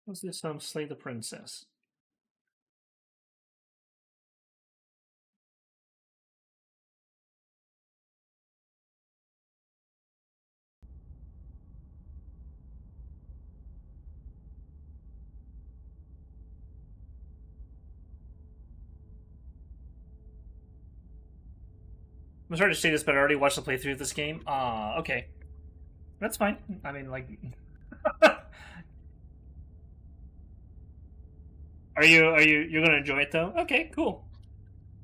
What's this? Slay the princess. I'm sorry to say this, but I already watched the playthrough of this game. Okay. That's fine. I mean, like, you're gonna enjoy it though? Okay, cool.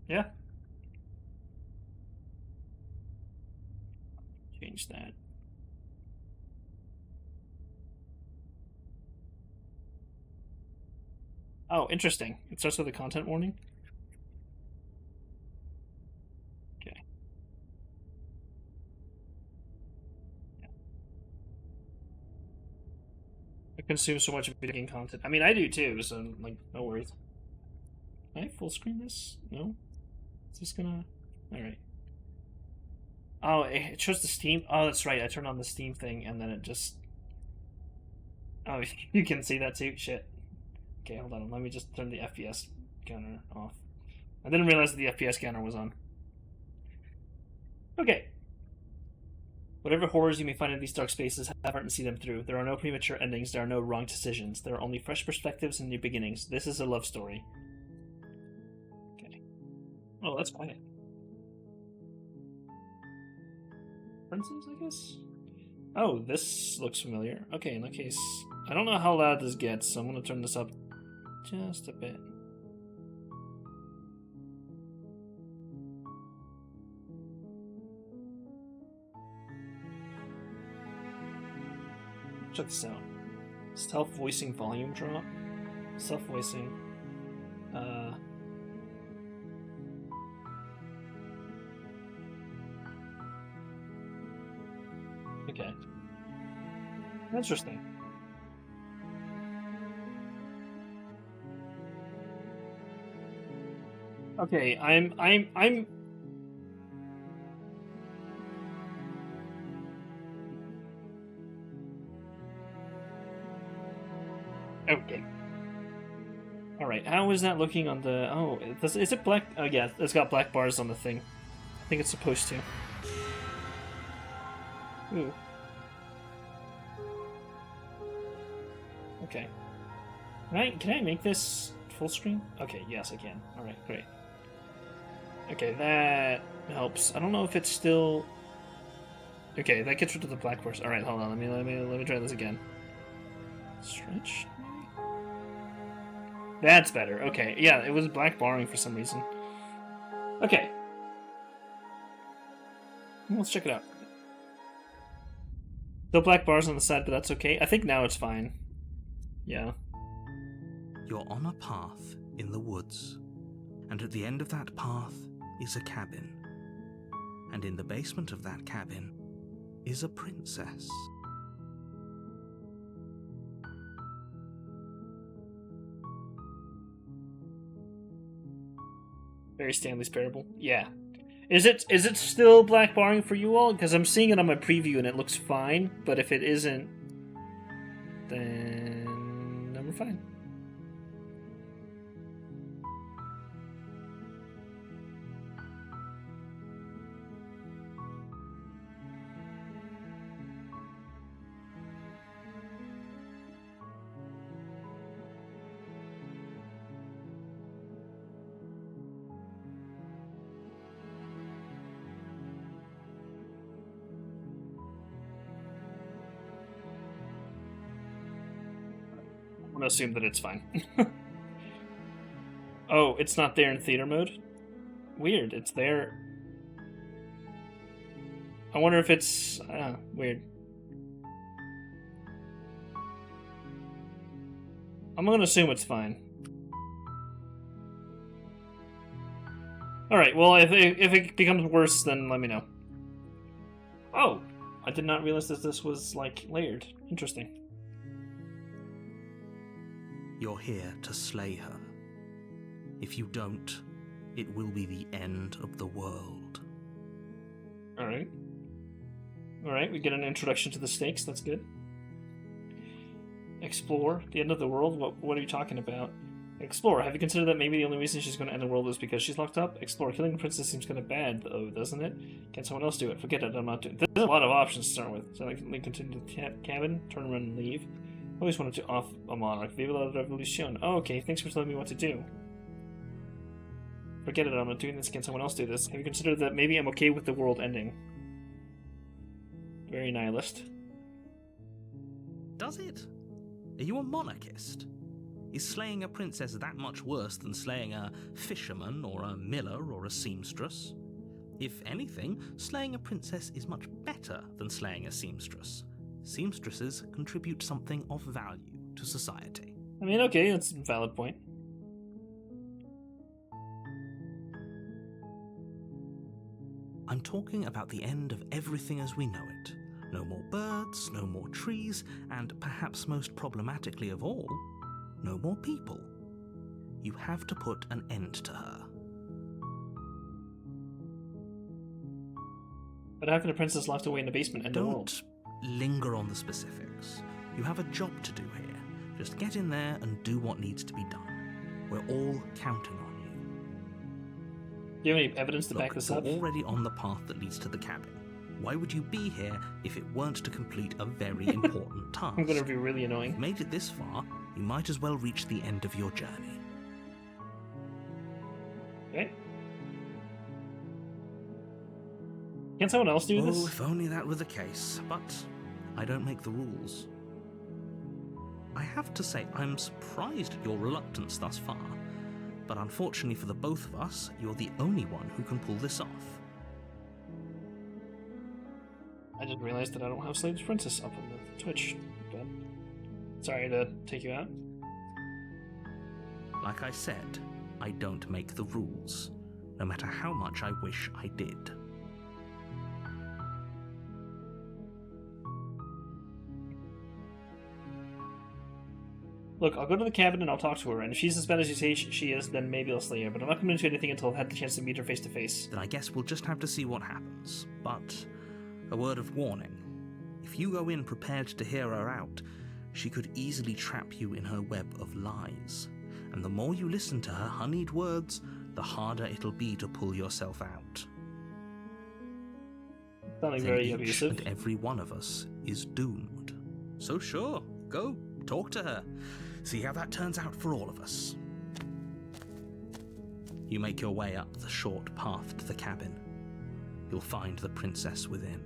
Yeah. Change that. Oh, interesting. It starts with a content warning. Okay. I consume so much video game content. I mean, I do too. So, like, no worries. Can I full screen this? No. Is this gonna? All right. Oh, it shows the Steam. Oh, that's right. I turned on the Steam thing, and then it just. Oh, you can see that too. Shit. Okay, hold on. Let me just turn the FPS counter off. I didn't realize that the FPS counter was on. Okay. Whatever horrors you may find in these dark spaces, have heart and see them through. There are no premature endings. There are no wrong decisions. There are only fresh perspectives and new beginnings. This is a love story. Okay. Oh, that's quiet. Princess, I guess? Oh, this looks familiar. Okay, in that case, I don't know how loud this gets, so I'm going to turn this up just a bit. Check this out. Self-voicing volume drop. Self-voicing. Okay. Interesting. Okay, I'm okay. All right. How is that looking on the? Oh, is it black? Oh yeah, it's got black bars on the thing. I think it's supposed to. Ooh. Okay. Can I make this full screen? Okay, yes I can. All right, great. Okay, that helps. I don't know if it's still. Okay, that gets rid of the black bars. All right, hold on. Let me try this again. Stretch. That's better. Okay, yeah, it was black barring for some reason. Okay. Let's check it out. Still black bars on the side, but that's okay. I think now it's fine. Yeah. You're on a path in the woods, and at the end of that path is a cabin. And in the basement of that cabin is a princess. Very Stanley's Parable. Yeah. Is it still black barring for you all? Because I'm seeing it on my preview and it looks fine, but if it isn't, then we're fine. I'm gonna assume that it's fine. Oh, it's not there in theater mode? Weird, it's there. I wonder if it's weird. I'm gonna assume it's fine. Alright, well, if it becomes worse, then let me know. Oh, I did not realize that this was, like, layered. Interesting. You're here to slay her. If you don't, it will be the end of the world. Alright. Alright, we get an introduction to the stakes, that's good. Explore? The end of the world? What are you talking about? Explore. Have you considered that maybe the only reason she's going to end the world is because she's locked up? Explore. Killing the princess seems kind of bad, though, doesn't it? Can someone else do it? Forget it. I'm not doing it. There's a lot of options to start with. So I can continue to the cabin, turn around and leave. Always wanted to off a monarch. Viva la revolution. Oh, okay. Thanks for telling me what to do. Forget it. I'm not doing this. Can someone else do this? Have you considered that maybe I'm okay with the world ending? Very nihilist. Does it? Are you a monarchist? Is slaying a princess that much worse than slaying a fisherman or a miller or a seamstress? If anything, slaying a princess is much better than slaying a seamstress. Seamstresses contribute something of value to society. I mean, okay, that's a valid point. I'm talking about the end of everything as we know it. No more birds, no more trees, and perhaps most problematically of all, no more people. You have to put an end to her. But how can a princess locked away in the basement end the world? Don't linger on the specifics. You have a job to do here. Just get in there and do what needs to be done. We're all counting on you. Do you have any evidence to back this up? You're already on the path that leads to the cabin. Why would you be here if it weren't to complete a very important task? I'm going to be really annoying. If you've made it this far, you might as well reach the end of your journey. Okay. Can someone else do this? Oh, if only that were the case, but I don't make the rules. I have to say, I'm surprised at your reluctance thus far, but unfortunately for the both of us, you're the only one who can pull this off. I just realized that I don't have Slaves Princess up on the Twitch. But sorry to take you out. Like I said, I don't make the rules, no matter how much I wish I did. Look, I'll go to the cabin and I'll talk to her, and if she's as bad as you say she is, then maybe I'll slay her, but I'm not going to do anything until I've had the chance to meet her face to face. Then I guess we'll just have to see what happens. But a word of warning. If you go in prepared to hear her out, she could easily trap you in her web of lies. And the more you listen to her honeyed words, the harder it'll be to pull yourself out. Sounding Then very each abusive. and every one of us is doomed. So sure, go, talk to her. See how that turns out for all of us. You make your way up the short path to the cabin. You'll find the princess within.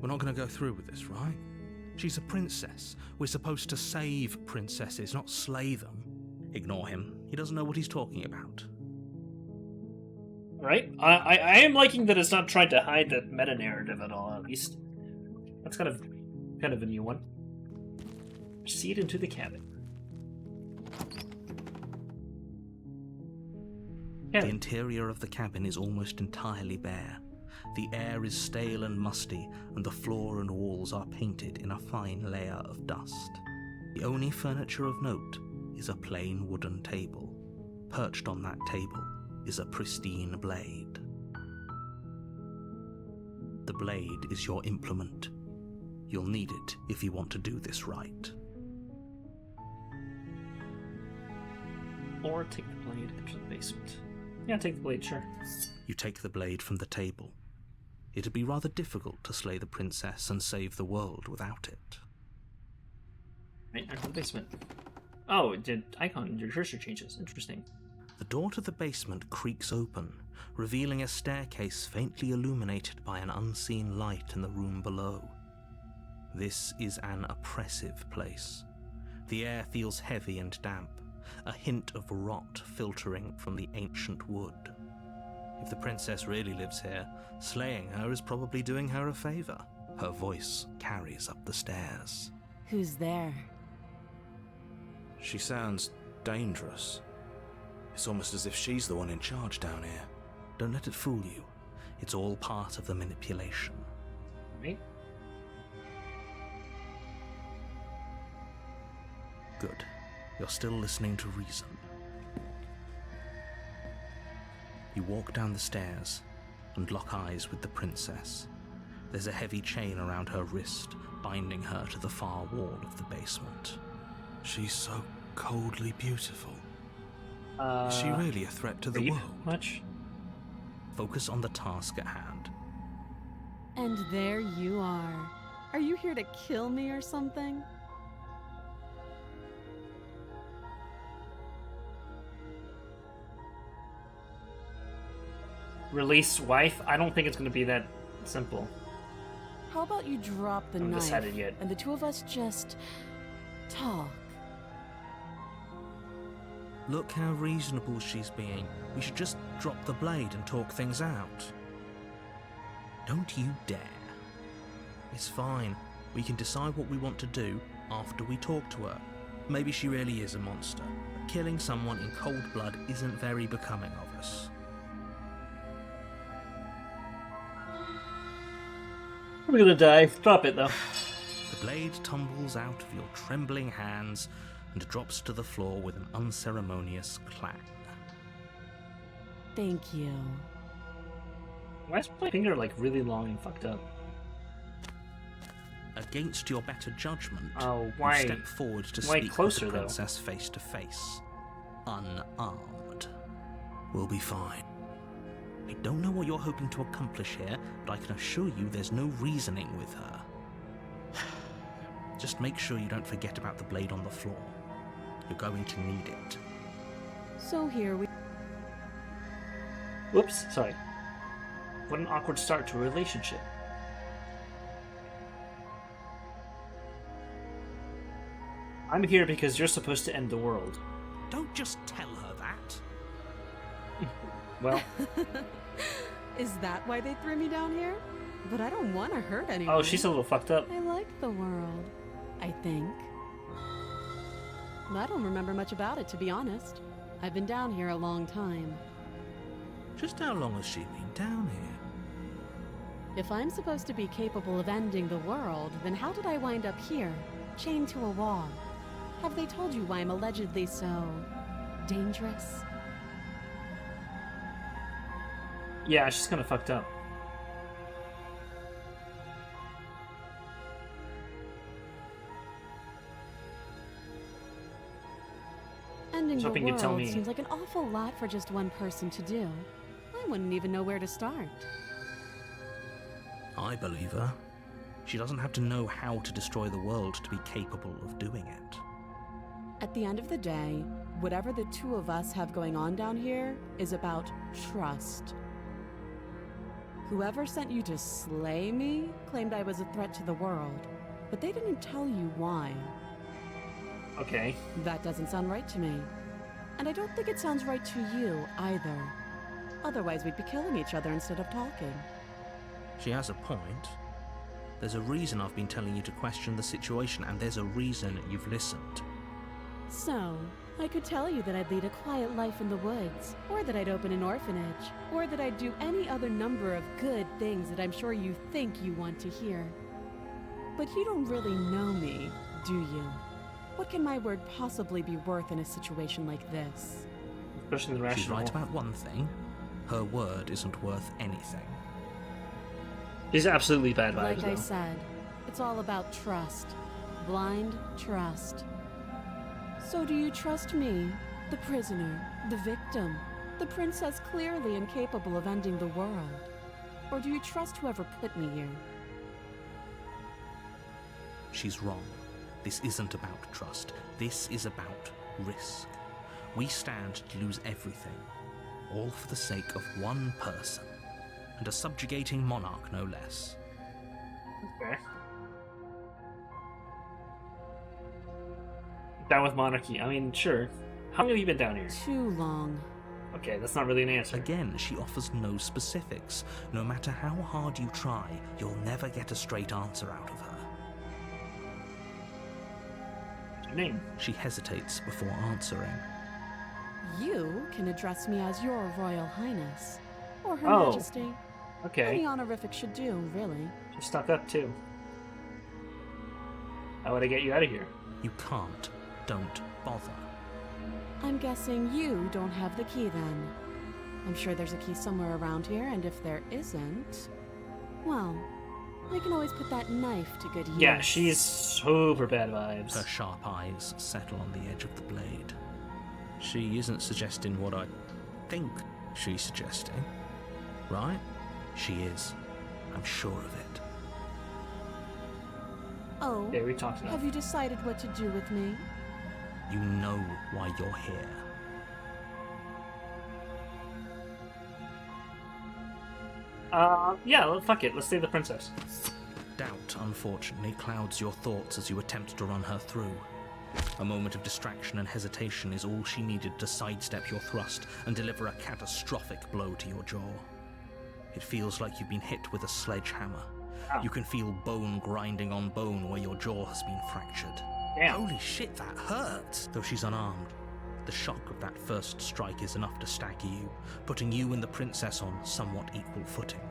We're not going to go through with this, right? She's a princess. We're supposed to save princesses, not slay them. Ignore him. He doesn't know what he's talking about. Right? I am liking that it's not trying to hide the meta-narrative at all, at least. That's kind of a new one. Proceed into the cabin. The interior of the cabin is almost entirely bare. The air is stale and musty, and the floor and walls are painted in a fine layer of dust. The only furniture of note is a plain wooden table. Perched on that table is a pristine blade. The blade is your implement. You'll need it if you want to do this right. Or take the blade into the basement. Yeah, take the blade, sure. You take the blade from the table. It'd be rather difficult to slay the princess and save the world without it. Right, into the basement. Oh, it did icon, your cursor changes. Interesting. The door to the basement creaks open, revealing a staircase faintly illuminated by an unseen light in the room below. This is an oppressive place. The air feels heavy and damp, a hint of rot filtering from the ancient wood. If the princess really lives here, slaying her is probably doing her a favor. Her voice carries up the stairs. Who's there? She sounds dangerous. It's almost as if she's the one in charge down here. Don't let it fool you. It's all part of the manipulation. Right? Good. You're still listening to reason. You walk down the stairs and lock eyes with the princess. There's a heavy chain around her wrist, binding her to the far wall of the basement. She's so coldly beautiful. Uh, Is she really a threat to the Reed, world? much? Focus on the task at hand. And there you are. Are you here to kill me or something? Release wife? I don't think it's gonna be that simple. How about you drop the I haven't knife decided yet. and the two of us just talk? Look how reasonable she's being. We should just drop the blade and talk things out. Don't you dare. It's fine. We can decide what we want to do after we talk to her. Maybe she really is a monster, but killing someone in cold blood isn't very becoming of us. We're gonna die. Drop it though. The blade tumbles out of your trembling hands and drops to the floor with an unceremonious clang. Thank you. Why is my finger like really long and fucked up? Against your better judgment, Oh, why? you step forward to why speak closer, with the though? princess face to face, unarmed. We'll be fine. I don't know what you're hoping to accomplish here, but I can assure you there's no reasoning with her. Just make sure you don't forget about the blade on the floor. You're going to need it. So here we... Whoops, sorry. What an awkward start to a relationship. I'm here because you're supposed to end the world. Don't just tell her that. Well, Is that why they threw me down here? But I don't want to hurt anyone. oh, she's a little fucked up. I like the world, I think. I don't remember much about it, to be honest. I've been down here a long time. Just how long has she been down here? If I'm supposed to be capable of ending the world, then how did I wind up here, chained to a wall? Have they told you why I'm allegedly so... dangerous? Yeah, she's kind of fucked up. Ending was the hoping you'd tell world me. seems like an awful lot for just one person to do. I wouldn't even know where to start. I believe her. She doesn't have to know how to destroy the world to be capable of doing it. At the end of the day, whatever the two of us have going on down here is about trust. Whoever sent you to slay me claimed I was a threat to the world, but they didn't tell you why. Okay. That doesn't sound right to me. And I don't think it sounds right to you either. Otherwise, we'd be killing each other instead of talking. She has a point. There's a reason I've been telling you to question the situation, and there's a reason you've listened. So, I could tell you that I'd lead a quiet life in the woods, or that I'd open an orphanage, or that I'd do any other number of good things that I'm sure you think you want to hear. But you don't really know me, do you? What can my word possibly be worth in a situation like this? Especially the She's rational. right about one thing. Her word isn't worth anything. She's absolutely bad vibes, Like I though. said, it's all about trust. Blind trust. So do you trust me, the prisoner, the victim, the princess clearly incapable of ending the world? Or do you trust whoever put me here? She's wrong. This isn't about trust. This is about risk. We stand to lose everything, all for the sake of one person, and a subjugating monarch no less. Okay. Down with monarchy. I mean, sure. How long have you been down here? Too long. Okay, that's not really an answer. Again, she offers no specifics. No matter how hard you try, you'll never get a straight answer out of her. What's your name? She hesitates before answering. You can address me as your Royal Highness, or Her Oh. Majesty. Okay. Any honorific should do, really. She's stuck up, too. How would I get you out of here? You can't. Don't bother. I'm guessing you don't have the key then. I'm sure there's a key somewhere around here, and if there isn't, well, I can always put that knife to good use. Yeah, she's super bad vibes. Her sharp eyes settle on the edge of the blade. She isn't suggesting what I think she's suggesting, right? She is. I'm sure of it. Oh, Yeah, we talked enough. have you decided what to do with me? You know why you're here. Yeah, well, fuck it. Let's save the princess. Doubt, unfortunately, clouds your thoughts as you attempt to run her through. A moment of distraction and hesitation is all she needed to sidestep your thrust and deliver a catastrophic blow to your jaw. It feels like you've been hit with a sledgehammer. Ow. You can feel bone grinding on bone where your jaw has been fractured. Damn. Holy shit, that hurts! Though she's unarmed, the shock of that first strike is enough to stagger you, putting you and the princess on somewhat equal footing.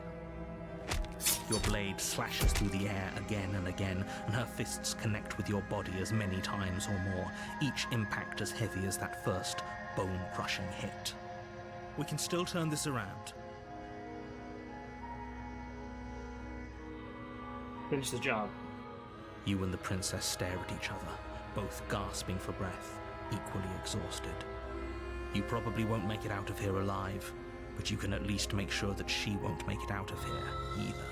Your blade slashes through the air again and again, and her fists connect with your body as many times or more, each impact as heavy as that first bone-crushing hit. We can still turn this around. Finish the job. You and the princess stare at each other, both gasping for breath, equally exhausted. You probably won't make it out of here alive, but you can at least make sure that she won't make it out of here either.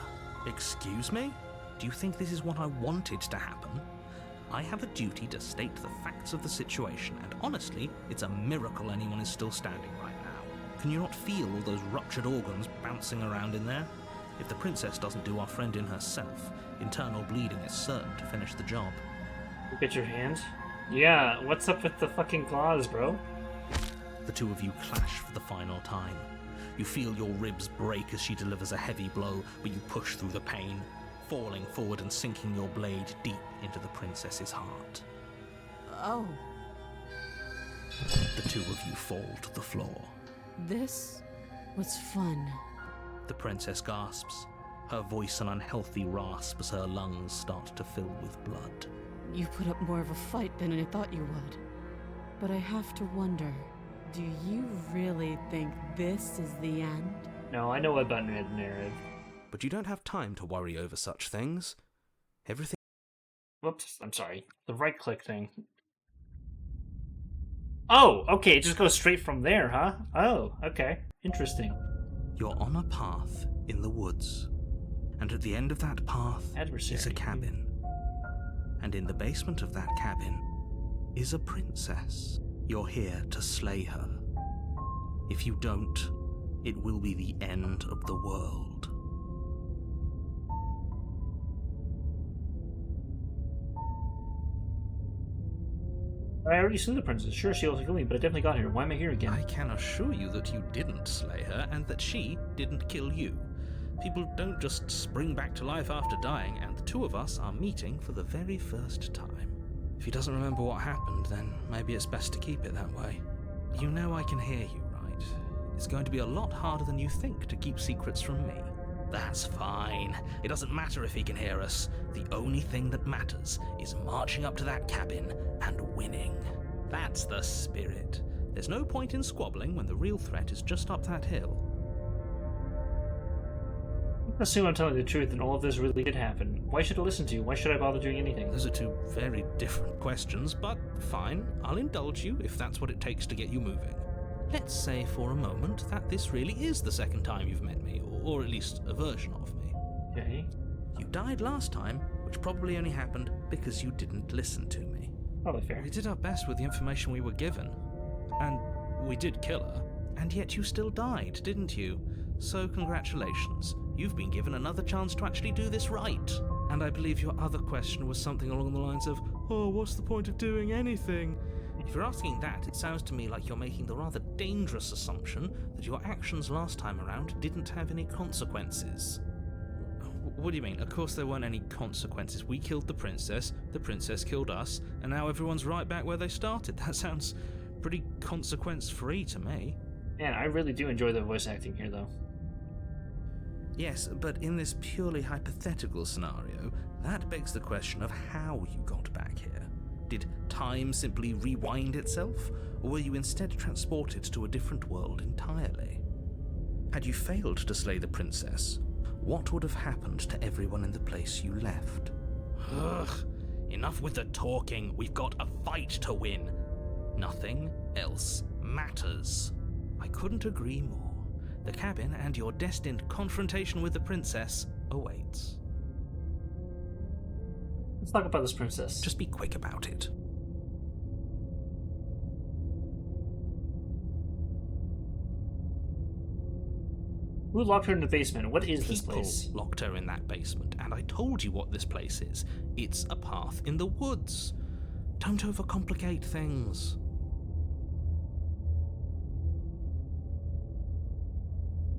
Excuse me? Do you think this is what I wanted to happen? I have a duty to state the facts of the situation, and honestly, it's a miracle anyone is still standing right now. Can you not feel all those ruptured organs bouncing around in there? If the princess doesn't do our friend in herself, internal bleeding is certain to finish the job. Look at your hand. Yeah, what's up with the fucking claws, bro? The two of you clash for the final time. You feel your ribs break as she delivers a heavy blow, but you push through the pain, falling forward and sinking your blade deep into the princess's heart. Oh, The two of you fall to the floor. this was fun. The princess gasps, her voice an unhealthy rasp as her lungs start to fill with blood. You put up more of a fight than I thought you would. But I have to wonder, do you really think this is the end? No, I know what button hit narrative. But you don't have time to worry over such things. Everything. Whoops, I'm sorry. The right click thing. Oh, okay, it just goes straight from there, huh? Oh, okay. Interesting. You're on a path in the woods, and at the end of that path Adversary. is a cabin. And in the basement of that cabin is a princess. You're here to slay her. If you don't, it will be the end of the world. I already slew the princess. Sure, she also killed me, but I definitely got here. Why am I here again? I can assure you that you didn't slay her and that she didn't kill you. People don't just spring back to life after dying, and the two of us are meeting for the very first time. If he doesn't remember what happened, then maybe it's best to keep it that way. You know I can hear you, right? It's going to be a lot harder than you think to keep secrets from me. That's fine. It doesn't matter if he can hear us. The only thing that matters is marching up to that cabin and winning. That's the spirit. There's no point in squabbling when the real threat is just up that hill. Assume I'm telling the truth and all of this really did happen. Why should I listen to you? Why should I bother doing anything? Those are two very different questions, but fine. I'll indulge you if that's what it takes to get you moving. Let's say for a moment that this really is the second time you've met me, or at least a version of me. Okay. You died last time, which probably only happened because you didn't listen to me. Probably fair. We did our best with the information we were given. And we did kill her. And yet you still died, didn't you? So congratulations. You've been given another chance to actually do this right. And I believe your other question was something along the lines of, oh, what's the point of doing anything? If you're asking that, it sounds to me like you're making the rather dangerous assumption that your actions last time around didn't have any consequences. What do you mean? Of course there weren't any consequences. We killed the princess killed us, and now everyone's right back where they started. That sounds pretty consequence-free to me. Man, I really do enjoy the voice acting here, though. Yes, but in this purely hypothetical scenario, that begs the question of how you got back here. Did time simply rewind itself, or were you instead transported to a different world entirely? Had you failed to slay the princess, what would have happened to everyone in the place you left? Ugh. Enough with the talking. We've got a fight to win. Nothing else matters. I couldn't agree more. The cabin and your destined confrontation with the princess awaits. Let's talk about this princess. Just be quick about it. Who locked her in the basement? What is this People place? locked her in that basement, and I told you what this place is. It's a path in the woods. Don't overcomplicate things.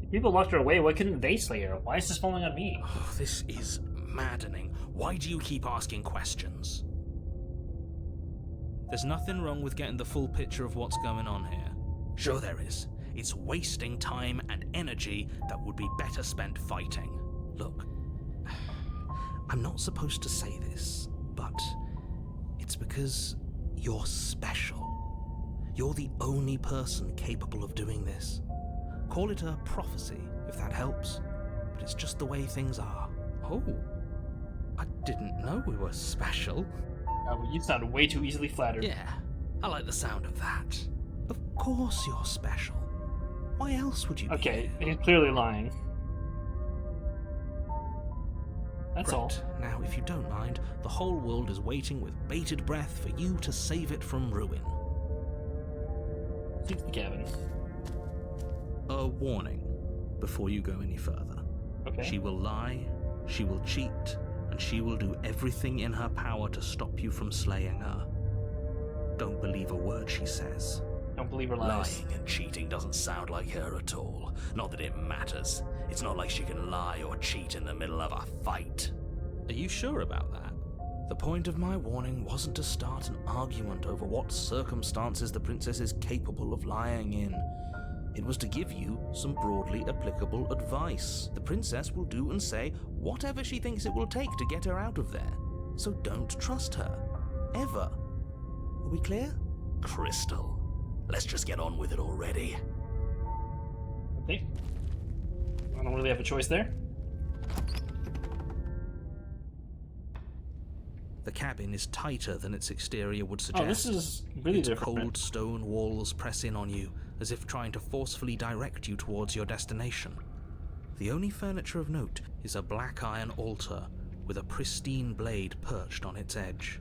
If people locked her away, why couldn't they slay her? Why is this falling on me? Oh, this is maddening. Why do you keep asking questions? There's nothing wrong with getting the full picture of what's going on here. Sure there is. It's wasting time and energy that would be better spent fighting. Look, I'm not supposed to say this, but it's because you're special. You're the only person capable of doing this. Call it a prophecy, if that helps, but it's just the way things are. Oh, I didn't know we were special. Well, you sound way too easily flattered. Yeah, I like the sound of that. Of course you're special. Why else would you be Okay, here? he's clearly lying. That's all. Right, now, if you don't mind, the whole world is waiting with bated breath for you to save it from ruin. Seek the cabin. A warning before you go any further. Okay. She will lie, she will cheat, and she will do everything in her power to stop you from slaying her. Don't believe a word she says. Don't believe her lies. Lying and cheating doesn't sound like her at all. Not that it matters. It's not like she can lie or cheat in the middle of a fight. Are you sure about that? The point of my warning wasn't to start an argument over what circumstances the princess is capable of lying in. It was to give you some broadly applicable advice. The princess will do and say whatever she thinks it will take to get her out of there. So don't trust her. Ever. Are we clear? Crystal, let's just get on with it already. Okay. I don't really have a choice there. The cabin is tighter than its exterior would suggest. Oh, this is really Its different. cold stone walls press in on you, as if trying to forcefully direct you towards your destination. The only furniture of note is a black iron altar with a pristine blade perched on its edge.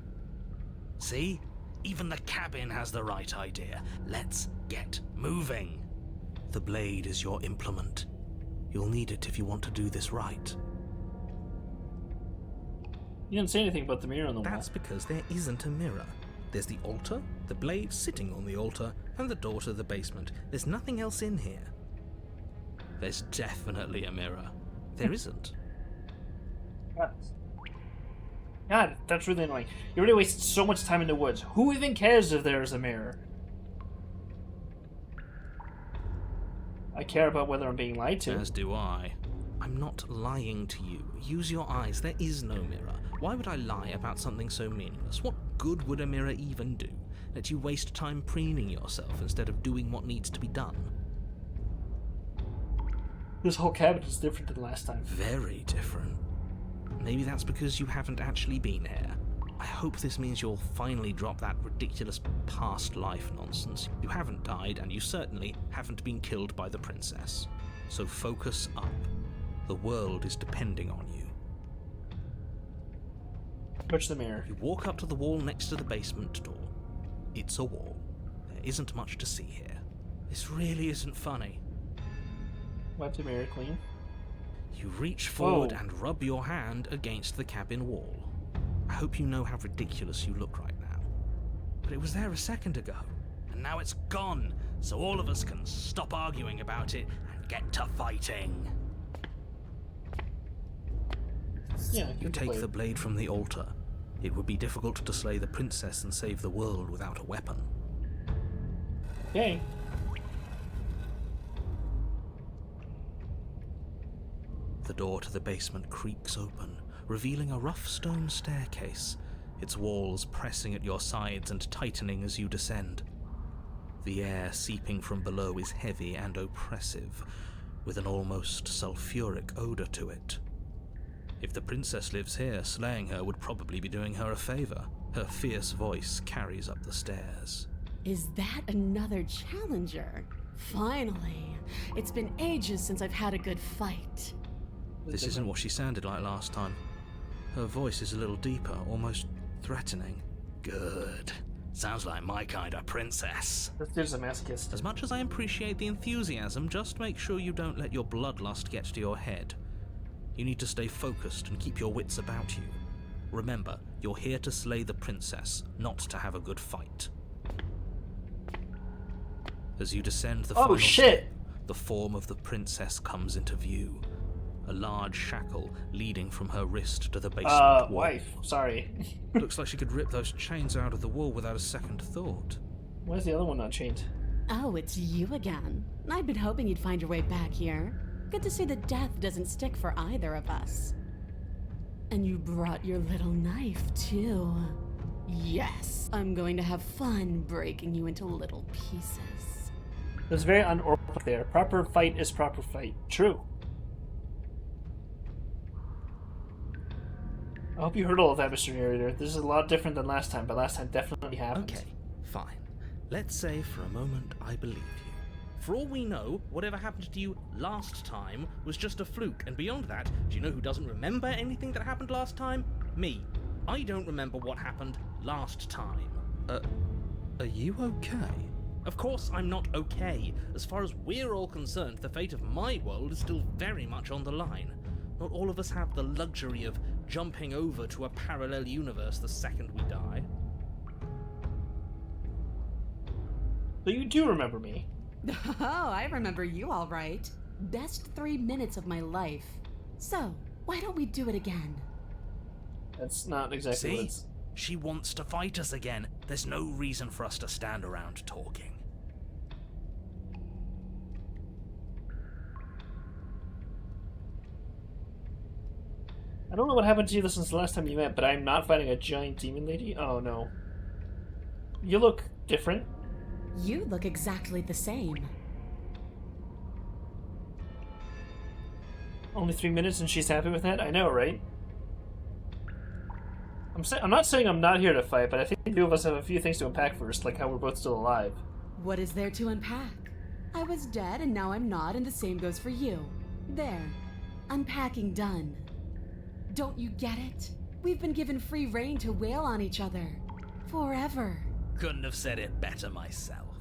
See? Even the cabin has the right idea. Let's get moving. The blade is your implement. You'll need it if you want to do this right. You didn't say anything about the mirror on the wall. That's because there isn't a mirror. There's the altar, the blade sitting on the altar, and the door to the basement. There's nothing else in here. There's definitely a mirror. There isn't. God, that's really annoying. You already wasted so much time in the woods. Who even cares if there's a mirror? I care about whether I'm being lied to. As do I. I'm not lying to you. Use your eyes. There is no mirror. Why would I lie about something so meaningless? What good would a mirror even do? Let you waste time preening yourself instead of doing what needs to be done. This whole cabin is different than last time. Very different. Maybe that's because you haven't actually been here. I hope this means you'll finally drop that ridiculous past life nonsense. You haven't died, and you certainly haven't been killed by the princess. So focus up. The world is depending on you. Touch the mirror. You walk up to the wall next to the basement door. It's a wall. There isn't much to see here. This really isn't funny. Wipe the mirror clean. You reach forward Whoa. and rub your hand against the cabin wall. I hope you know how ridiculous you look right now. But it was there a second ago. And now it's gone, so all of us can stop arguing about it and get to fighting. Yeah, You take the blade from the altar. It would be difficult to slay the princess and save the world without a weapon. Okay. The door to the basement creaks open, revealing a rough stone staircase, its walls pressing at your sides and tightening as you descend. The air seeping from below is heavy and oppressive, with an almost sulfuric odor to it. If the princess lives here, slaying her would probably be doing her a favor. Her fierce voice carries up the stairs. Is that another challenger? Finally. It's been ages since I've had a good fight. This isn't what she sounded like last time. Her voice is a little deeper, almost threatening. Good. Sounds like my kind of princess. This dude's a masochist. As much as I appreciate the enthusiasm, just make sure you don't let your bloodlust get to your head. You need to stay focused and keep your wits about you. Remember, you're here to slay the princess, not to have a good fight. As you descend the final shit! step, the form of the princess comes into view. A large shackle leading from her wrist to the basement wall. Wife. Sorry. Looks like she could rip those chains out of the wall without a second thought. Why is the other one not chained? Oh, it's you again. I'd been hoping you'd find your way back here. Good to see that death doesn't stick for either of us. And you brought your little knife, too. Yes, I'm going to have fun breaking you into little pieces. That's very unorthodox there. Proper fight is proper fight. True. I hope you heard all of that, Mr. Narrator. This is a lot different than last time, but last time definitely happened. Okay, fine. Let's say for a moment I believe you. For all we know, whatever happened to you last time was just a fluke, and beyond that, do you know who doesn't remember anything that happened last time? Me. I don't remember what happened last time. Are you okay? Of course I'm not okay. As far as we're all concerned, the fate of my world is still very much on the line. Not all of us have the luxury of jumping over to a parallel universe the second we die. So you do remember me. Oh, I remember you all right. Best 3 minutes of my life. So, why don't we do it again? That's not exactly what See? it's... She wants to fight us again. There's no reason for us to stand around talking. I don't know what happened to you since the last time you met, but I'm not fighting a giant demon lady? Oh, no. You look different. You look exactly the same. Only 3 minutes and she's happy with that? I know, right? I'm not saying I'm not here to fight, but I think the two of us have a few things to unpack first, like how we're both still alive. What is there to unpack? I was dead and now I'm not, and the same goes for you. There. Unpacking done. Don't you get it? We've been given free rein to wail on each other. Forever. Couldn't have said it better myself.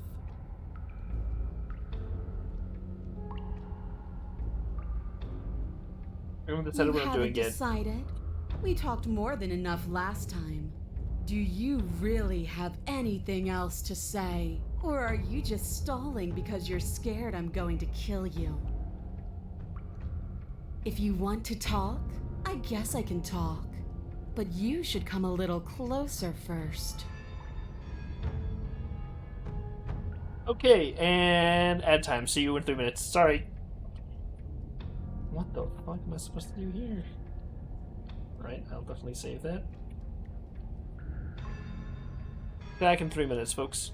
Everyone decided what I'm doing again. Decided? We talked more than enough last time. Do you really have anything else to say? Or are you just stalling because you're scared I'm going to kill you? If you want to talk, I guess I can talk. But you should come a little closer first. Okay, and ad time. See you in 3 minutes. Sorry. What the fuck am I supposed to do here? Right, I'll definitely save that. Back in 3 minutes, folks.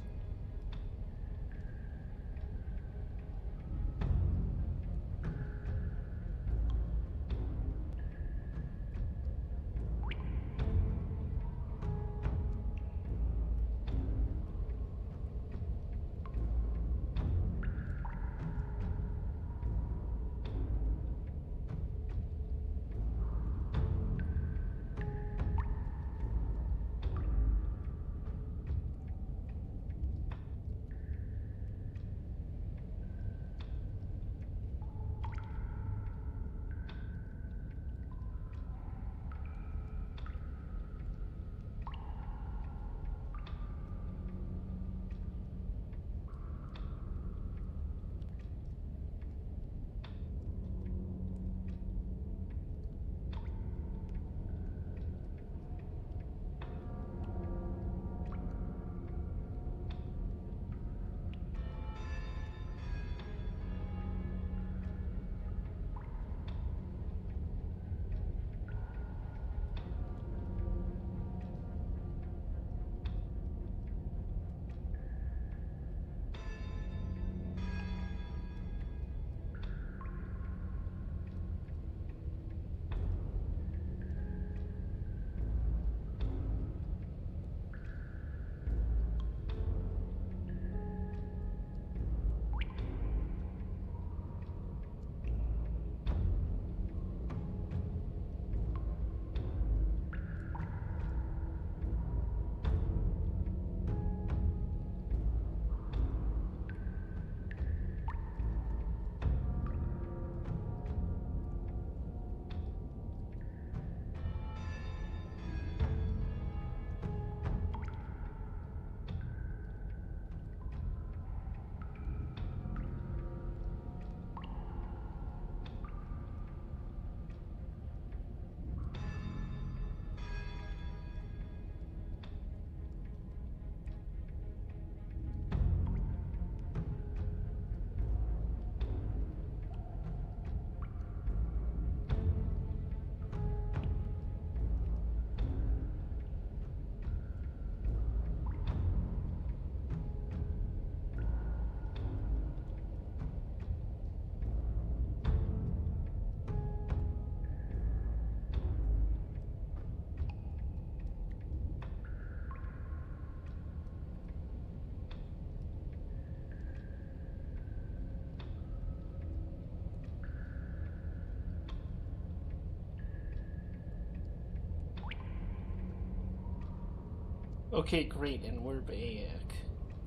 Okay, great, and we're back.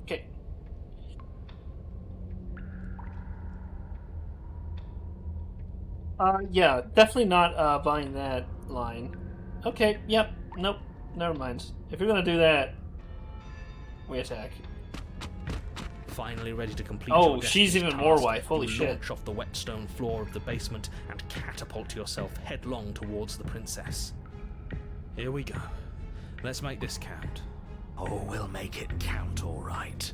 Okay. Yeah, definitely not, buying that line. Okay, yep, nope, never mind. If you're gonna do that, we attack. Finally ready to complete Oh, your she's destined even more task, wife, holy you shit. launch off the wet stone floor of the basement and catapult yourself headlong towards the princess. Here we go. Let's make this count. Oh, we'll make it count, all right.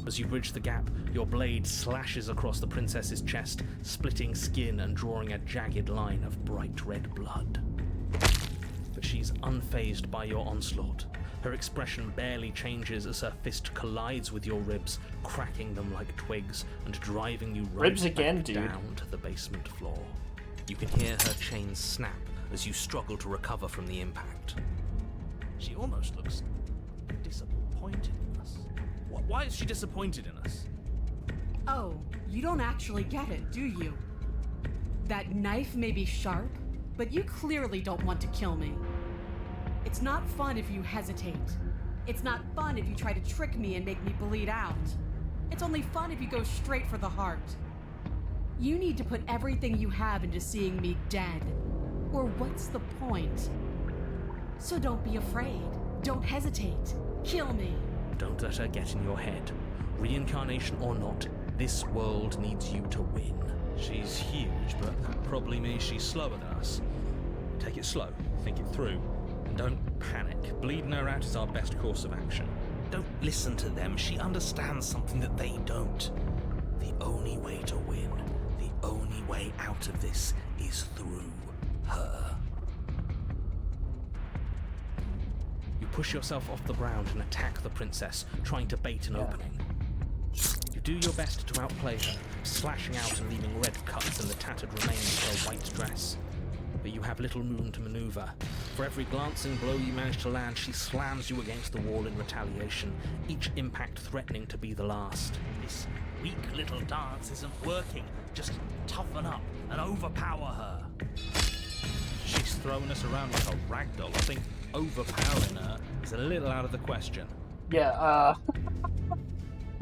As you bridge the gap, your blade slashes across the princess's chest, splitting skin and drawing a jagged line of bright red blood. But she's unfazed by your onslaught. Her expression barely changes as her fist collides with your ribs, cracking them like twigs and driving you right Ribs again, back dude. down to the basement floor. You can hear her chains snap as you struggle to recover from the impact. She almost looks disappointed in us. Why is she disappointed in us? Oh, you don't actually get it, do you? That knife may be sharp, but you clearly don't want to kill me. It's not fun if you hesitate. It's not fun if you try to trick me and make me bleed out. It's only fun if you go straight for the heart. You need to put everything you have into seeing me dead. Or what's the point? So don't be afraid. Don't hesitate. Kill me. Don't let her get in your head. Reincarnation or not, this world needs you to win. She's huge, but that probably means she's slower than us. Take it slow, think it through, and don't panic. Bleeding her out is our best course of action. Don't listen to them. She understands something that they don't. The only way to win, the only way out of this is through her. You push yourself off the ground and attack the princess, trying to bait an opening. You do your best to outplay her, slashing out and leaving red cuts in the tattered remains of her white dress. But you have little room to maneuver. For every glancing blow you manage to land, she slams you against the wall in retaliation, each impact threatening to be the last. This weak little dance isn't working. Just toughen up and overpower her. She's throwing us around like a ragdoll. I think overpowering her is a little out of the question. Yeah,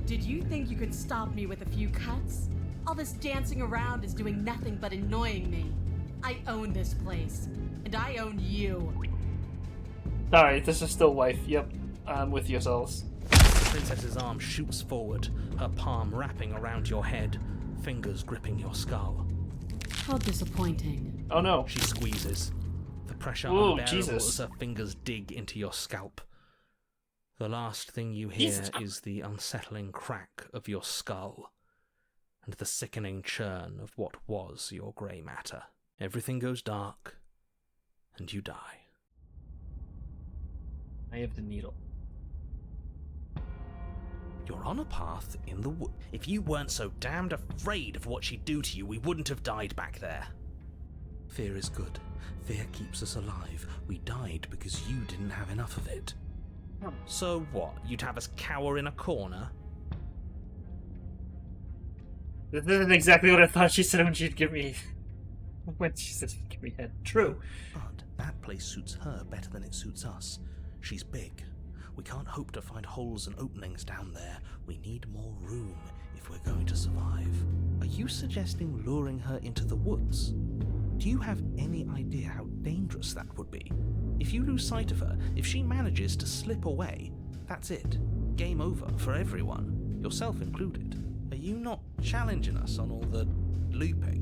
Did you think you could stop me with a few cuts? All this dancing around is doing nothing but annoying me. I own this place, and I own you. sorry, this is still wife. Yep, I'm with yourselves. The princess's arm shoots forward, her palm wrapping around your head, fingers gripping your skull. How disappointing. Oh no. She squeezes, the pressure Ooh, unbearable Jesus. as her fingers dig into your scalp. The last thing you hear Jesus. is the unsettling crack of your skull, and the sickening churn of what was your grey matter. Everything goes dark, and you die. I have the needle. You're on a path in the wood. If you weren't so damned afraid of what she'd do to you, we wouldn't have died back there. Fear is good. Fear keeps us alive. We died because you didn't have enough of it. So what? You'd have us cower in a corner? This isn't exactly what I thought she said when she'd give me... when she said she'd give me head. True. But that place suits her better than it suits us. She's big. We can't hope to find holes and openings down there. We need more room if we're going to survive. Are you suggesting luring her into the woods? Do you have any idea how dangerous that would be? If you lose sight of her, if she manages to slip away, that's it. Game over for everyone, yourself included. Are you not challenging us on all the looping?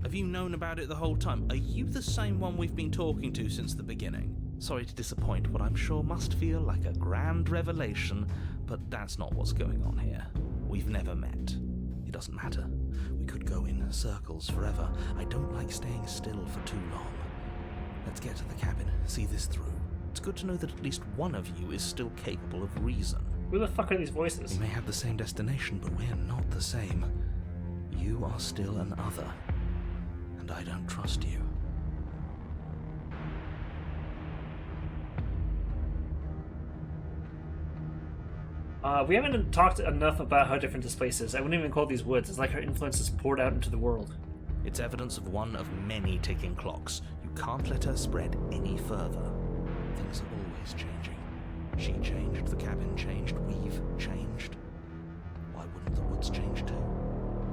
Have you known about it the whole time? Are you the same one we've been talking to since the beginning? Sorry to disappoint what I'm sure must feel like a grand revelation, but that's not what's going on here. We've never met. It doesn't matter. We could go in circles forever. I don't like staying still for too long. Let's get to the cabin, see this through. It's good to know that at least one of you is still capable of reason. Who the fuck are these voices? We may have the same destination, but we're not the same. You are still an other, and I don't trust you. We haven't talked enough about how different this place is. I wouldn't even call these woods. It's like her influence is poured out into the world. It's evidence of one of many ticking clocks. You can't let her spread any further. Things are always changing. She changed, the cabin changed, we've changed. Why wouldn't the woods change too?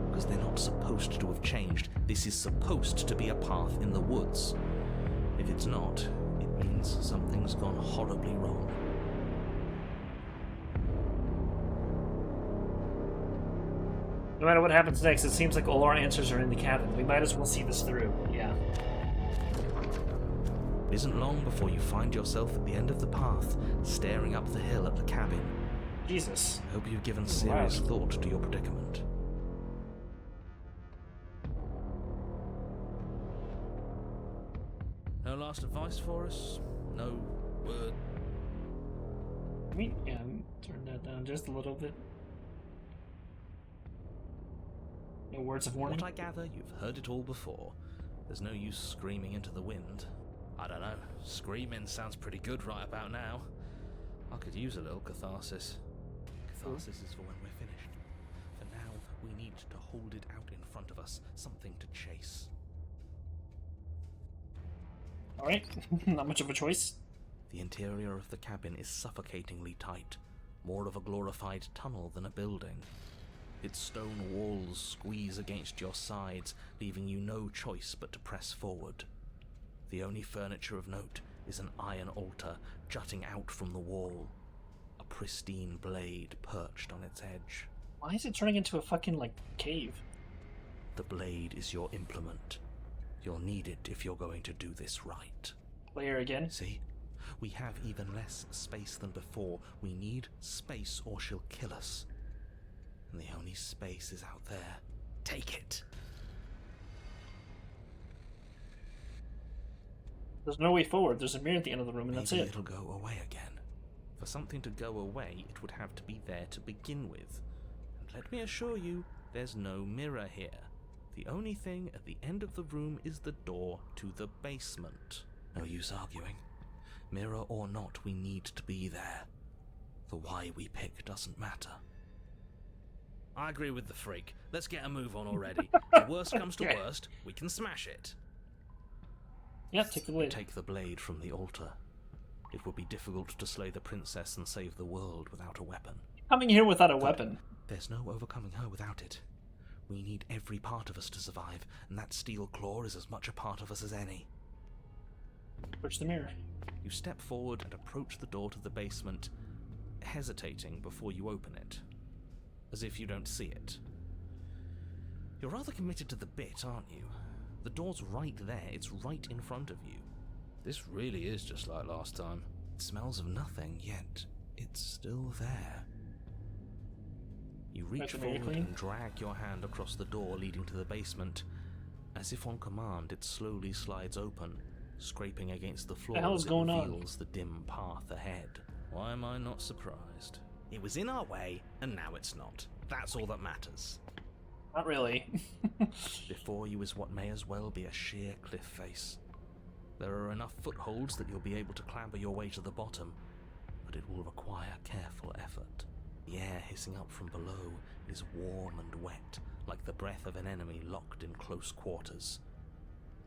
Because they're not supposed to have changed. This is supposed to be a path in the woods. If it's not, it means something's gone horribly wrong. No matter what happens next, it seems like all our answers are in the cabin. We might as well see this through. Yeah. It isn't long before you find yourself at the end of the path, staring up the hill at the cabin. Jesus. I hope you've given serious Wow. thought to your predicament. No last advice for us? No word? Turn that down just a little bit. No words of warning. What I gather, you've heard it all before. There's no use screaming into the wind. I don't know. Screaming sounds pretty good right about now. I could use a little catharsis. Catharsis is for when we're finished. For now, we need to hold it out in front of us, something to chase. Alright, not much of a choice. The interior of the cabin is suffocatingly tight, more of a glorified tunnel than a building. Its stone walls squeeze against your sides, leaving you no choice but to press forward. The only furniture of note is an iron altar jutting out from the wall, a pristine blade perched on its edge. Why is it turning into a fucking, cave? The blade is your implement. You'll need it if you're going to do this right. Player again? See? We have even less space than before. We need space or she'll kill us. And the only space is out there. Take it. There's no way forward. There's a mirror at the end of the room, and that's Maybe it. it'll go away again. For something to go away, it would have to be there to begin with. And let me assure you, there's no mirror here. The only thing at the end of the room is the door to the basement. No use arguing. Mirror or not, we need to be there. The why we pick doesn't matter. I agree with the freak. Let's get a move on already. The worst comes to Okay. worst, we can smash it. Yeah, take the blade. Take the blade from the altar. It would be difficult to slay the princess and save the world without a weapon. Coming here without a weapon. There's no overcoming her without it. We need every part of us to survive, and that steel claw is as much a part of us as any. Approach the mirror. You step forward and approach the door to the basement, hesitating before you open it, as if you don't see it. You're rather committed to the bit, aren't you? The door's right there, it's right in front of you. This really is just like last time. It smells of nothing, yet it's still there. You reach Make the mirror forward clean. and drag your hand across the door leading to the basement. As if on command, it slowly slides open, scraping against the floor The hell as is it going on? reveals the dim path ahead. Why am I not surprised? It was in our way, and now it's not. That's all that matters. Not really. Before you is what may as well be a sheer cliff face. There are enough footholds that you'll be able to clamber your way to the bottom, but it will require careful effort. The air hissing up from below is warm and wet, like the breath of an enemy locked in close quarters.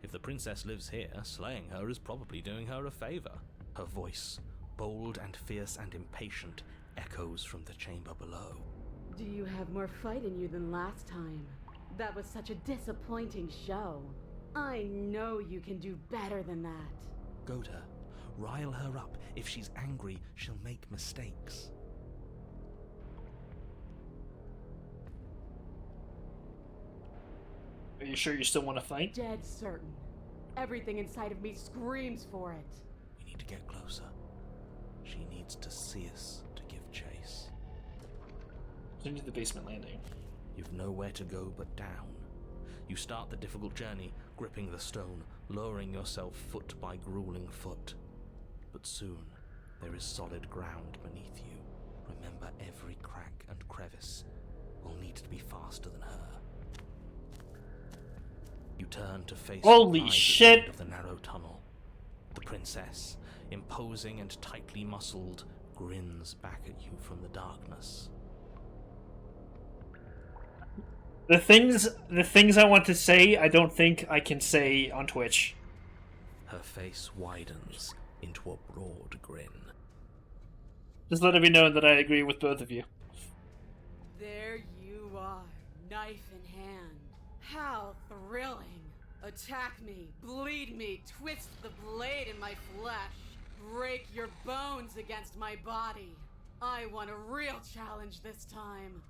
If the princess lives here, slaying her is probably doing her a favor. Her voice, bold and fierce and impatient, echoes from the chamber below. Do you have more fight in you than last time? That was such a disappointing show. I know you can do better than that. Goad her. Rile her up. If she's angry, she'll make mistakes. Are you sure you still want to fight? Dead certain. Everything inside of me screams for it. We need to get closer. She needs to see us to give chase. Into the basement landing. You've nowhere to go but down. You start the difficult journey, gripping the stone, lowering yourself foot by grueling foot. But soon, there is solid ground beneath you. Remember, every crack and crevice will need to be faster than her. You turn to face Holy the eyes at the shit! end of the narrow tunnel. The princess, imposing and tightly muscled, grins back at you from the darkness. The things I want to say, I don't think I can say on Twitch. Her face widens into a broad grin. Just let it be known that I agree with both of you. There you are, knife in hand. How thrilling. Attack me, bleed me, twist the blade in my flesh. Break your bones against my body. I want a real challenge this time.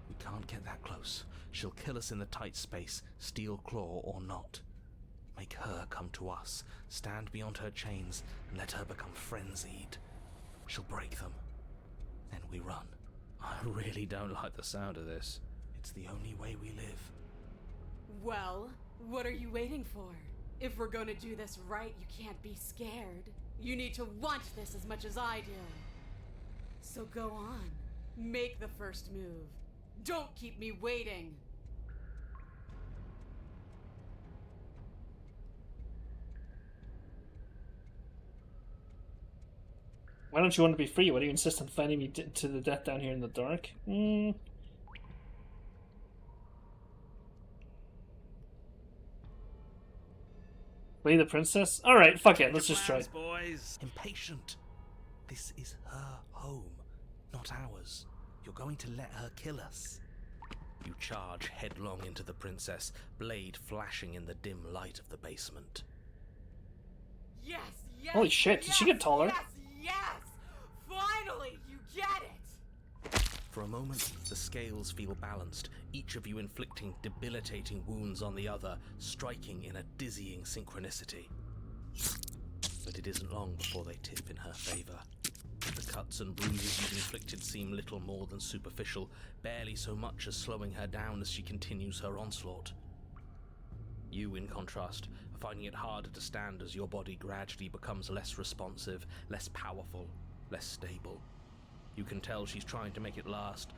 We can't get that close. She'll kill us in the tight space, steel claw or not. Make her come to us, stand beyond her chains, and let her become frenzied. She'll break them. Then we run. I really don't like the sound of this. It's the only way we live. Well, what are you waiting for? If we're gonna do this right, you can't be scared. You need to want this as much as I do. So go on. Make the first move. Don't keep me waiting. Why don't you want to be free? Why do you insist on fighting me to the death down here in the dark? Play the princess? Alright, fuck it, let's just try. Boys. Impatient. This is her home, not ours. You're going to let her kill us. You charge headlong into the princess, blade flashing in the dim light of the basement. Yes, yes. Holy shit, did she get taller? Yes, yes. Finally, you get it. For a moment, the scales feel balanced, each of you inflicting debilitating wounds on the other, striking in a dizzying synchronicity. But it isn't long before they tip in her favor. The cuts and bruises you've inflicted seem little more than superficial, barely so much as slowing her down as she continues her onslaught. You, in contrast, are finding it harder to stand as your body gradually becomes less responsive, less powerful, less stable. You can tell she's trying to make it last,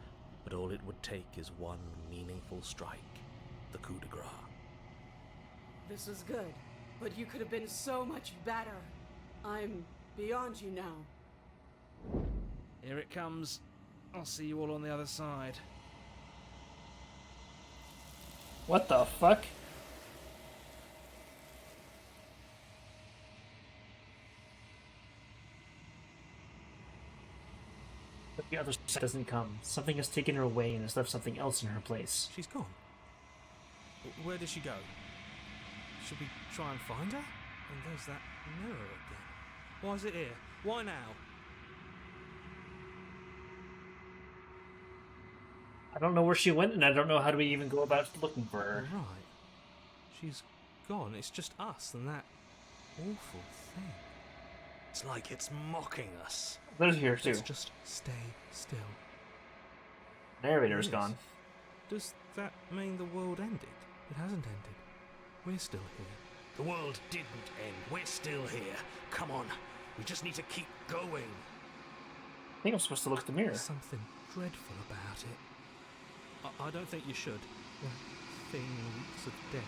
but all it would take is one meaningful strike, the coup de grace. This was good, but you could have been so much better. I'm beyond you now. Here it comes. I'll see you all on the other side. What the fuck? But the other side doesn't come. Something has taken her away and has left something else in her place. She's gone. Where did she go? Should we try and find her? And there's that mirror again. Why is it here? Why now? I don't know where she went, and I don't know how do we even go about looking for her. Right. She's gone. It's just us and that awful thing. It's like it's mocking us. They're here too. Let's just stay still. Narrator's Yes. gone. Does that mean the world ended? It hasn't ended. We're still here. The world didn't end. We're still here. Come on. We just need to keep going. I think I'm supposed to look at the mirror. There's something dreadful about it. I don't think you should. That thing reeks of death.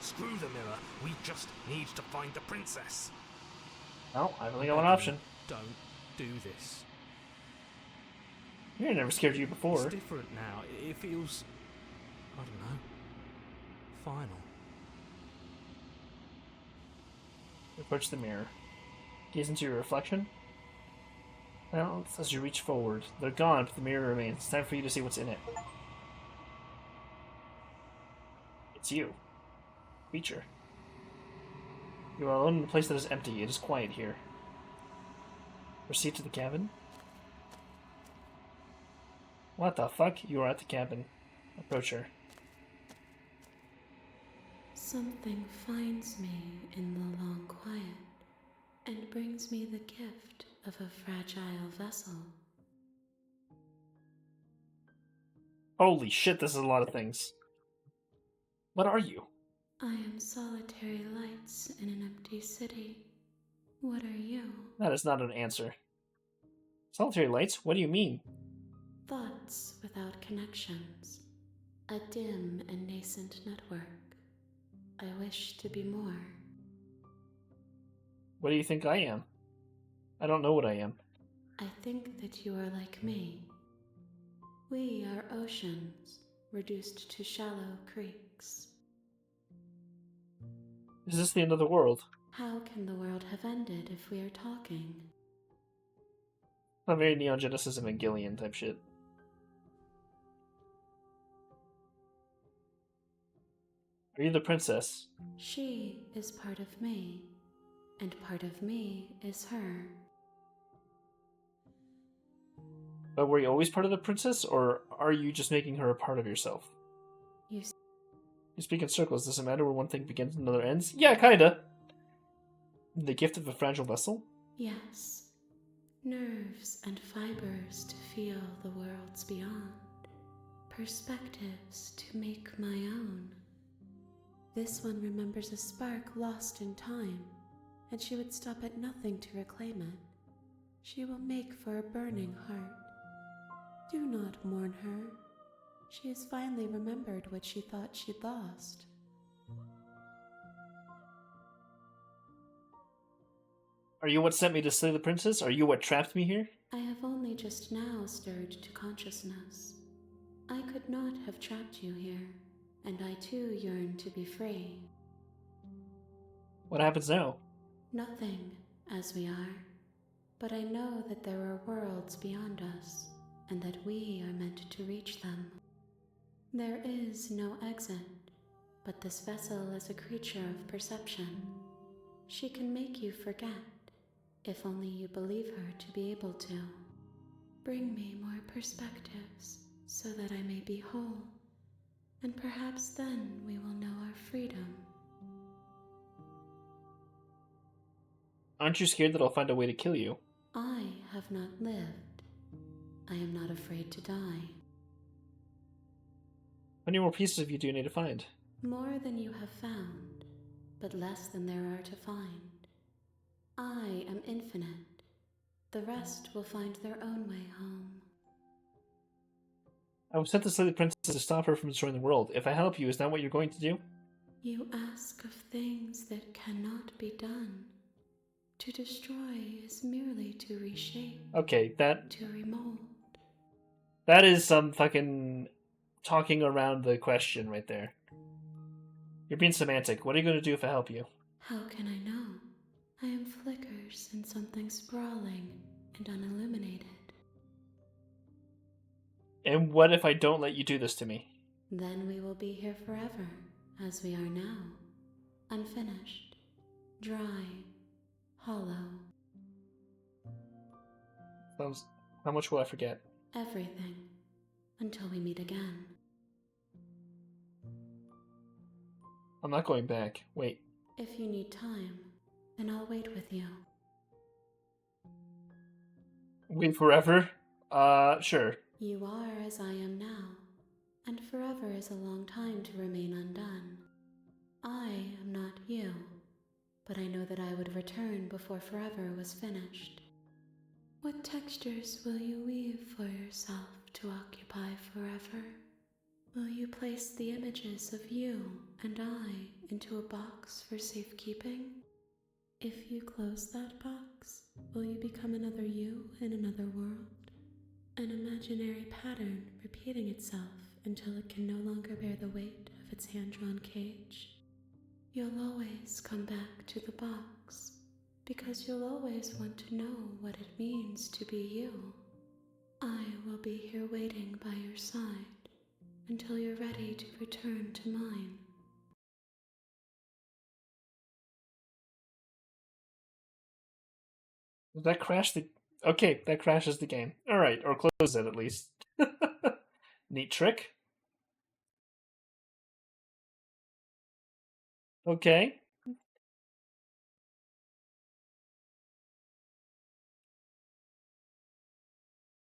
Screw the mirror. We just need to find the princess. Oh, I've only got one option. Don't do this. Mirror never scared you before. It's different now. It feels, I don't know, final. Approach the mirror. Gaze into your reflection. Well, as you reach forward, they're gone, but the mirror remains. It's time for you to see what's in it. It's you. Creature. You are alone in a place that is empty. It is quiet here. Proceed to the cabin. What the fuck? You are at the cabin. Approach her. Something finds me in the long quiet and brings me the gift of a fragile vessel. Holy shit, this is a lot of things. What are you? I am solitary lights in an empty city. What are you? That is not an answer. Solitary lights? What do you mean? Thoughts without connections. A dim and nascent network. I wish to be more. What do you think I am? I don't know what I am. I think that you are like me. We are oceans, reduced to shallow creeks. Is this the end of the world? How can the world have ended if we are talking? Not very Neon Genesis Evangelion type shit. Are you the princess? She is part of me, and part of me is her. But were you always part of the princess, or are you just making her a part of yourself? You You speak in circles. Does it matter where one thing begins and another ends? Yeah, kinda. The gift of a fragile vessel? Yes. Nerves and fibers to feel the worlds beyond. Perspectives to make my own. This one remembers a spark lost in time, and she would stop at nothing to reclaim it. She will make for a burning heart. Do not mourn her. She has finally remembered what she thought she'd lost. Are you what sent me to slay the princess? Are you what trapped me here? I have only just now stirred to consciousness. I could not have trapped you here, and I too yearn to be free. What happens now? Nothing, as we are. But I know that there are worlds beyond us, and that we are meant to reach them. There is no exit, but this vessel is a creature of perception. She can make you forget, if only you believe her to be able to. Bring me more perspectives, so that I may be whole, and perhaps then we will know our freedom. Aren't you scared that I'll find a way to kill you? I have not lived. I am not afraid to die. How many more pieces of you do you need to find? More than you have found, but less than there are to find. I am infinite. The rest will find their own way home. I was sent to slay the princess to stop her from destroying the world. If I help you, is that what you're going to do? You ask of things that cannot be done. To destroy is merely to reshape, Okay, to remold. that is some fucking talking around the question right there. You're being semantic. What are you going to do if I help you? How can I know? I am flickers in something sprawling and unilluminated. And what if I don't let you do this to me? Then we will be here forever, as we are now. Unfinished, dry, hollow. How much will I forget? Everything, until we meet again. I'm not going back. Wait. If you need time, then I'll wait with you. Wait forever? Sure. You are as I am now, and forever is a long time to remain undone. I am not you, but I know that I would return before forever was finished. What textures will you weave for yourself to occupy forever? Will you place the images of you and I into a box for safekeeping? If you close that box, will you become another you in another world? An imaginary pattern repeating itself until it can no longer bear the weight of its hand-drawn cage? You'll always come back to the box, because you'll always want to know what it means to be you. I will be here waiting by your side until you're ready to return to mine. Does that crash the... Okay, that crashes the game. Alright, or closes it at least. Neat trick. Okay.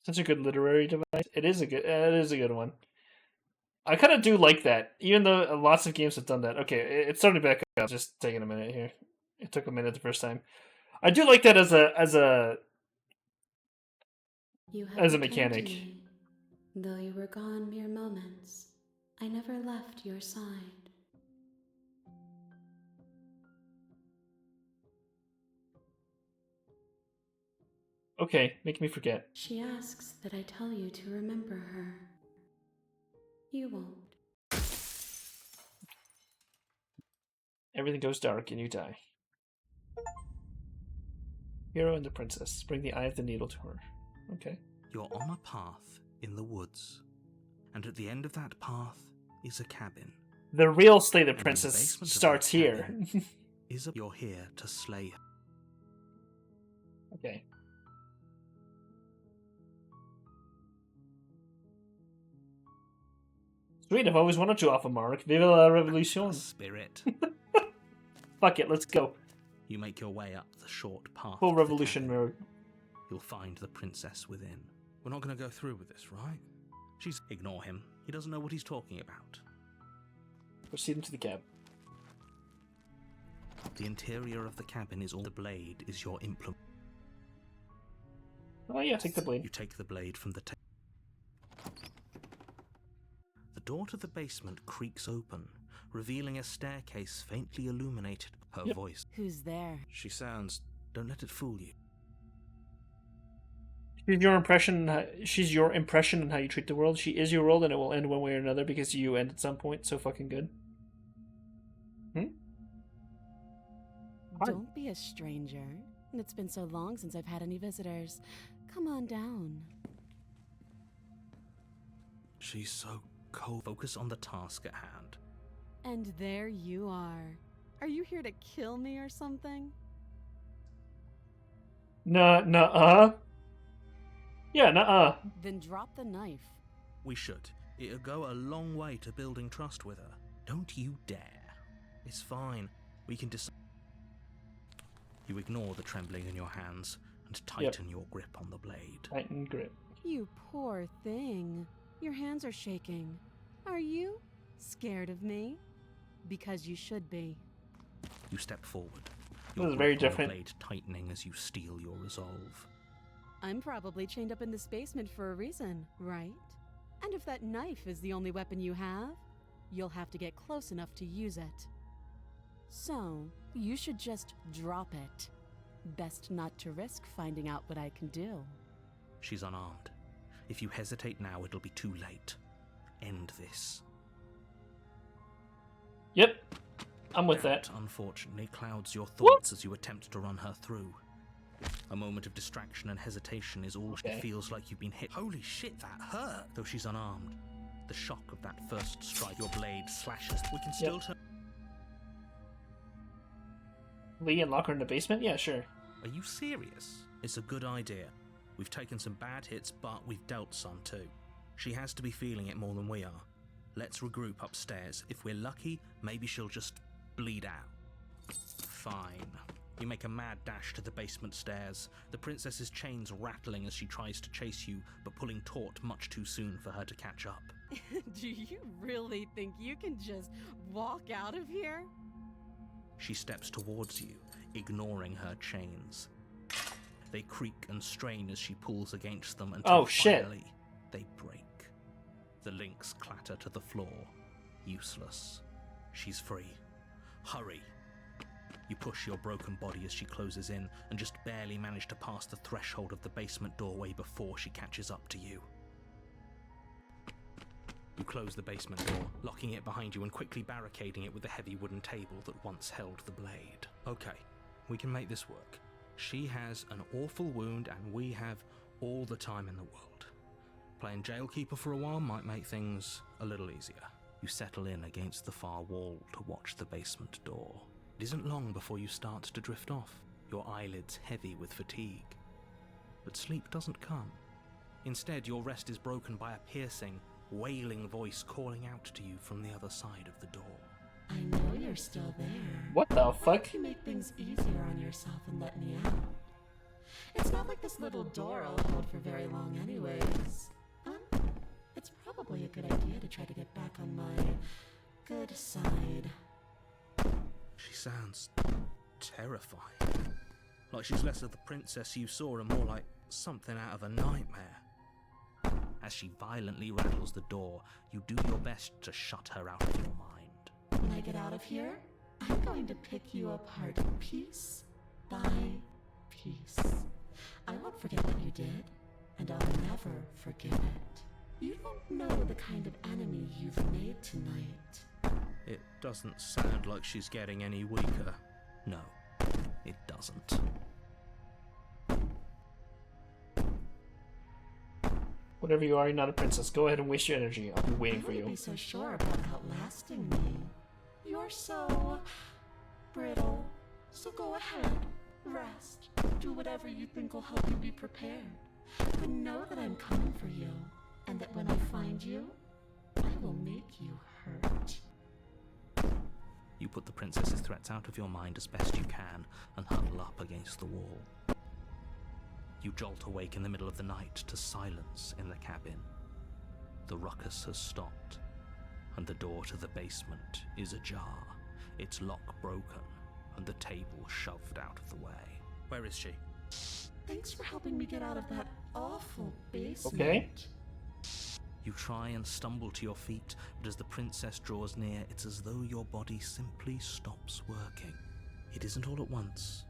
Such a good literary device. It is a good one. I kind of do like that, even though lots of games have done that. Okay, it's starting back up. Just taking a minute here. It took a minute the first time. I do like that as a You have as a returned mechanic. to me. Though you were gone mere moments, I never left your side. Okay, make me forget. She asks that I tell you to remember her. You won't. Everything goes dark and you die. Hero and the princess. Bring the eye of the needle to her. Okay. You're on a path in the woods, and at the end of that path is a cabin. The real Slay the And in the Princess basement of starts that here. cabin You're here to slay her. Okay. Sweet, I've always wanted to offer Mark. Vive la revolution. Spirit. Fuck it, let's go. You make your way up the short path. Full to the revolution cabin. mode. You'll find the princess within. We're not going to go through with this, right? Ignore him. He doesn't know what he's talking about. Proceed into the cab. The interior of the cabin is all the blade is your implement. Oh yeah, take the blade. You take the blade from the table. The door to the basement creaks open, revealing a staircase faintly illuminated. Her Yep. voice. Who's there? She sounds. Don't let it fool you. She's your impression. She's your impression on how you treat the world. She is your world, and it will end one way or another because you end at some point. So fucking good. Hi. Don't be a stranger. It's been so long since I've had any visitors. Come on down. She's so cold. Focus on the task at hand. And there you are. Are you here to kill me or something? Nuh-uh. Yeah, nuh-uh. Then drop the knife. We should. It'll go a long way to building trust with her. Don't you dare. It's fine. We can decide. You ignore the trembling in your hands and tighten your grip on the blade. Tighten grip. You poor thing. Your hands are shaking. Are you scared of me? Because you should be. You step forward. This is very grip on the different. blade tightening as you steel your resolve. I'm probably chained up in this basement for a reason, right? And if that knife is the only weapon you have, you'll have to get close enough to use it. So, you should just drop it. Best not to risk finding out what I can do. She's unarmed. If you hesitate now, it'll be too late. End this. Yep. I'm with Doubt, that. unfortunately, clouds your thoughts as you attempt to run her through. A moment of distraction and hesitation is all Okay. it feels like you've been hit. Holy shit, that hurt! Though she's unarmed. The shock of that first strike, your blade slashes. We can still turn. Lee and lock her in the basement? Yeah, sure. Are you serious? It's a good idea. We've taken some bad hits, but we've dealt some too. She has to be feeling it more than we are. Let's regroup upstairs. If we're lucky, maybe she'll just bleed out. Fine. You make a mad dash to the basement stairs, the princess's chains rattling as she tries to chase you, but pulling taut much too soon for her to catch up. Do you really think you can just walk out of here? She steps towards you, ignoring her chains. They creak and strain as she pulls against them until Oh, shit. finally they break. The links clatter to the floor. Useless. She's free. Hurry. You push your broken body as she closes in and just barely manage to pass the threshold of the basement doorway before she catches up to you. You close the basement door, locking it behind you and quickly barricading it with the heavy wooden table that once held the blade. Okay, we can make this work. She has an awful wound and we have all the time in the world. Playing jailkeeper for a while might make things a little easier. You settle in against the far wall to watch the basement door. It isn't long before you start to drift off, your eyelids heavy with fatigue. But sleep doesn't come. Instead, your rest is broken by a piercing, wailing voice calling out to you from the other side of the door. I know you're still there. What the Why fuck? don't you make things easier on yourself and let me out? It's not like this little door will hold for very long anyways. It's probably a good idea to try to get back on my good side. She sounds terrifying. Like she's less of the princess you saw and more like something out of a nightmare. As she violently rattles the door, you do your best to shut her out of your mind. When I get out of here, I'm going to pick you apart piece by piece. I won't forget what you did, and I'll never forgive it. You don't know the kind of enemy you've made tonight. It doesn't sound like she's getting any weaker. No, it doesn't. Whatever you are, you're not a princess. Go ahead and waste your energy. I'll be waiting I for wouldn't you. be so sure about outlasting me. You're so brittle. So go ahead, rest, do whatever you think will help you be prepared. But know that I'm coming for you, and that when I find you, I will make you hurt. You put the princess's threats out of your mind as best you can and huddle up against the wall. You jolt awake in the middle of the night to silence in the cabin. The ruckus has stopped, and the door to the basement is ajar, its lock broken, and the table shoved out of the way. Where is she? Thanks for helping me get out of that awful basement. Okay. You try and stumble to your feet, but as the princess draws near, it's as though your body simply stops working. It isn't all at once.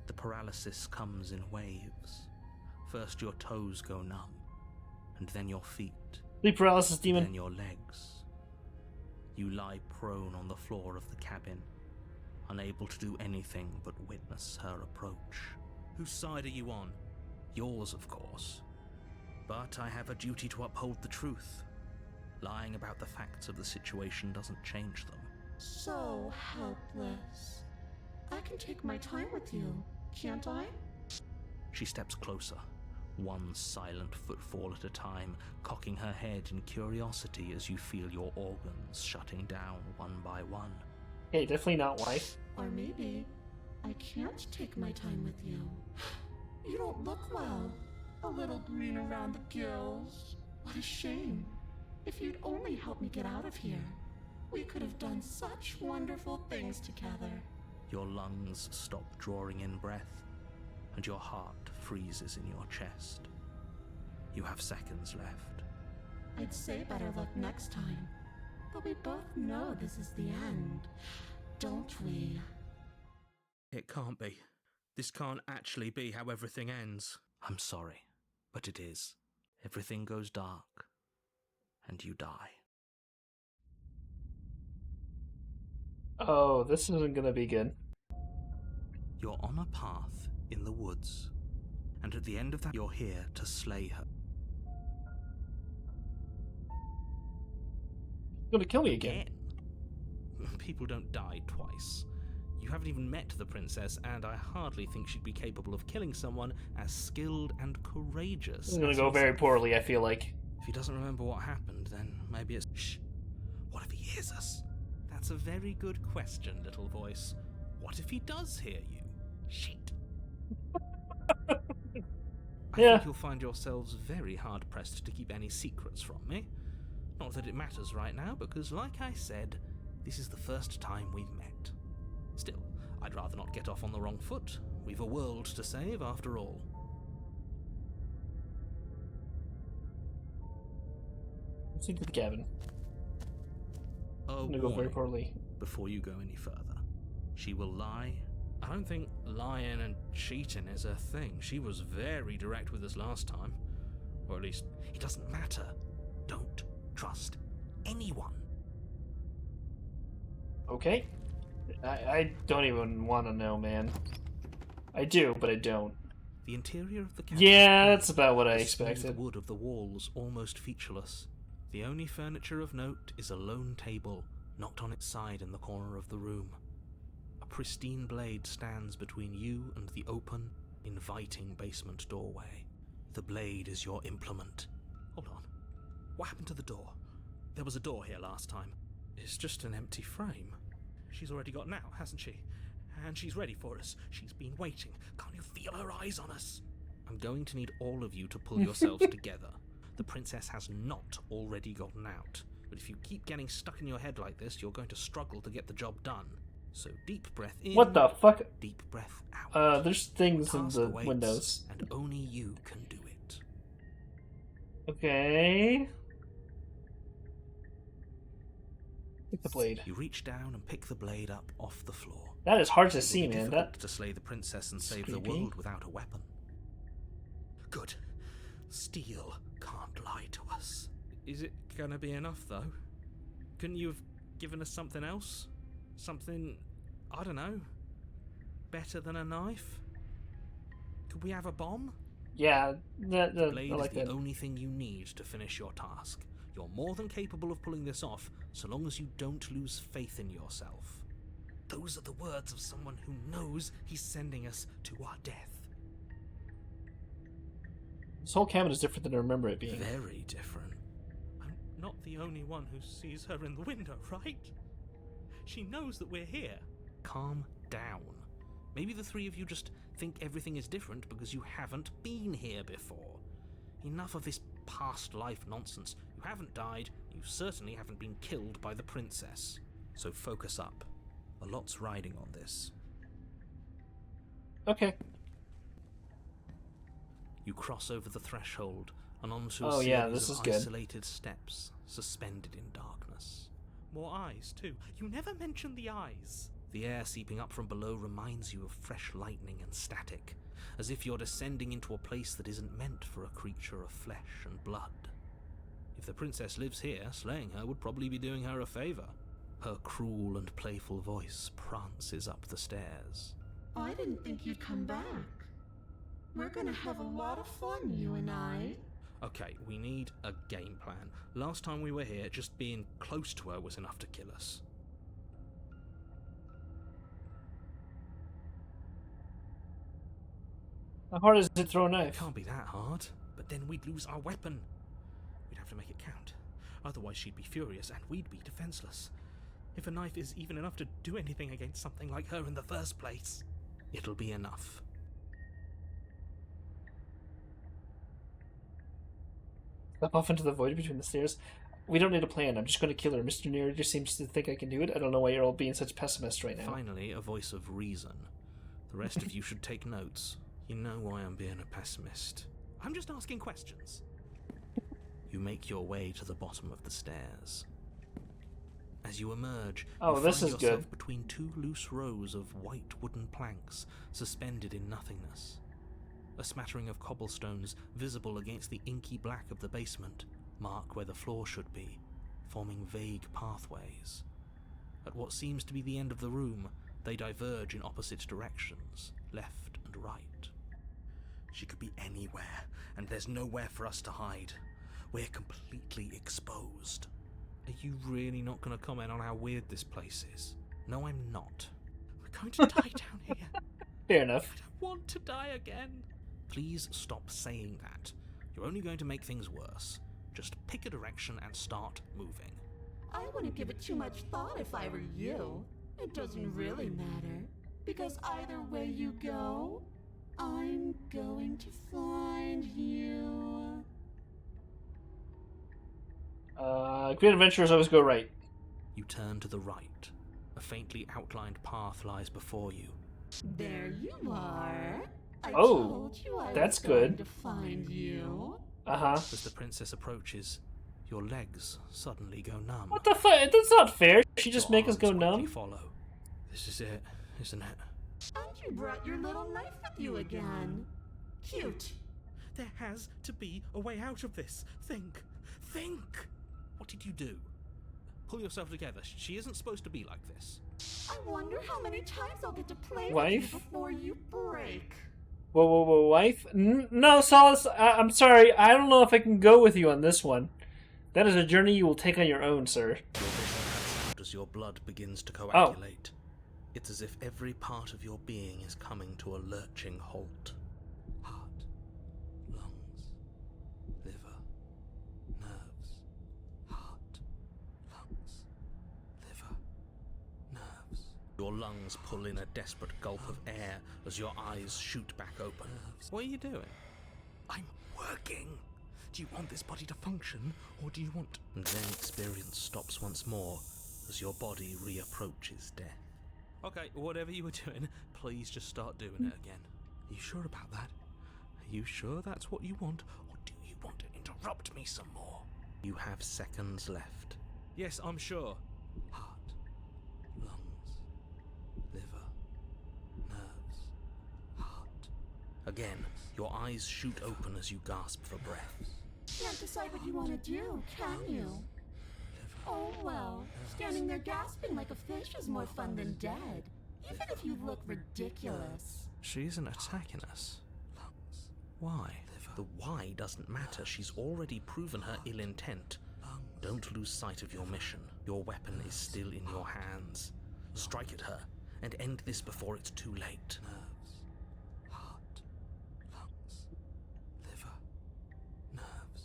The paralysis comes in waves. First your toes go numb, and then your feet, Sleep paralysis, and demon. then your legs. You lie prone on the floor of the cabin, unable to do anything but witness her approach. Whose side are you on? Yours, of course. But I have a duty to uphold the truth. Lying about the facts of the situation doesn't change them. So helpless. I can take my time with you, can't I? She steps closer, one silent footfall at a time, cocking her head in curiosity as you feel your organs shutting down one by one. Hey, definitely not wife. Or maybe I can't take my time with you. You don't look well. A little green around the gills. What a shame. If you'd only helped me get out of here, we could have done such wonderful things together. Your lungs stop drawing in breath, and your heart freezes in your chest. You have seconds left. I'd say better luck next time. But we both know this is the end, don't we? It can't be. This can't actually be how everything ends. I'm sorry, but it is. Everything goes dark, and you die. Oh, this isn't gonna be good. You're on a path in the woods, and at the end of that, you're here to slay her. Gonna kill me again. People don't die twice. You haven't even met the princess, and I hardly think she'd be capable of killing someone as skilled and courageous. This is gonna as go very yourself. poorly, I feel like. If he doesn't remember what happened, then maybe it's... Shh! What if he hears us? That's a very good question, little voice. What if he does hear you? Shit! I Yeah. think you'll find yourselves very hard-pressed to keep any secrets from me. Not that it matters right now, because like I said, this is the first time we've met. Still, I'd rather not get off on the wrong foot. We've a world to save, after all. Let's into the cabin. A It's gonna go very warning poorly. before you go any further. She will lie. I don't think lying and cheating is a thing. She was very direct with us last time. Or at least, It doesn't matter. Don't trust anyone. Okay. I don't even want to know, man. I do, but I don't. The interior of the cabin. Yeah, that's about what I The smooth expected. wood of the walls almost featureless. the only furniture of note is a lone table, knocked on its side in the corner of the room. A pristine blade stands between you and the open, inviting basement doorway. The blade is your implement. Hold on. What happened to the door? There was a door here last time. It's just an empty frame. She's already got now, hasn't she? And she's ready for us. She's been waiting. Can't you feel her eyes on us? I'm going to need all of you to pull yourselves together. The princess has not already gotten out. But if you keep getting stuck in your head like this, you're going to struggle to get the job done. So deep breath in. What the fuck? Deep breath out. There's things in Task the awaits, windows. and only you can do it. Okay. Take the blade. You reach down and pick the blade up off the floor. That is hard to It will see, be man. difficult That to slay the princess and save creepy. the world without a weapon. Good. Steel can't lie to us. Is it gonna be enough, though? Couldn't you have given us something else? Something, I don't know, better than a knife? Could we have a bomb? Yeah, that The I blade like is the that. only thing you need to finish your task. You're more than capable of pulling this off, so long as you don't lose faith in yourself. Those are the words of someone who knows he's sending us to our death. This whole cabin is different than I remember it being. Very different. I'm not the only one who sees her in the window, right? She knows that we're here. Calm down. Maybe the three of you just think everything is different because you haven't been here before. Enough of this past life nonsense. You haven't died, you certainly haven't been killed by the princess. So focus up. A lot's riding on this. Okay. You cross over the threshold and onto Oh, a yeah, series this of is good. isolated steps, suspended in darkness. More eyes, too. You never mention the eyes. The air seeping up from below reminds you of fresh lightning and static, as if you're descending into a place that isn't meant for a creature of flesh and blood. If the princess lives here, slaying her would probably be doing her a favor. Her cruel and playful voice prances up the stairs. I didn't think you'd come back. We're gonna have a lot of fun, you and I. Okay, we need a game plan. Last time we were here, just being close to her was enough to kill us. How hard is it to throw a It knife? can't be that hard, but then we'd lose our weapon. We'd have to make it count. Otherwise she'd be furious and we'd be defenseless. If a knife is even enough to do anything against something like her in the first place, it'll be enough. Step off into the void between the stairs. We don't need a plan. I'm just going to kill her. Mr. Narrator seems to think I can do it. I don't know why you're all being such pessimists right now. Finally, a voice of reason. The rest of you should take notes. You know why I'm being a pessimist. I'm just asking questions. You make your way to the bottom of the stairs. As you emerge, Oh, you this find is yourself good. between two loose rows of white wooden planks suspended in nothingness. A smattering of cobblestones visible against the inky black of the basement mark where the floor should be, forming vague pathways. At what seems to be the end of the room, they diverge in opposite directions, left and right. She could be anywhere, and there's nowhere for us to hide. We're completely exposed. Are you really not going to comment on how weird this place is? No, I'm not. We're going to die down here. Fair enough. I don't want to die again. Please stop saying that. You're only going to make things worse. Just pick a direction and start moving. I wouldn't give it too much thought if I were you. It doesn't really matter, because either way you go, I'm going to find you. Great adventurers always go right. You turn to the right. A faintly outlined path lies before you. There you are. I Oh, told you I that's was going good. to find you. Uh-huh. As the princess approaches, your legs suddenly go numb. What the fuck? That's not fair. She just Your make us go arms quickly numb? follow. This is it, isn't it? And you brought your little knife with you again. Cute. There has to be a way out of this. Think. Think! What did you do? Pull yourself together. She isn't supposed to be like this. I wonder how many times I'll get to play Wife? with you before you break. Whoa, wife? No, Solace, I'm sorry. I don't know if I can go with you on this one. That is a journey you will take on your own, sir. Your vision cuts out as your blood begins to coagulate. It's as if every part of your being is coming to a lurching halt. Heart, lungs, liver, nerves. Heart, lungs, liver, nerves. Your lungs pull in a desperate gulp of air as your eyes shoot back open. What are you doing? I'm working. Do you want this body to function, or do you want... And then experience stops once more as your body reapproaches death. Okay, whatever you were doing, please just start doing it again. Are you sure about that? Are you sure that's what you want, or do you want to interrupt me some more? You have seconds left. Yes, I'm sure. Heart, lungs, liver, nerves, heart. Again, your eyes shoot open as you gasp for breath. Can't decide what you want to do, can you? Oh well, standing there gasping like a fish is more fun than dead. Even if you look ridiculous. She isn't attacking us. Why? The why doesn't matter. She's already proven her ill intent. Don't lose sight of your mission. Your weapon is still in your hands. Strike at her and end this before it's too late. Heart, lungs, liver, nerves.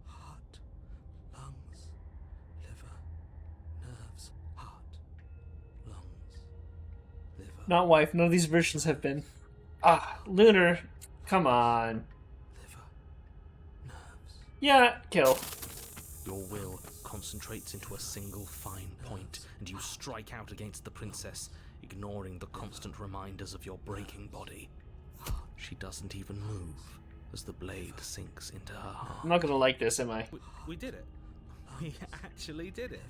Heart, lungs, liver, nerves. Heart, lungs, liver. Not wife. None of these versions have been. Ah, Lunar. Come on. Liver, nerves. Yeah, kill. Your will concentrates into a single fine point, and you strike out against the princess, ignoring the constant reminders of your breaking body. She doesn't even move as the blade sinks into her I'm heart. not gonna like this, am I? We did it. We actually did it.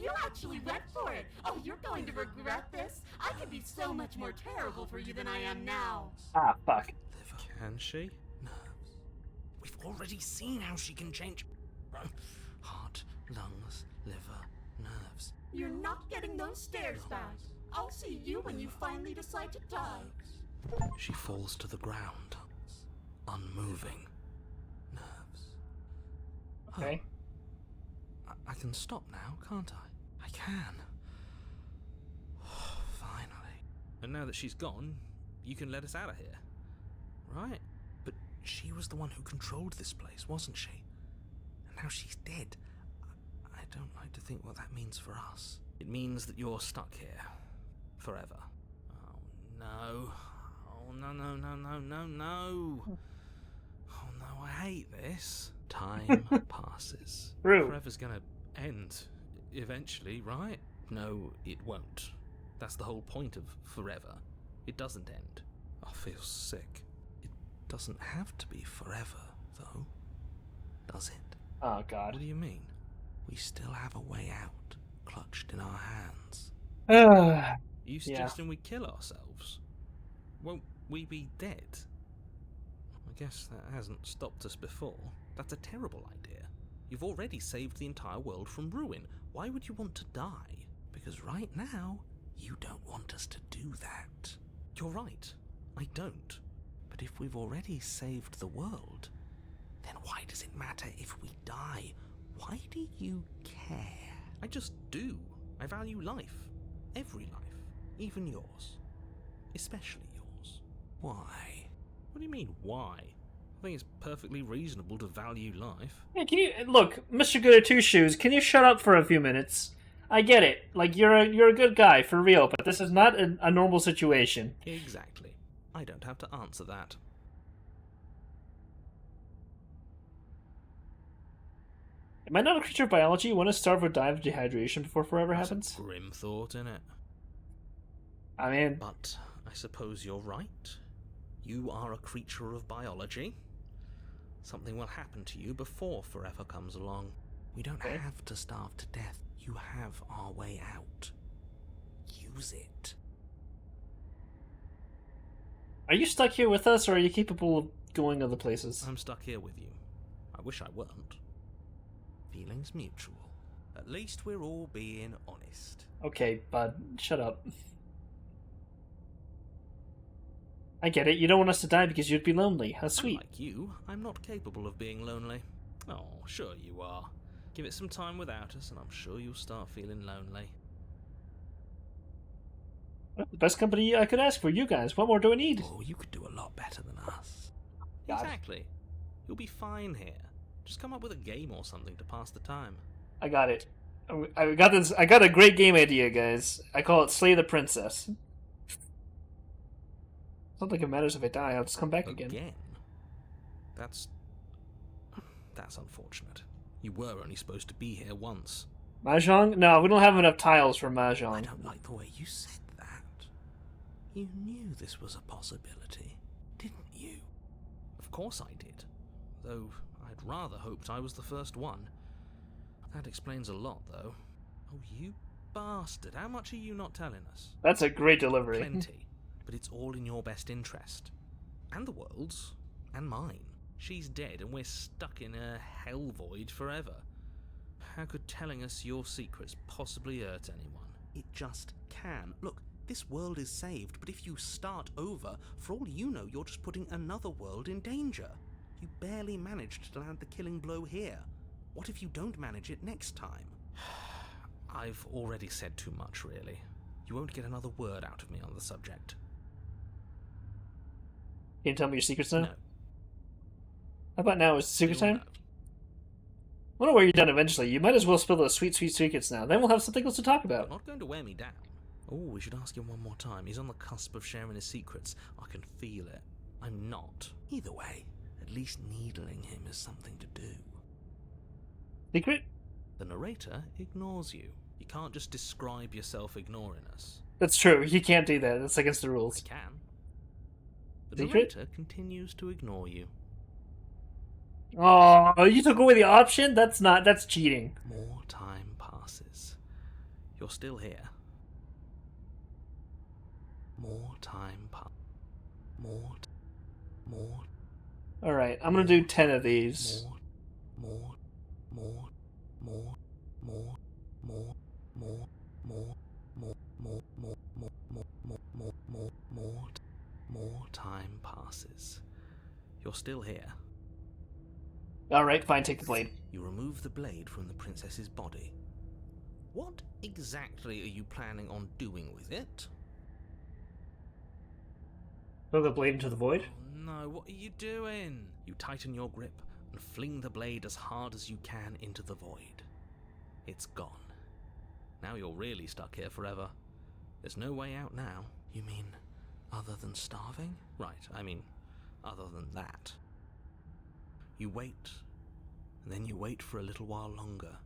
You actually went for it. Oh, you're going to regret this. I could be so much more terrible for you than I am now. Ah, fuck. Can she? We've already seen how she can change. Heart, lungs, liver, nerves. You're not getting those stares back. I'll see you when you finally decide to die. She falls to the ground, unmoving. Nerves. Okay. I can stop now, can't I? I can. Finally. And now that she's gone, you can let us out of here. Right? But she was the one who controlled this place, wasn't she? And now she's dead. I don't like to think what that means for us. It means that you're stuck here. Forever. Oh no. Oh no, no, no, no, no, no. Oh no, I hate this. Time passes. True. Forever's gonna end. Eventually, right? No, it won't. That's the whole point of forever. It doesn't end. I feel sick. It doesn't have to be forever, though. Does it? Oh, God. What do you mean? We still have a way out, clutched in our hands. Ah, Are you suggesting we kill ourselves? Won't we be dead? I guess that hasn't stopped us before. That's a terrible idea. You've already saved the entire world from ruin. Why would you want to die? Because right now, you don't want us to do that. You're right. I don't. But if we've already saved the world, then why does it matter if we die? Why do you care? I just do. I value life. Every life. Even yours. Especially yours. Why? What do you mean, why? I think it's perfectly reasonable to value life. yeah, can you look, Mr. Good at Two Shoes? Can you shut up for a few minutes? I get it. Like you're a good guy for real, but this is not a normal situation. Exactly. I don't have to answer that. Am I not a creature of biology? You want to starve or die of dehydration before forever That's happens? a grim thought, innit? I mean, But I suppose you're right. You are a creature of biology. Something will happen to you before forever comes along. We don't Okay. have to starve to death. You have our way out. Use it. are you stuck here with us, or are you capable of going other places? I'm stuck here with you. I wish I weren't. Feelings mutual. At least we're all being honest. Okay, bud, shut up. I get it. You don't want us to die because you'd be lonely. How sweet. Unlike you, I'm not capable of being lonely. Oh, sure you are. Give it some time without us, and I'm sure you'll start feeling lonely. Well, the best company I could ask for, you guys. What more do I need? Oh, you could do a lot better than us. God. Exactly. You'll be fine here. Just come up with a game or something to pass the time. I got it. I got this. I got a great game idea, guys. I call it Slay the Princess. It's not like it matters if I die. I'll just come back again. That's unfortunate. You were only supposed to be here once. Mahjong? No, we don't have enough tiles for I Mahjong. don't like the way you said that. You knew this was a possibility, didn't you? Of course I did. Though I'd rather hoped I was the first one. That explains a lot, though. Oh, you bastard. How much are you not telling us? That's a great delivery. Plenty. But it's all in your best interest. And the world's. And mine. She's dead and we're stuck in a hell void forever. How could telling us your secrets possibly hurt anyone? It just can. Look, This world is saved, but if you start over, for all you know, you're just putting another world in danger. You barely managed to land the killing blow here. What if you don't manage it next time? I've already said too much, really. You won't get another word out of me on the subject. Can you tell me your secrets now? No. How about now? Is it secret Still time? no. I wonder where you're done eventually. You might as well spill those sweet, sweet secrets now. Then we'll have something else to talk You're about. not going to wear me down. Oh, we should ask him one more time. He's on the cusp of sharing his secrets. I can feel it. I'm not. Either way, at least needling him is something to do. Secret? The narrator ignores you. You can't just describe yourself ignoring us. That's true. You can't do that. That's against the I rules. can. The Secret? narrator continues to ignore you. Oh, you took away the option? That's cheating. More time passes. You're still here. More time passes. More. Alright, I'm gonna do 10 of these. More time passes. You're still here. Alright, fine, take the blade. You remove the blade from the princess's body. What exactly are you planning on doing with it? Throw the blade into the void? Oh, no, what are you doing? You tighten your grip and fling the blade as hard as you can into the void. It's gone. Now you're really stuck here forever. There's no way out now. You mean, other than starving? Right, I mean, other than that. You wait, and then you wait for a little while longer.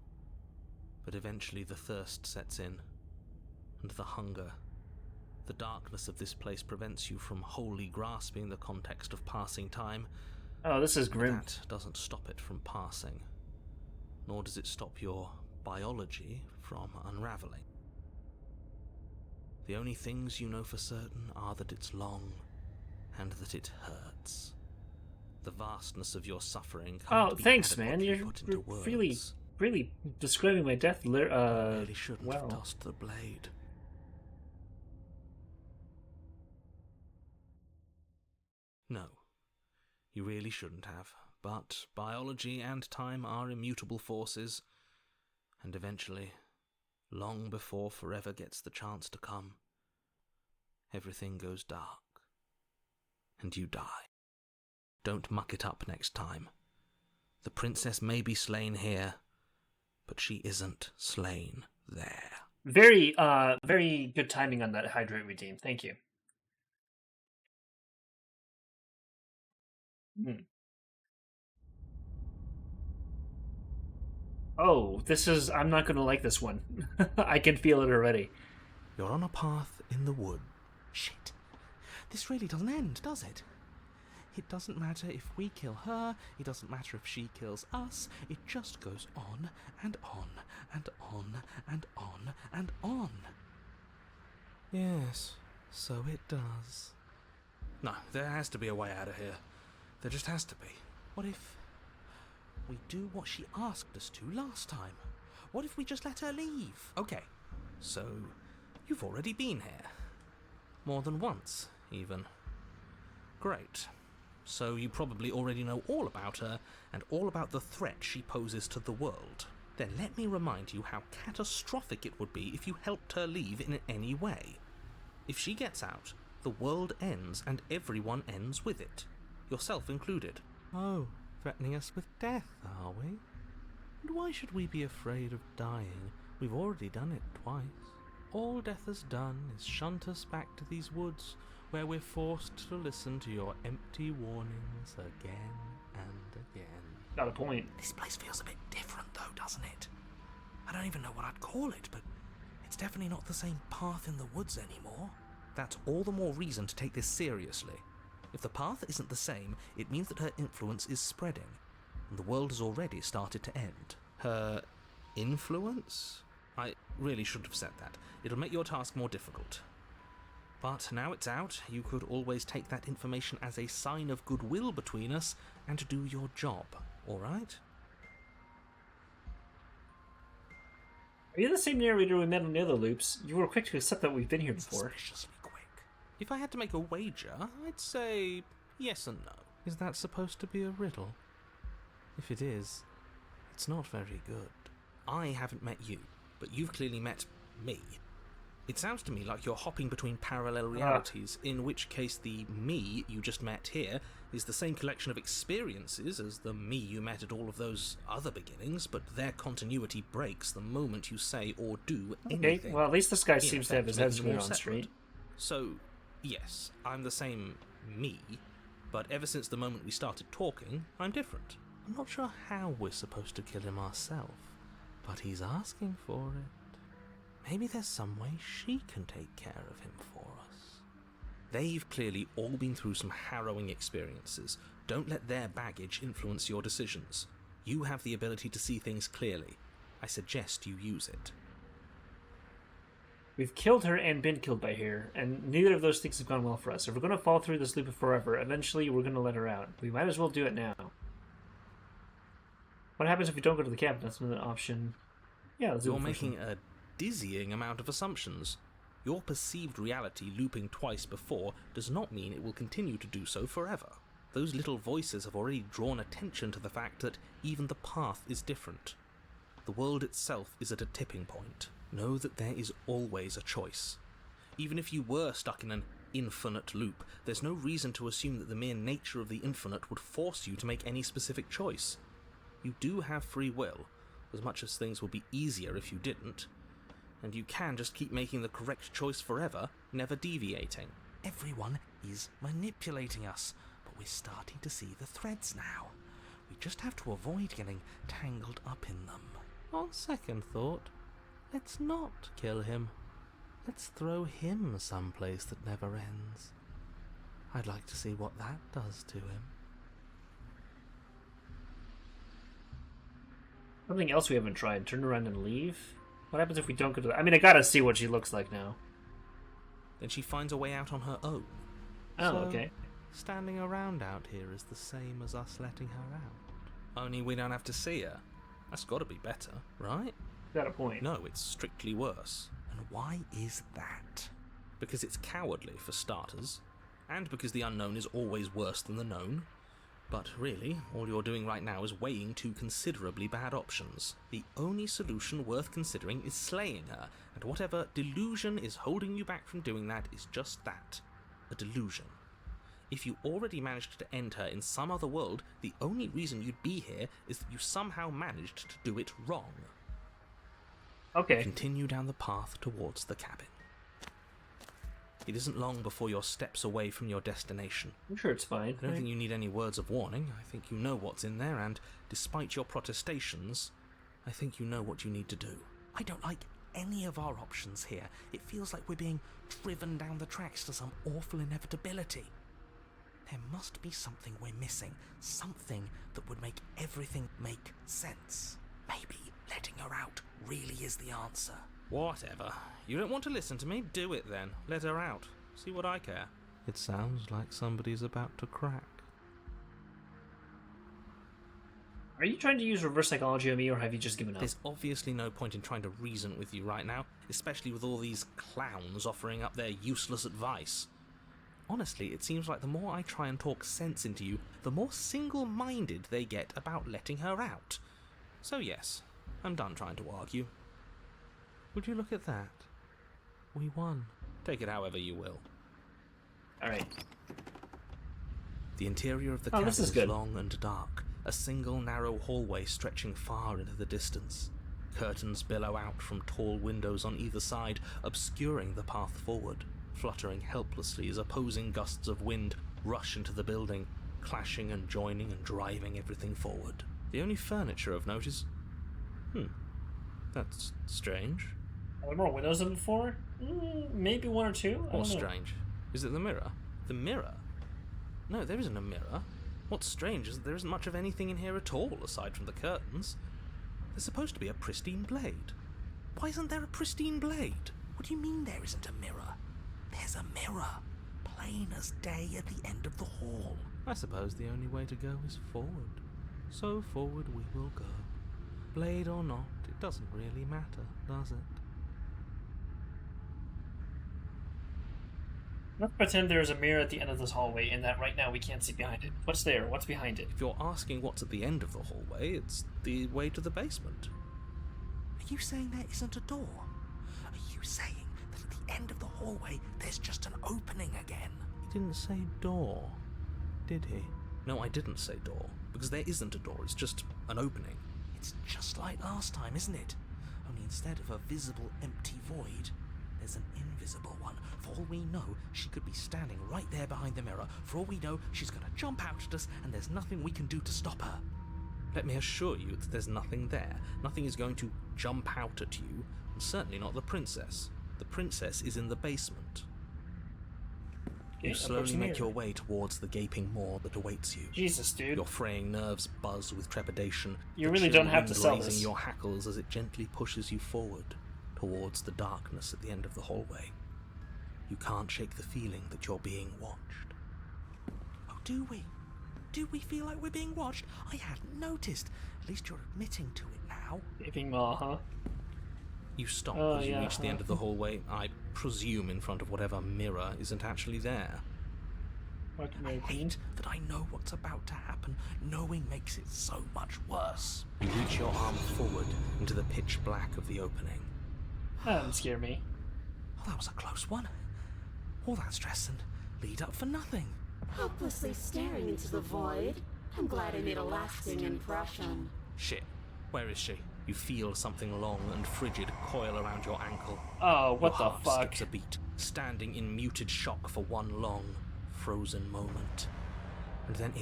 But eventually the thirst sets in, and the hunger. The darkness of this place prevents you from wholly grasping the context of passing time. Oh, this is grim. That doesn't stop it from passing, nor does it stop your biology from unraveling. The only things you know for certain are that it's long and that it hurts. The vastness of your suffering can't be thanks, man. adequately You're put into words. really describing my death. Really shouldn't well. have tossed the blade. No, you really shouldn't have. But biology and time are immutable forces, and eventually, long before forever gets the chance to come, everything goes dark, and you die. Don't muck it up next time. The princess may be slain here, but she isn't slain there. Very good timing on that hydrate redeem. Thank you. Oh, I'm not gonna like this one. I can feel it already. You're on a path in the wood. Shit. This really doesn't end, does it? It doesn't matter if we kill her, it doesn't matter if she kills us, it just goes on and on and on and on and on. Yes, so it does. No, there has to be a way out of here. There just has to be. What if we do what she asked us to last time? What if we just let her leave? Okay, so you've already been here. More than once, even. Great. So you probably already know all about her and all about the threat she poses to the world. Then let me remind you how catastrophic it would be if you helped her leave in any way. If she gets out, the world ends and everyone ends with it, yourself included. Oh, threatening us with death, are we? And why should we be afraid of dying? We've already done it twice. All death has done is shunt us back to these woods, where we're forced to listen to your empty warnings again and again. Got a point. This place feels a bit different though, doesn't it? I don't even know what I'd call it, but it's definitely not the same path in the woods anymore. That's all the more reason to take this seriously. If the path isn't the same, it means that her influence is spreading, and the world has already started to end. Her influence? I really shouldn't have said that. It'll make your task more difficult. But now it's out, you could always take that information as a sign of goodwill between us and do your job, alright? Are you the same narrator we met on the other loops? You were quick to accept that we've been here before. Suspiciously quick. If I had to make a wager, I'd say yes and no. Is that supposed to be a riddle? If it is, it's not very good. I haven't met you, but you've clearly met me. It sounds to me like you're hopping between parallel realities, in which case the me you just met here is the same collection of experiences as the me you met at all of those other beginnings, but their continuity breaks the moment you say or do Okay, anything. well, at least this guy In seems to have his effect, head makes you screwed more on separate. straight. So, yes, I'm the same me, but ever since the moment we started talking, I'm different. I'm not sure how we're supposed to kill him ourselves, but he's asking for it. Maybe there's some way she can take care of him for us. They've clearly all been through some harrowing experiences. Don't let their baggage influence your decisions. You have the ability to see things clearly. I suggest you use it. We've killed her and been killed by her, and neither of those things have gone well for us. If we're going to fall through this loop forever, eventually we're going to let her out. We might as well do it now. What happens if we don't go to the cabin? That's another option. Yeah, let's do You're the first making one. a dizzying amount of assumptions. Your perceived reality looping twice before does not mean it will continue to do so forever. Those little voices have already drawn attention to the fact that even the path is different. The world itself is at a tipping point. Know that there is always a choice. Even if you were stuck in an infinite loop, there's no reason to assume that the mere nature of the infinite would force you to make any specific choice. You do have free will, as much as things would be easier if you didn't. And you can just keep making the correct choice forever, never deviating. Everyone is manipulating us, but we're starting to see the threads now. We just have to avoid getting tangled up in them. On second thought, let's not kill him. Let's throw him someplace that never ends. I'd like to see what that does to him. Something else we haven't tried. Turn around and leave? What happens if we don't go to the... I mean, I gotta see what she looks like now. Then she finds a way out on her own. Oh, So, okay. Standing around out here is the same as us letting her out. Only we don't have to see her. That's gotta be better, right? Got a point. No, it's strictly worse. And why is that? Because it's cowardly, for starters, and because the unknown is always worse than the known. But really, all you're doing right now is weighing two considerably bad options. The only solution worth considering is slaying her, and whatever delusion is holding you back from doing that is just that, a delusion. If you already managed to end her in some other world, the only reason you'd be here is that you somehow managed to do it wrong. Okay. Continue down the path towards the cabin. It isn't long before you're steps away from your destination. I'm sure it's fine. I don't think you need any words of warning. I think you know what's in there, and despite your protestations, I think you know what you need to do. I don't like any of our options here. It feels like we're being driven down the tracks to some awful inevitability. There must be something we're missing. Something that would make everything make sense. Maybe letting her out really is the answer. Whatever. You don't want to listen to me? Do it then. Let her out. See what I care. It sounds like somebody's about to crack. Are you trying to use reverse psychology on me, or have you just given up? There's obviously no point in trying to reason with you right now, especially with all these clowns offering up their useless advice. Honestly, it seems like the more I try and talk sense into you, the more single-minded they get about letting her out. So yes, I'm done trying to argue. Would you look at that? We won. Take it however you will. Alright. The interior of the Oh, cabin this is is good. long and dark, a single narrow hallway stretching far into the distance. Curtains billow out from tall windows on either side, obscuring the path forward, fluttering helplessly as opposing gusts of wind rush into the building, clashing and joining and driving everything forward. The only furniture of note is... that's strange. Are there more windows than before? Maybe one or two? I What's don't know. strange? Is it the mirror? The mirror? No, there isn't a mirror. What's strange is that there isn't much of anything in here at all, aside from the curtains. There's supposed to be a pristine blade. Why isn't there a pristine blade? What do you mean there isn't a mirror? There's a mirror, plain as day at the end of the hall. I suppose the only way to go is forward. So forward we will go. Blade or not, it doesn't really matter, does it? Let's pretend there's a mirror at the end of this hallway and that right now we can't see behind it. What's there? What's behind it? If you're asking what's at the end of the hallway, it's the way to the basement. Are you saying there isn't a door? Are you saying that at the end of the hallway there's just an opening again? He didn't say door, did he? No, I didn't say door, because there isn't a door, it's just an opening. It's just like last time, isn't it? Only instead of a visible empty void, there's an invisible one. For all we know, she could be standing right there behind the mirror. For all we know, she's going to jump out at us, and there's nothing we can do to stop her. Let me assure you that there's nothing there. Nothing is going to jump out at you, and certainly not the princess. The princess is in the basement. Okay, You slowly approach the make mirror. your way towards the gaping maw that awaits you. Jesus, dude. Your fraying nerves buzz with trepidation. You the really chill don't have to wind sell raising this. your hackles as it gently pushes you forward towards the darkness at the end of the hallway. You can't shake the feeling that you're being watched. Oh, do we? Do we feel like we're being watched? I hadn't noticed. At least you're admitting to it now. Gaping maw, huh? You stop Oh, as you yeah, reach the end of the hallway, I presume in front of whatever mirror isn't actually there. What can I I mean? hate that I know what's about to happen. Knowing makes it so much worse. You reach your arm forward into the pitch black of the opening. That doesn't scare me. Oh, that was a close one. All that stress and lead up for nothing. Hopelessly staring into the void. I'm glad I made a lasting impression. Shit. Where is she? You feel something long and frigid coil around your ankle. Oh, what Your the heart fuck? skips a beat, standing in muted shock for one long, frozen moment. And then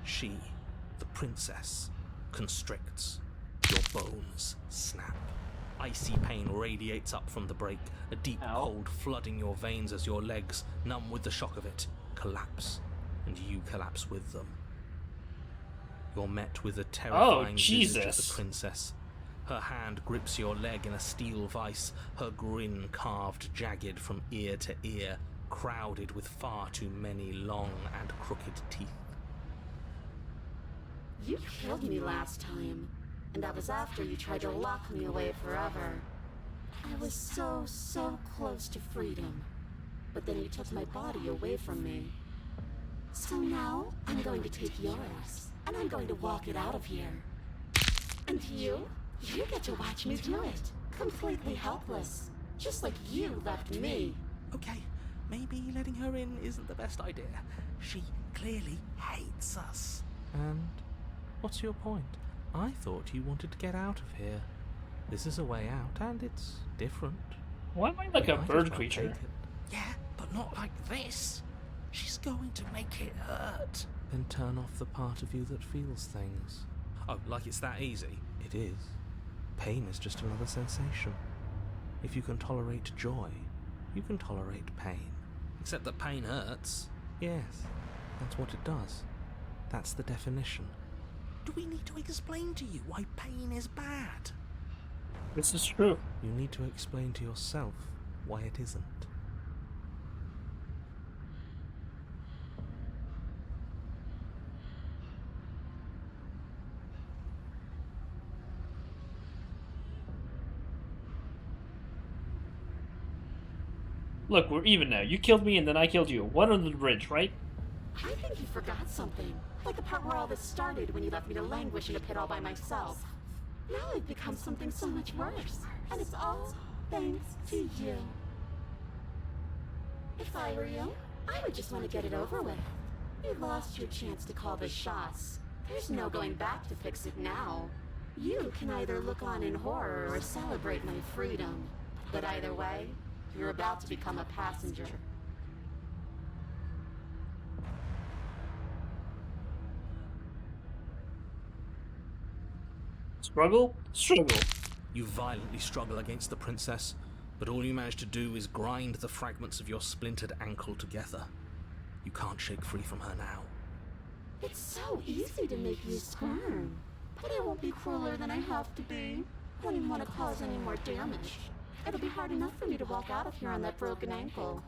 she, the princess, constricts. Your bones snap. Icy pain radiates up from the break, a deep Ow. cold flooding your veins as your legs, numb with the shock of it, collapse, and you collapse with them. You're met with a terrifying visage of Jesus. the princess. Her hand grips your leg in a steel vice, her grin carved jagged from ear to ear, crowded with far too many long and crooked teeth. You killed me last time, and that was after you tried to lock me away forever. I was so close to freedom, but then you took my body away from me. So now, I'm going to take yours, and I'm going to walk it out of here. And you get to watch me do it, completely helpless, just like you left me. Okay, maybe letting her in isn't the best idea. She clearly hates us. And what's your point? I thought you wanted to get out of here. This is a way out, and it's different. Why am I like a Might as bird well creature? take it. Yeah, but not like this. She's going to make it hurt. Then turn off the part of you that feels things. Oh, like it's that easy? It is. Pain is just another sensation. If you can tolerate joy, you can tolerate pain. Except that pain hurts. Yes, that's what it does. That's the definition. Do we need to explain to you why pain is bad? This is true. You need to explain to yourself why it isn't. Look, we're even now. You killed me and then I killed you. One under the bridge, right? I think you forgot something. Like the part where all this started when you left me to languish in a pit all by myself. Now I've become something so much worse. And it's all thanks to you. If I were you, I would just want to get it over with. You lost your chance to call the shots. There's no going back to fix it now. You can either look on in horror or celebrate my freedom. But either way, you're about to become a passenger. Struggle? Struggle. You violently struggle against the princess, but all you manage to do is grind the fragments of your splintered ankle together. You can't shake free from her now. It's so easy to make you squirm. But I won't be crueler than I have to be. I don't even want to cause any more damage. It'll be hard enough for me to walk out of here on that broken ankle.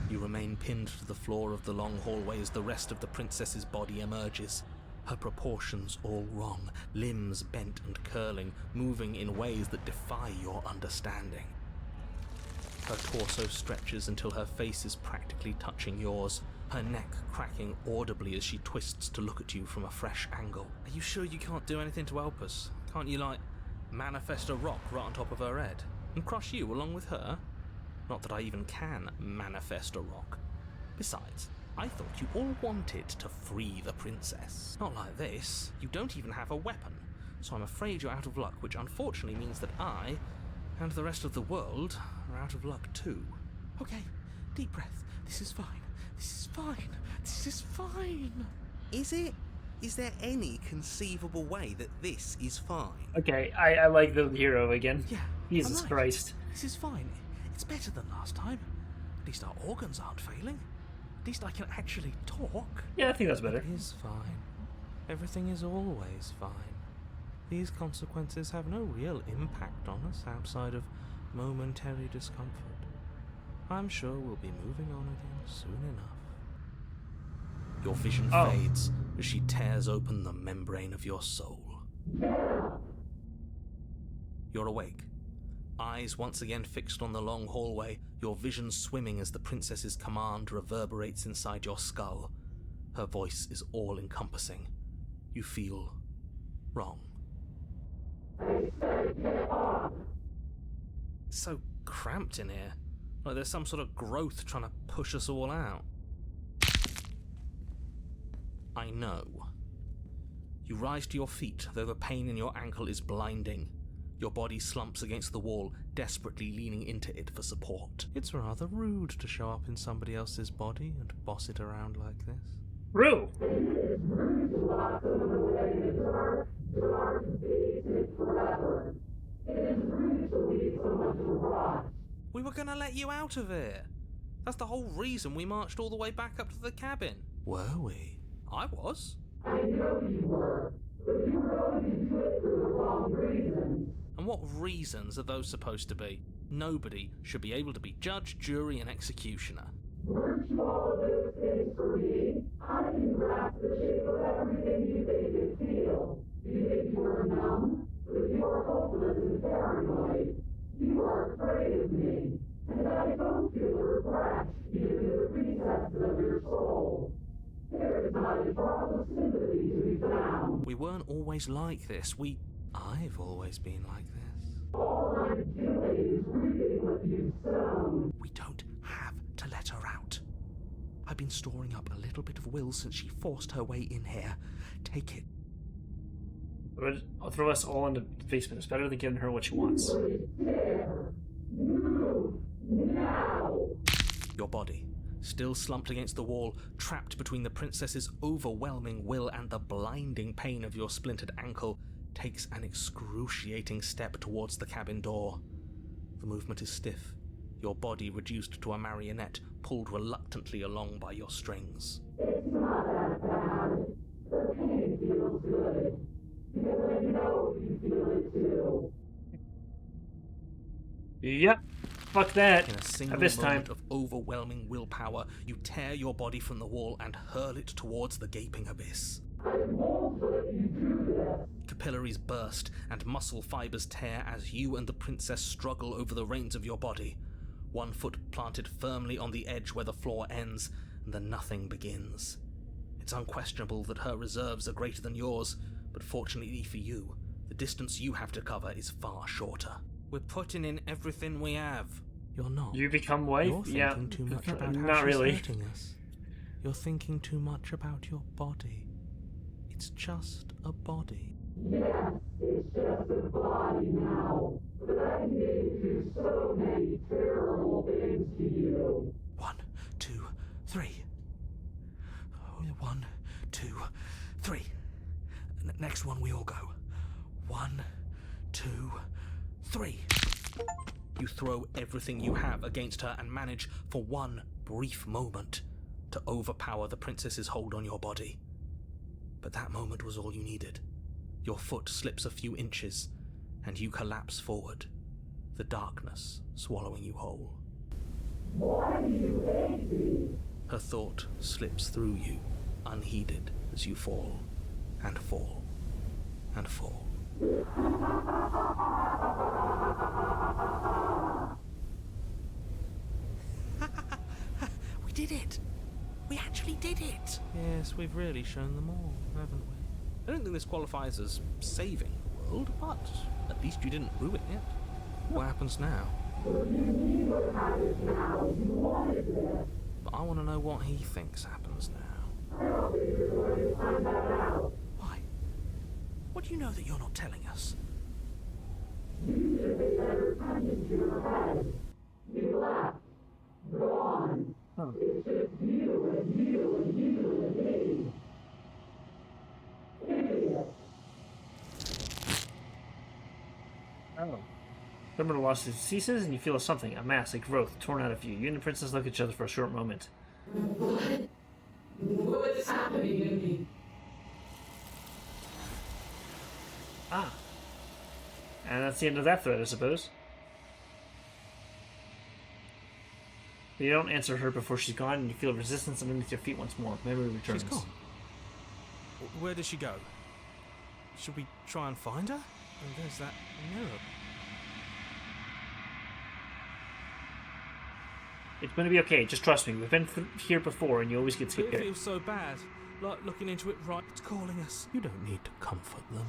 You remain pinned to the floor of the long hallway as the rest of the princess's body emerges. her proportions all wrong, limbs bent and curling, moving in ways that defy your understanding. Her torso stretches until her face is practically touching yours, her neck cracking audibly as she twists to look at you from a fresh angle. Are you sure you can't do anything to help us? Can't you, like, manifest a rock right on top of her head? And crush you along with her? Not that I even can manifest a rock. Besides, I thought you all wanted to free the princess. Not like this. You don't even have a weapon. So I'm afraid you're out of luck, which unfortunately means that I, and the rest of the world, are out of luck too. Okay, deep breath. This is fine. This is fine. This is fine. Is it? Is there any conceivable way that this is fine? Okay, I like the hero again. Yeah. Jesus I'm right. Christ. This is fine. It's better than last time. At least our organs aren't failing. At least I can actually talk. Yeah, I think that's better. It is fine. Everything is always fine. These consequences have no real impact on us outside of momentary discomfort. I'm sure we'll be moving on again soon enough. Your vision fades as she tears open the membrane of your soul. You're awake, eyes once again fixed on the long hallway, your vision swimming as the princess's command reverberates inside your skull. Her voice is all-encompassing. You feel wrong. It's so cramped in here. Like there's some sort of growth trying to push us all out. I know. You rise to your feet, though the pain in your ankle is blinding. Your body slumps against the wall, desperately leaning into it for support. It's rather rude to show up in somebody else's body and boss it around like this. Rue! We were gonna let you out of here. That's the whole reason we marched all the way back up to the cabin. Were we? I was. I know you were, but you were only into it for the wrong reasons. And what reasons are those supposed to be? Nobody should be able to be judge, jury, and executioner. Weren't you all of those things for me? I can grasp the shape of everything you think you feel. You think you were numb, but you are hopeless and paranoid. You are afraid of me, and I don't feel regret, even in the recesses of your soul. There is not a drop of sympathy to be found. We weren't always like this. I've always been like this. All I'm doing is reaping what you've sown. We don't have to let her out. I've been storing up a little bit of will since she forced her way in here. Take it. I'll throw us all into the basement. It's better than giving her what she wants. Your body, still slumped against the wall, trapped between the princess's overwhelming will and the blinding pain of your splintered ankle, takes an excruciating step towards the cabin door. The movement is stiff, your body reduced to a marionette, pulled reluctantly along by your strings. It's not that bad. The pain feels good. Because I know you feel it too. Yep. Fuck that. In a single At this time. moment of overwhelming willpower, you tear your body from the wall and hurl it towards the gaping abyss. I won't let you do this. Capillaries burst and muscle fibers tear as you and the princess struggle over the reins of your body. One foot planted firmly on the edge where the floor ends, and then nothing begins. It's unquestionable that her reserves are greater than yours, but fortunately for you, the distance you have to cover is far shorter. We're putting in everything we have. You're not. You become wife? You're Yeah. thinking too much about how Not she's really. hurting us. You're thinking too much about your body. It's just a body. Yes, it's just a body now. But I need to do so many terrible things to you. 1, 2, 3. 1, 2, 3. Next one we all go. 1, 2, 3. You throw everything you have against her and manage, for one brief moment, to overpower the princess's hold on your body. But that moment was all you needed. Your foot slips a few inches, and you collapse forward, the darkness swallowing you whole. Why do you hate me? Her thought slips through you, unheeded as you fall. and fall and fall. We did it! We actually did it! Yes, we've really shown them all, haven't we? I don't think this qualifies as saving the world, but at least you didn't ruin it. What happens now? But I want to know what he thinks happens now. Why? What do you know that you're not telling us? Oh. Criminal lawsuit ceases, and you feel something, a mass, a growth, torn out of you. You and the princess look at each other for a short moment. What's happening to me? Ah. And that's the end of that thread, I suppose. But you don't answer her before she's gone, and you feel resistance underneath your feet once more. Memory returns. She's gone. Where does she go? Should we try and find her? And there's that mirror. It's going to be okay. Just trust me. We've been here before, and you always get It scared. feels so bad. Like looking into it right, it's calling us. You don't need to comfort them.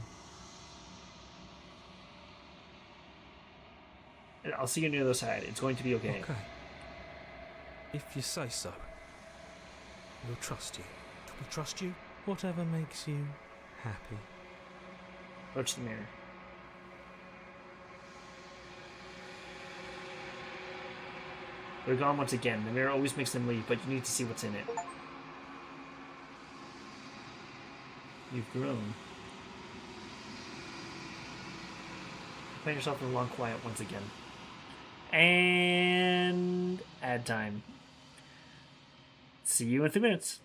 I'll see you near the other side. It's going to be okay. Okay. If you say so. We'll trust you. Do we trust you? Whatever makes you happy. Approach the mirror. They're gone once again. The mirror always makes them leave, but you need to see what's in it. You've grown. Find yourself in a long quiet once again. And ad time. See you in 3 minutes.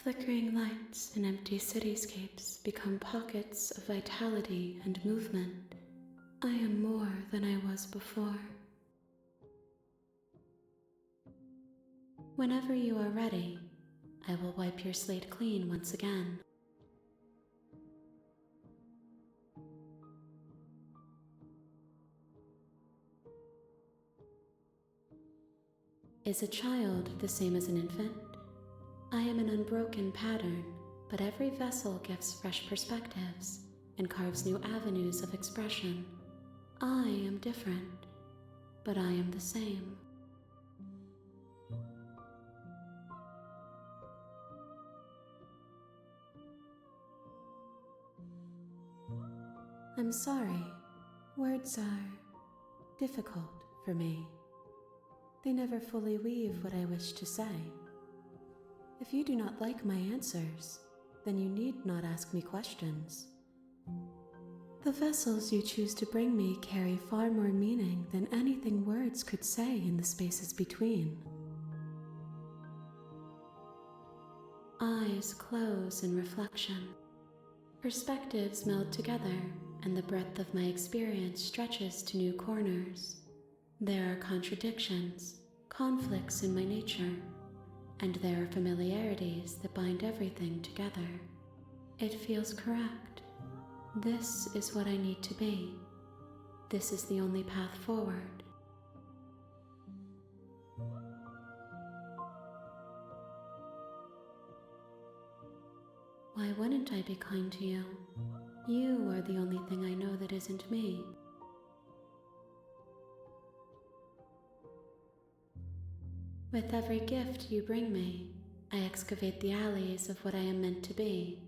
Flickering lights in empty cityscapes become pockets of vitality and movement. I am more than I was before. Whenever you are ready, I will wipe your slate clean once again. Is a child the same as an infant? I am an unbroken pattern, but every vessel gives fresh perspectives and carves new avenues of expression. I am different, but I am the same. I'm sorry. Words are difficult for me. They never fully weave what I wish to say. If you do not like my answers, then you need not ask me questions. The vessels you choose to bring me carry far more meaning than anything words could say in the spaces between. Eyes close in reflection. Perspectives meld together, and the breadth of my experience stretches to new corners. There are contradictions, conflicts in my nature, and there are familiarities that bind everything together. It feels correct. This is what I need to be. This is the only path forward. Why wouldn't I be kind to you? You are the only thing I know that isn't me. With every gift you bring me, I excavate the alleys of what I am meant to be,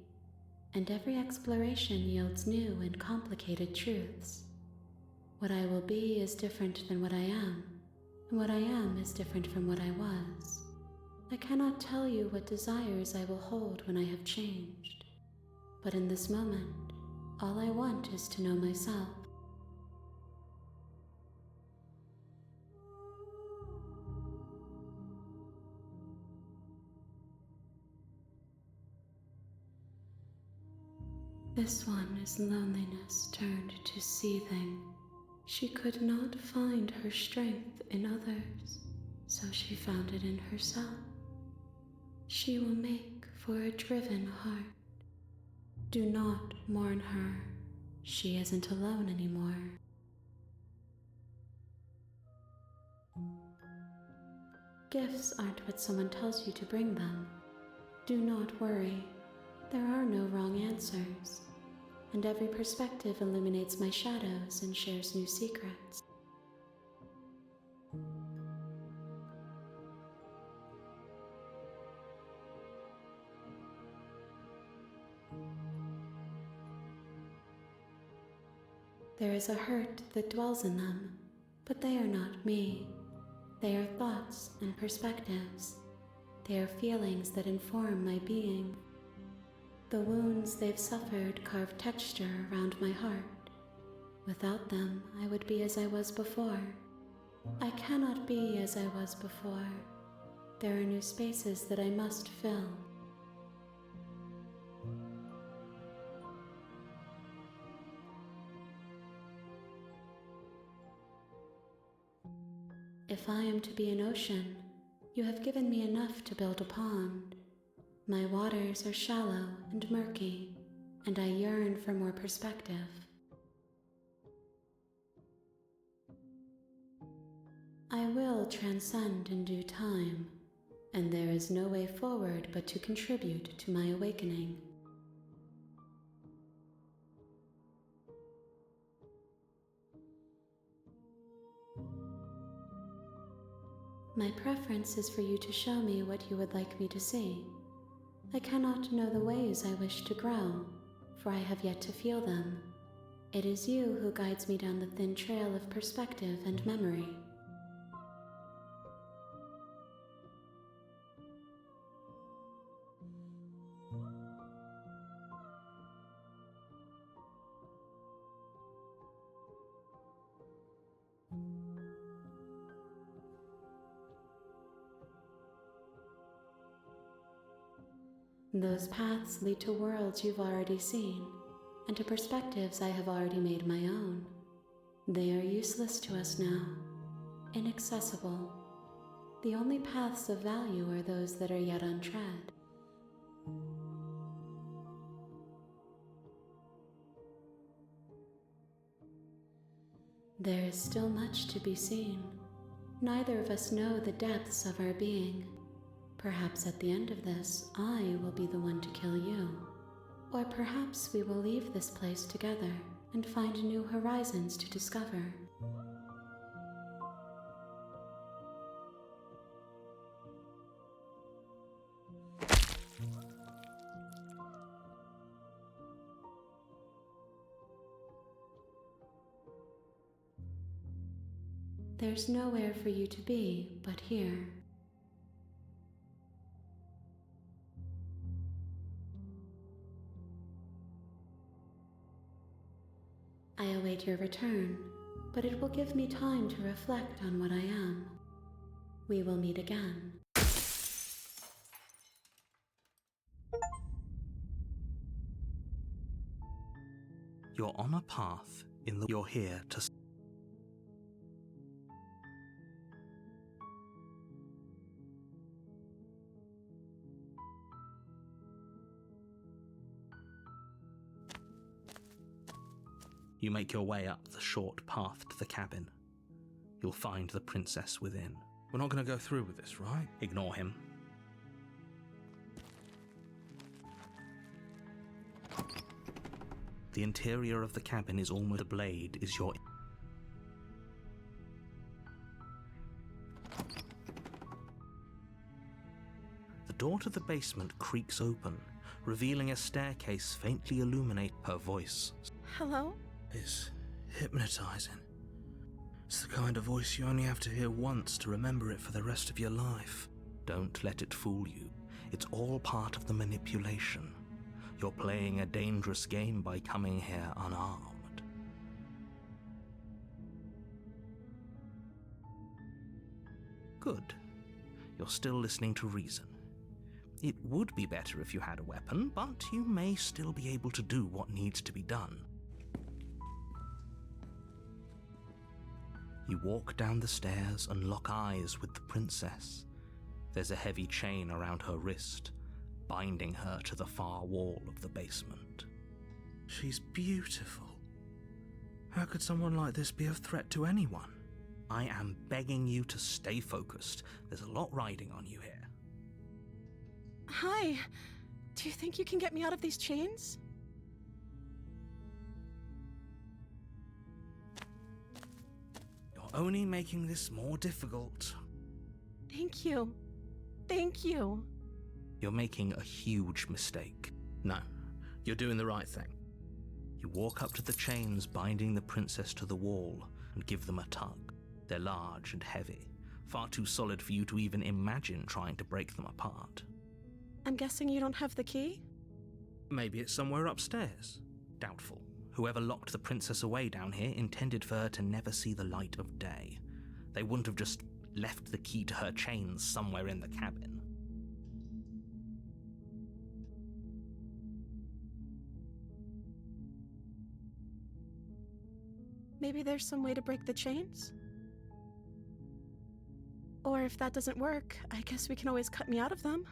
and every exploration yields new and complicated truths. What I will be is different than what I am, and what I am is different from what I was. I cannot tell you what desires I will hold when I have changed, but in this moment, all I want is to know myself. This one is loneliness turned to seething. She could not find her strength in others, so she found it in herself. She will make for a driven heart. Do not mourn her. She isn't alone anymore. Gifts aren't what someone tells you to bring them. Do not worry. There are no wrong answers, and every perspective illuminates my shadows and shares new secrets. There is a hurt that dwells in them, but they are not me. They are thoughts and perspectives. They are feelings that inform my being. The wounds they've suffered carve texture around my heart. Without them, I would be as I was before. I cannot be as I was before. There are new spaces that I must fill. If I am to be an ocean, you have given me enough to build a pond. My waters are shallow and murky, and I yearn for more perspective. I will transcend in due time, and there is no way forward but to contribute to my awakening. My preference is for you to show me what you would like me to see. I cannot know the ways I wish to grow, for I have yet to feel them. It is you who guides me down the thin trail of perspective and memory. Those paths lead to worlds you've already seen, and to perspectives I have already made my own. They are useless to us now, inaccessible. The only paths of value are those that are yet untread. There is still much to be seen. Neither of us know the depths of our being. Perhaps at the end of this, I will be the one to kill you. Or perhaps we will leave this place together and find new horizons to discover. There's nowhere for you to be but here. I await your return, but it will give me time to reflect on what I am. We will meet again. You're on a path in the... You're here to... You make your way up the short path to the cabin. You'll find the princess within. We're not going to go through with this, right? Ignore him. The interior of the cabin is almost... The blade is your... The door to the basement creaks open, revealing a staircase faintly illuminate her voice. Hello? It's hypnotizing. It's the kind of voice you only have to hear once to remember it for the rest of your life. Don't let it fool you. It's all part of the manipulation. You're playing a dangerous game by coming here unarmed. Good. You're still listening to reason. It would be better if you had a weapon, but you may still be able to do what needs to be done. You walk down the stairs and lock eyes with the princess. There's a heavy chain around her wrist, binding her to the far wall of the basement. She's beautiful. How could someone like this be a threat to anyone? I am begging you to stay focused. There's a lot riding on you here. Hi. Do you think you can get me out of these chains? You're only making this more difficult. Thank you. Thank you. You're making a huge mistake. No, you're doing the right thing. You walk up to the chains binding the princess to the wall and give them a tug. They're large and heavy, far too solid for you to even imagine trying to break them apart. I'm guessing you don't have the key? Maybe it's somewhere upstairs. Doubtful. Whoever locked the princess away down here intended for her to never see the light of day. They wouldn't have just left the key to her chains somewhere in the cabin. Maybe there's some way to break the chains? Or if that doesn't work, I guess we can always cut me out of them.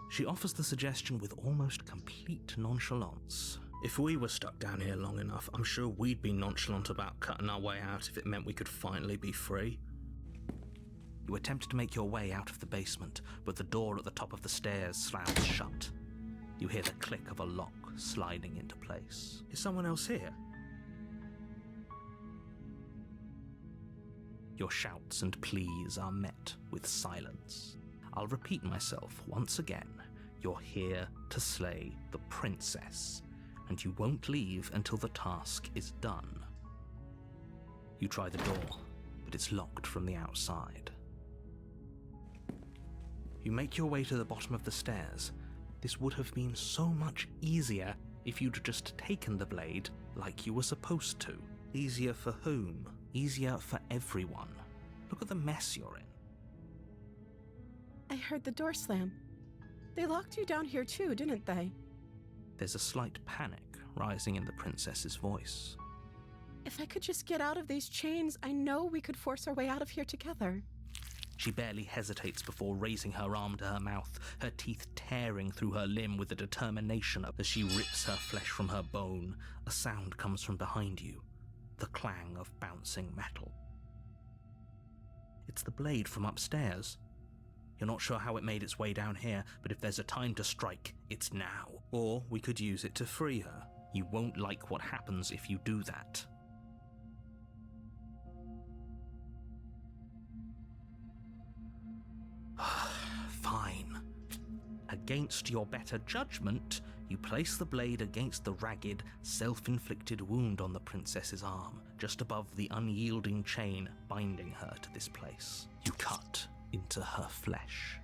She offers the suggestion with almost complete nonchalance. If we were stuck down here long enough, I'm sure we'd be nonchalant about cutting our way out if it meant we could finally be free. You attempt to make your way out of the basement, but the door at the top of the stairs slams shut. You hear the click of a lock sliding into place. Is someone else here? Your shouts and pleas are met with silence. I'll repeat myself once again. You're here to slay the princess, and you won't leave until the task is done. You try the door, but it's locked from the outside. You make your way to the bottom of the stairs. This would have been so much easier if you'd just taken the blade like you were supposed to. Easier for whom? Easier for everyone. Look at the mess you're in. I heard the door slam. They locked you down here too, didn't they? There's a slight panic rising in the princess's voice. If I could just get out of these chains, I know we could force our way out of here together. She barely hesitates before raising her arm to her mouth, her teeth tearing through her limb with a determination as she rips her flesh from her bone. A sound comes from behind you, the clang of bouncing metal. It's the blade from upstairs. You're not sure how it made its way down here, but if there's a time to strike, it's now. Or we could use it to free her. You won't like what happens if you do that. Fine. Against your better judgment, you place the blade against the ragged, self-inflicted wound on the princess's arm, just above the unyielding chain binding her to this place. You cut into her flesh.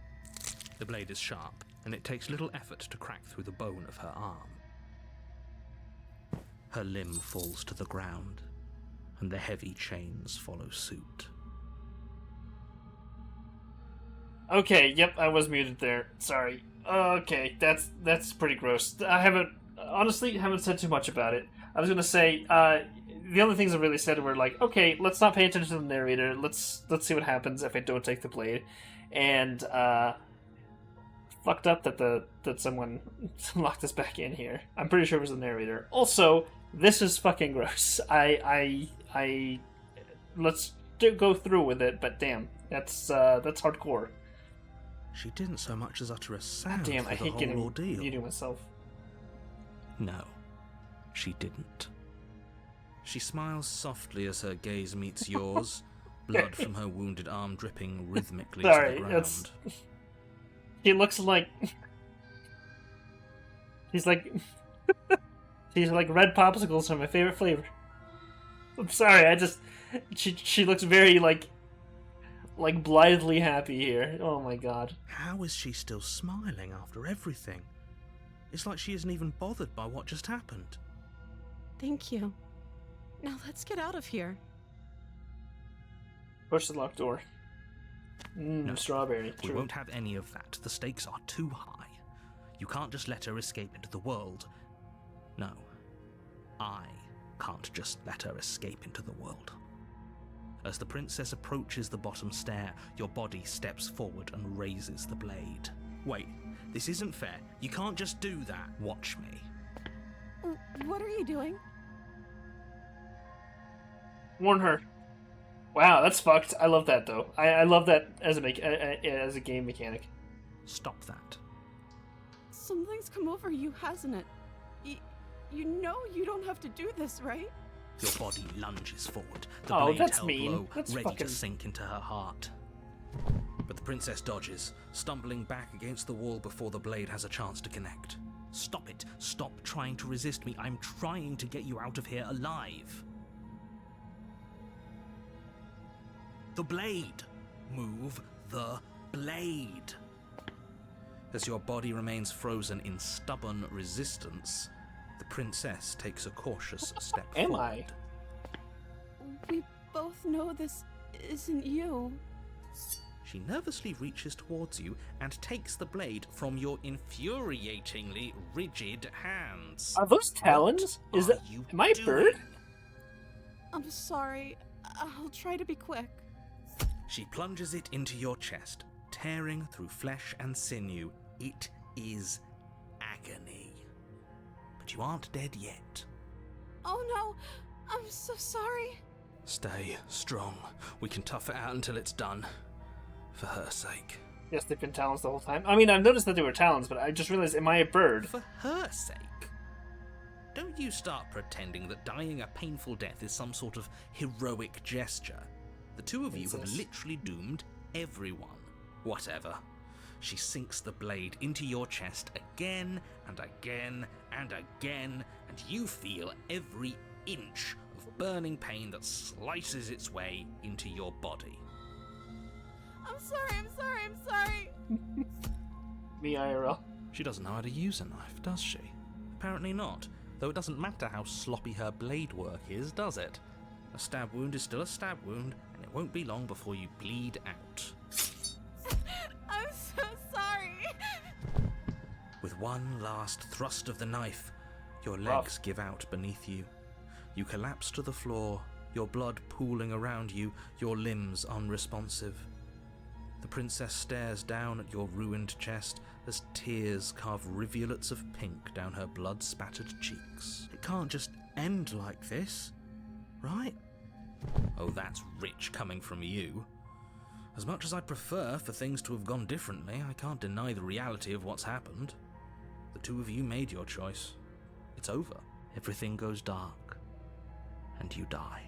The blade is sharp, and it takes little effort to crack through the bone of her arm. Her limb falls to the ground, and the heavy chains follow suit. Okay, yep, I was muted there. Sorry. Okay, that's pretty gross. I honestly haven't said too much about it. I was gonna say, the only things I really said were like, okay, let's not pay attention to the narrator. Let's see what happens if I don't take the blade. And fucked up that someone locked us back in here. I'm pretty sure it was the narrator. Also, this is fucking gross. Let's go through with it, but damn, that's hardcore. She didn't so much as utter a sound Damn, for I the hate whole getting ordeal. muted myself. No, she didn't. She smiles softly as her gaze meets yours, blood from her wounded arm dripping rhythmically to the ground. He looks like... He's like red popsicles are my favorite flavor. I'm sorry, She looks very, like blithely happy here. Oh my god. How is she still smiling after everything? It's like she isn't even bothered by what just happened. Thank you. Now let's get out of here. Push the locked door. No, Strawberry. We True. won't have any of that. The stakes are too high. You can't just let her escape into the world. No, I can't just let her escape into the world. As the princess approaches the bottom stair, your body steps forward and raises the blade. Wait, this isn't fair. You can't just do that. Watch me. What are you doing? Warn her. Wow, that's fucked. I love that though. I love that as a game mechanic. Stop that. Something's come over you, hasn't it? You know you don't have to do this, right? Your body lunges forward, the Oh, blade that's held mean. low, That's ready fucking... to sink into her heart. But the princess dodges, stumbling back against the wall before the blade has a chance to connect. Stop it. Stop trying to resist me. I'm trying to get you out of here alive. The blade. Move the blade. As your body remains frozen in stubborn resistance, the princess takes a cautious step Am forward. I? We both know this isn't you. She nervously reaches towards you and takes the blade from your infuriatingly rigid hands. Are those talons? What are you Am I a bird? doing? I'm sorry. I'll try to be quick. She plunges it into your chest, tearing through flesh and sinew. It is agony. But you aren't dead yet. Oh no, I'm so sorry. Stay strong. We can tough it out until it's done. For her sake. Yes, they've been talons the whole time. I mean, I've noticed that they were talons, but I just realized, am I a bird? For her sake. Don't you start pretending that dying a painful death is some sort of heroic gesture. The two of you have Princess. literally doomed everyone. Whatever. She sinks the blade into your chest again and again and again, and you feel every inch of burning pain that slices its way into your body. I'm sorry. Me IRL. She doesn't know how to use a knife, does she? Apparently not, though it doesn't matter how sloppy her blade work is, does it? A stab wound is still a stab wound, and it won't be long before you bleed out. I'm so sorry. one last thrust of the knife, your Rough. legs give out beneath you. You collapse to the floor, your blood pooling around you, your limbs unresponsive. The princess stares down at your ruined chest as tears carve rivulets of pink down her blood-spattered cheeks. It can't just end like this, right? Oh, that's rich coming from you. As much as I'd prefer for things to have gone differently, I can't deny the reality of what's happened. The two of you made your choice. It's over. Everything goes dark, and you die.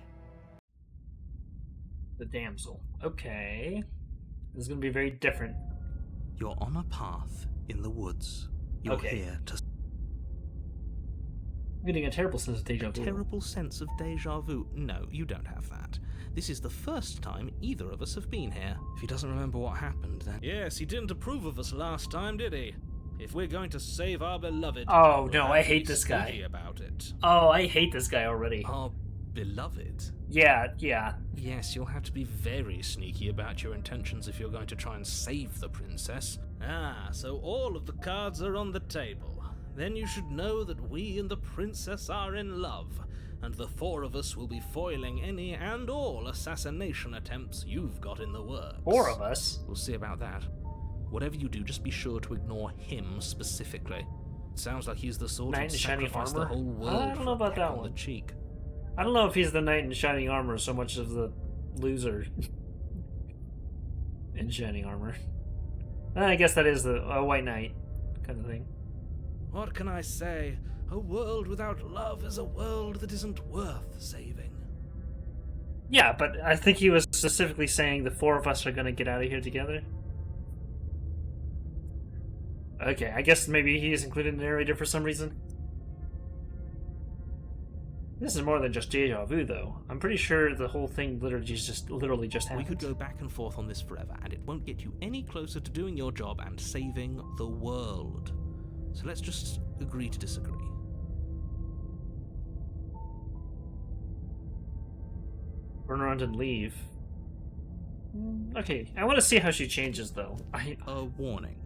The damsel. Okay. This is going to be very different. You're on a path in the woods. You're Okay. here to... I'm getting a terrible sense of deja vu. Terrible sense of deja vu. No, you don't have that. This is the first time either of us have been here. If he doesn't remember what happened, then... Yes, he didn't approve of us last time, did he? If we're going to save our beloved... Oh, we'll no, have I to hate be this guy. sneaky about it. Oh, I hate this guy already. Our beloved? Yeah. Yes, you'll have to be very sneaky about your intentions if you're going to try and save the princess. Ah, so all of the cards are on the table. Then you should know that we and the princess are in love, and the four of us will be foiling any and all assassination attempts you've got in the works. 4 of us? We'll see about that. Whatever you do, just be sure to ignore him specifically. It sounds like he's the sort Knight who'd in shining sacrifice the armor? whole world I don't know for a about peck that on one. the cheek. I don't know if he's the knight in shining armor so much as the loser in shining armor. I guess that is the white knight kind of thing. What can I say? A world without love is a world that isn't worth saving. Yeah, but I think he was specifically saying the 4 of us are going to get out of here together. Okay, I guess maybe he is included in the narrator for some reason. This is more than just deja vu, though. I'm pretty sure the whole thing literally just happened. We could go back and forth on this forever, and it won't get you any closer to doing your job and saving the world. So let's just agree to disagree. Turn around and leave. Okay, I want to see how she changes, though. A warning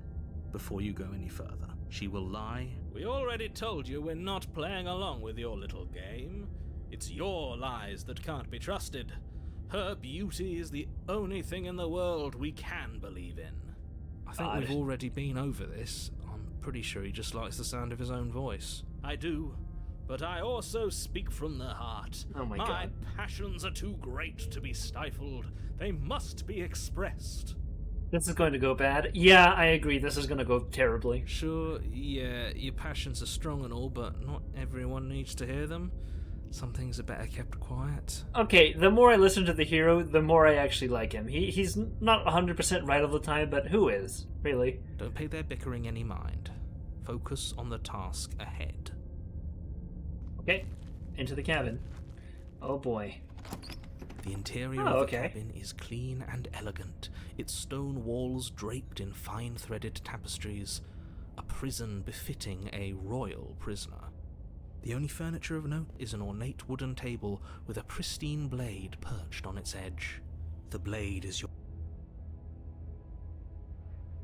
before you go any further. She will lie. We already told you we're not playing along with your little game. It's your lies that can't be trusted. Her beauty is the only thing in the world we can believe in. I think we've already been over this. I'm pretty sure he just likes the sound of his own voice. I do, but I also speak from the heart. Oh my God. Passions are too great to be stifled. They must be expressed. This is going to go bad. Yeah, I agree. This is going to go terribly. Sure, yeah, your passions are strong and all, but not everyone needs to hear them. Some things are better kept quiet. Okay, the more I listen to the hero, the more I actually like him. He's not 100% right all the time, but who is? Really? Don't pay their bickering any mind. Focus on the task ahead. Okay, into the cabin. Oh boy. The interior Oh, of okay. the cabin is clean and elegant, its stone walls draped in fine-threaded tapestries, a prison befitting a royal prisoner. The only furniture of note is an ornate wooden table with a pristine blade perched on its edge. The blade is your...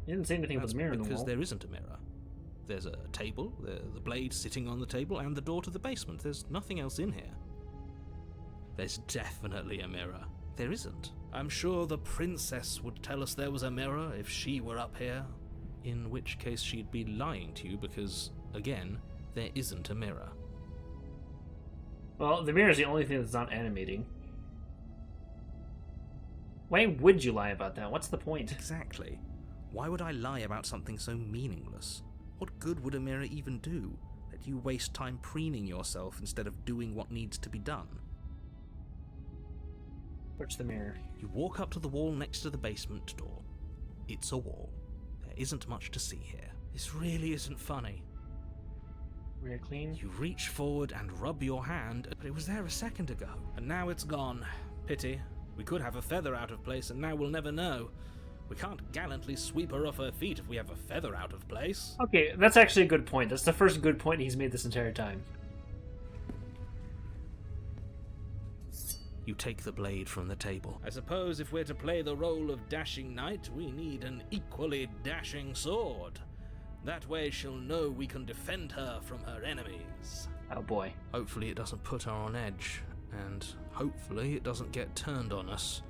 You didn't say anything about That's the mirror in the because wall. there isn't a mirror. There's a table, the blade sitting on the table, and the door to the basement. There's nothing else in here. There's definitely a mirror. There isn't. I'm sure the princess would tell us there was a mirror if she were up here. In which case she'd be lying to you because, again, there isn't a mirror. Well, the mirror is the only thing that's not animating. Why would you lie about that? What's the point? Exactly. Why would I lie about something so meaningless? What good would a mirror even do? Let you waste time preening yourself instead of doing what needs to be done. Where's the mirror? You walk up to the wall next to the basement door. It's a wall. There isn't much to see here. This really isn't funny. Mirror clean? You reach forward and rub your hand, but it was there a second ago. And now it's gone. Pity. We could have a feather out of place, and now we'll never know. We can't gallantly sweep her off her feet if we have a feather out of place. Okay, that's actually a good point. That's the first good point he's made this entire time. You take the blade from the table. I suppose if we're to play the role of dashing knight, we need an equally dashing sword. That way she'll know we can defend her from her enemies. Oh boy. Hopefully it doesn't put her on edge, and hopefully it doesn't get turned on us.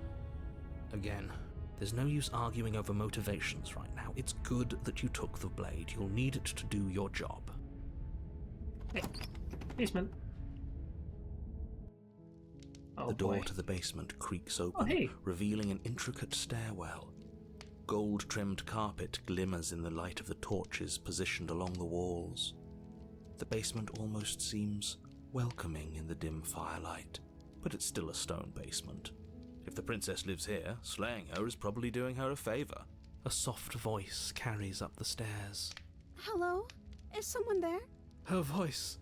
Again, there's no use arguing over motivations right now. It's good that you took the blade. You'll need it to do your job. Hey, basement. Oh, The door boy. to the basement creaks open, Oh, hey. revealing an intricate stairwell. Gold-trimmed carpet glimmers in the light of the torches positioned along the walls. The basement almost seems welcoming in the dim firelight, but it's still a stone basement. If the princess lives here, slaying her is probably doing her a favor. A soft voice carries up the stairs. Hello? Is someone there? Her voice.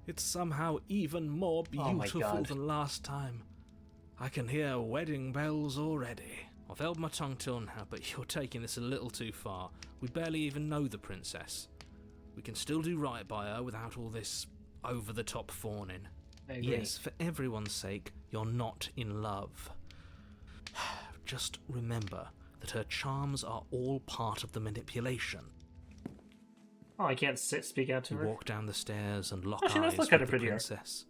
It's somehow even more Oh my beautiful God. than last time. I can hear wedding bells already. I've held my tongue till now, but you're taking this a little too far. We barely even know the princess. We can still do right by her without all this over-the-top fawning. I agree. Yes, for everyone's sake, you're not in love. Just remember that her charms are all part of the manipulation. Oh, I can't speak out to You her. walk down the stairs and lock Oh, she does eyes look with kinda the prettier. princess.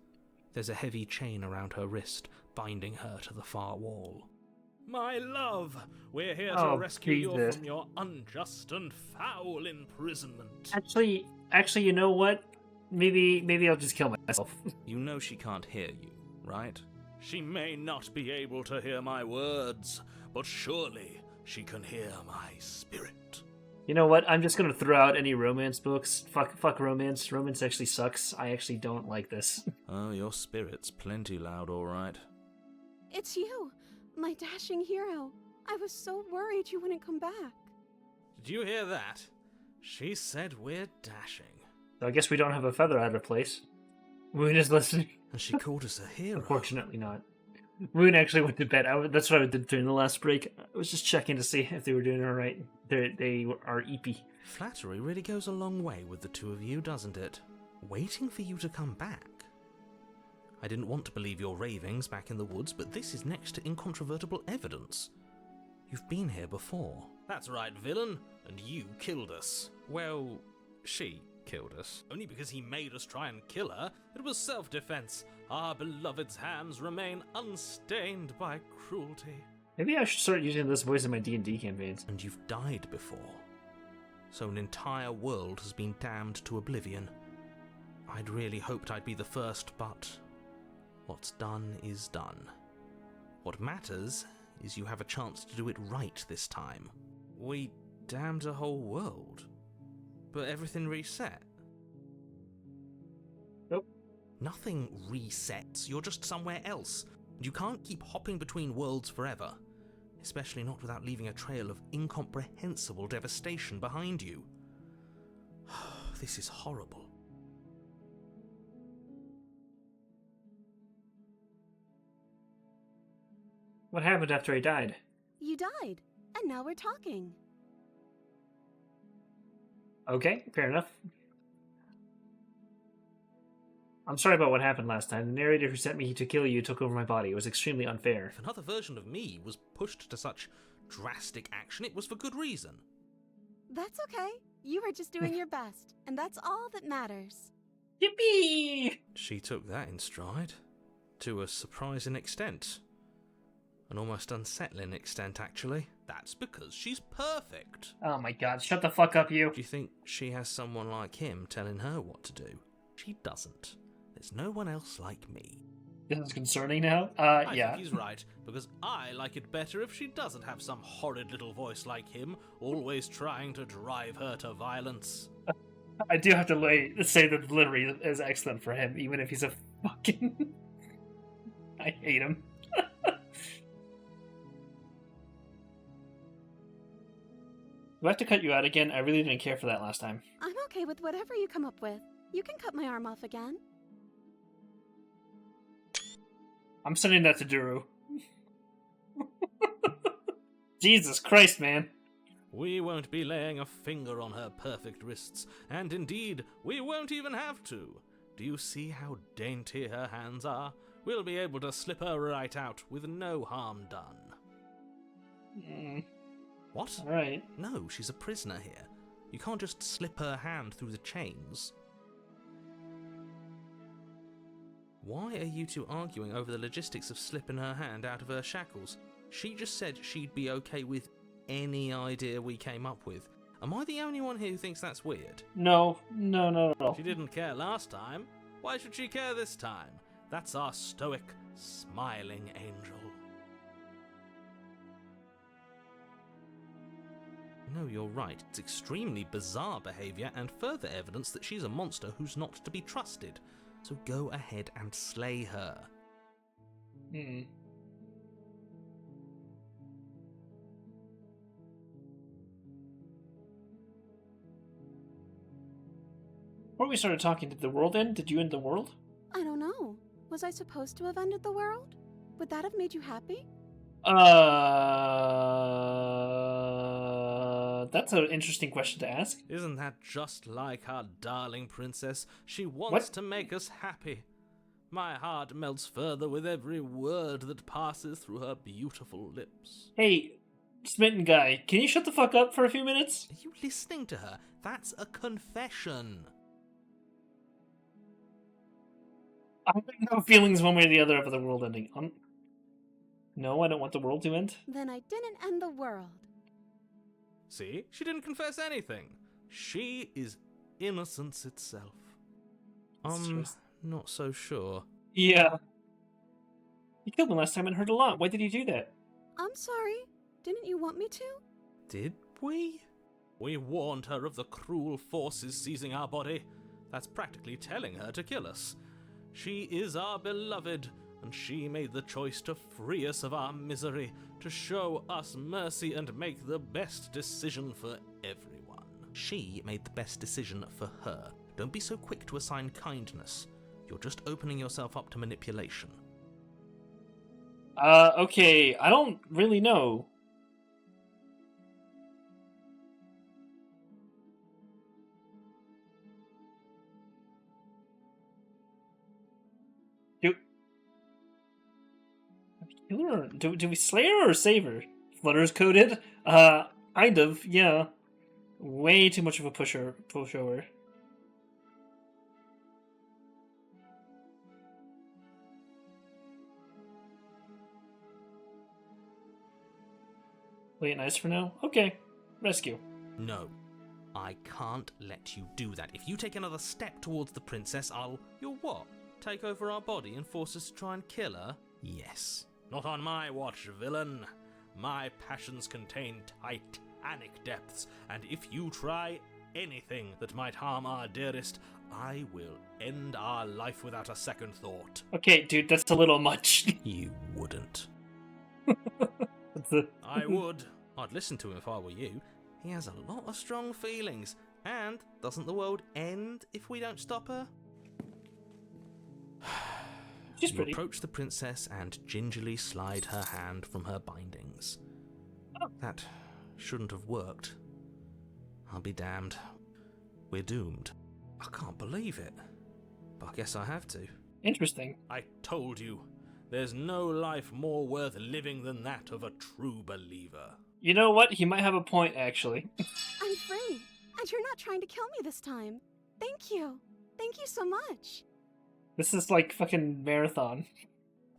There's a heavy chain around her wrist, binding her to the far wall. My love, we're here Oh, to rescue you Jesus. from your unjust and foul imprisonment. Actually, you know what? Maybe I'll just kill myself. You know she can't hear you, right? She may not be able to hear my words, but surely she can hear my spirit. You know what? I'm just gonna throw out any romance books. Fuck romance. Romance actually sucks. I actually don't like this. Oh, your spirit's plenty loud, all right. It's you, my dashing hero. I was so worried you wouldn't come back. Did you hear that? She said we're dashing. So I guess we don't have a feather out of place. Moon is listening. And she called us a hero. Unfortunately not. Moon actually went to bed. That's what I did during the last break. I was just checking to see if they were doing all right. They are eepy. Flattery really goes a long way with the two of you, doesn't it? Waiting for you to come back. I didn't want to believe your ravings back in the woods, but this is next to incontrovertible evidence. You've been here before. That's right, villain. And you killed us. Well, she killed us. Only because he made us try and kill her. It was self-defense. Our beloved's hands remain unstained by cruelty. Maybe I should start using this voice in my D&D campaigns. And you've died before. So an entire world has been damned to oblivion. I'd really hoped I'd be the first, but what's done is done. What matters is you have a chance to do it right this time. We damned a whole world, but everything reset. Nope. Nothing resets, you're just somewhere else. You can't keep hopping between worlds forever. Especially not without leaving a trail of incomprehensible devastation behind you. This is horrible. What happened after I died? You died, and now we're talking. Okay, fair enough. I'm sorry about what happened last time. The narrator who sent me to kill you took over my body. It was extremely unfair. If another version of me was pushed to such drastic action, it was for good reason. That's okay. You were just doing your best, and that's all that matters. Yippee! She took that in stride. To a surprising extent. An almost unsettling extent, actually. That's because she's perfect. Oh my god, shut the fuck up, you. Do you think she has someone like him telling her what to do? She doesn't. There's no one else like me. This is concerning now? I Yeah. think he's right, because I like it better if she doesn't have some horrid little voice like him, always trying to drive her to violence. I do have to say that the delivery is excellent for him, even if he's a fucking... I hate him. Do I have to cut you out again? I really didn't care for that last time. I'm okay with whatever you come up with. You can cut my arm off again. I'm sending that to Duru. Jesus Christ, man. We won't be laying a finger on her perfect wrists, and indeed, we won't even have to. Do you see how dainty her hands are? We'll be able to slip her right out with no harm done. What? Alright. No, she's a prisoner here. You can't just slip her hand through the chains. Why are you two arguing over the logistics of slipping her hand out of her shackles? She just said she'd be okay with any idea we came up with. Am I the only one here who thinks that's weird? No. She didn't care last time. Why should she care this time? That's our stoic, smiling angel. No, you're right. It's extremely bizarre behaviour and further evidence that she's a monster who's not to be trusted. So go ahead and slay her. Before we started talking, did the world end? Did you end the world? I don't know. Was I supposed to have ended the world? Would that have made you happy? That's an interesting question to ask. Isn't that just like our darling princess? She wants to make us happy. My heart melts further with every word that passes through her beautiful lips. Hey, smitten guy, can you shut the fuck up for a few minutes? Are you listening to her? That's a confession. I have no feelings one way or the other about the world ending. No, I don't want the world to end. Then I didn't end the world. See? She didn't confess anything. She is innocence itself. Not so sure. Yeah. You killed him last time and hurt a lot. Why did you do that? I'm sorry. Didn't you want me to? Did we? We warned her of the cruel forces seizing our body. That's practically telling her to kill us. She is our beloved, and she made the choice to free us of our misery, to show us mercy and make the best decision for everyone. She made the best decision for her. Don't be so quick to assign kindness. You're just opening yourself up to manipulation. Okay, I don't really know. Do we slay her or save her? Flutter's coded? Kind of, yeah. Way too much of a pushover. Play it nice for now? Okay. Rescue. No. I can't let you do that. If you take another step towards the princess, You'll what? Take over our body and force us to try and kill her? Yes. Not on my watch, villain. My passions contain titanic depths, and if you try anything that might harm our dearest, I will end our life without a second thought. Okay, dude, that's a little much. You wouldn't. I would. I'd listen to him if I were you. He has a lot of strong feelings, and doesn't the world end if we don't stop her? She's You pretty. approach the princess and gingerly slide her hand from her bindings. Oh. That shouldn't have worked. I'll be damned. We're doomed. I can't believe it. But I guess I have to. Interesting. I told you. There's no life more worth living than that of a true believer. You know what? He might have a point, actually. I'm free. And you're not trying to kill me this time. Thank you. Thank you so much. This is like fucking marathon.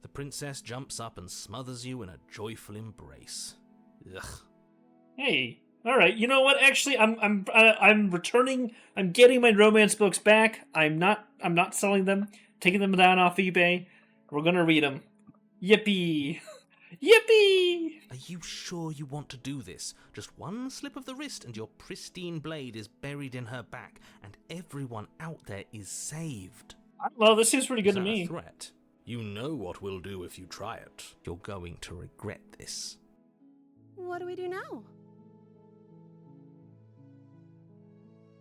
The princess jumps up and smothers you in a joyful embrace. Ugh. Hey, all right. You know what? Actually, I'm returning. I'm getting my romance books back. I'm not selling them. Taking them down off eBay. We're gonna read them. Yippee! Yippee! Are you sure you want to do this? Just one slip of the wrist and your pristine blade is buried in her back, and everyone out there is saved. Well, this seems pretty good Is to that me. a threat? You know what we'll do if you try it. You're going to regret this. What do we do now?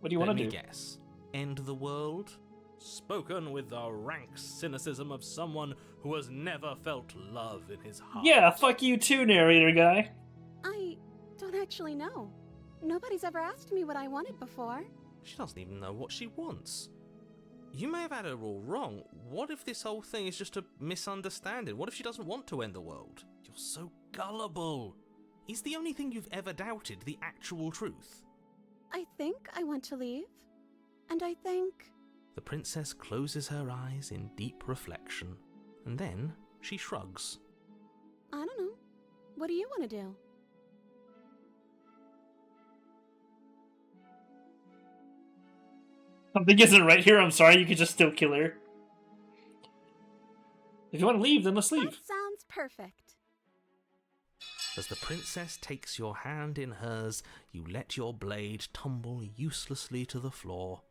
What do you want Let to me do? guess. End the world? Spoken with the rank cynicism of someone who has never felt love in his heart. Yeah, fuck you too, narrator guy. I don't actually know. Nobody's ever asked me what I wanted before. She doesn't even know what she wants. You may have had her all wrong. What if this whole thing is just a misunderstanding? What if she doesn't want to end the world? You're so gullible. Is the only thing you've ever doubted the actual truth? I think I want to leave. And I think... The princess closes her eyes in deep reflection, and then she shrugs. I don't know. What do you want to do? Something isn't right here. I'm sorry. You could just still kill her. If you want to leave, then let's leave. That sounds perfect. As the princess takes your hand in hers, you let your blade tumble uselessly to the floor,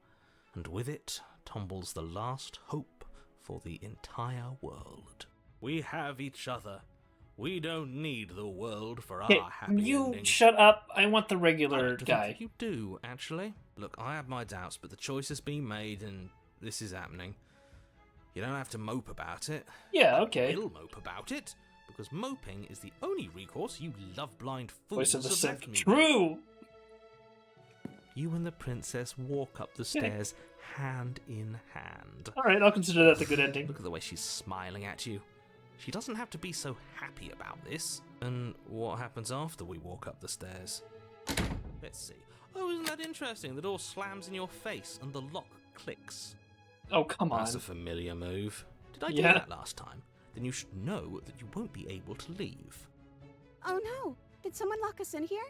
and with it tumbles the last hope for the entire world. We have each other. We don't need the world for Okay, our happy you ending. shut up. I want the I regular like to think guy. that you do, actually. Look, I have my doubts, but the choice has been made, and this is happening. You don't have to mope about it. Yeah, okay. You'll mope about it, because moping is the only recourse you love-blind Voice fools of the have Sith. left me with. True! You and the princess walk up the stairs, hand in hand. Alright, I'll consider that the good ending. Look at the way she's smiling at you. She doesn't have to be so happy about this. And what happens after we walk up the stairs? Let's see. Oh, isn't that interesting? The door slams in your face and the lock clicks. Oh, come on. That's a familiar move. Did I do Yeah. that last time? Then you should know that you won't be able to leave. Oh no! Did someone lock us in here?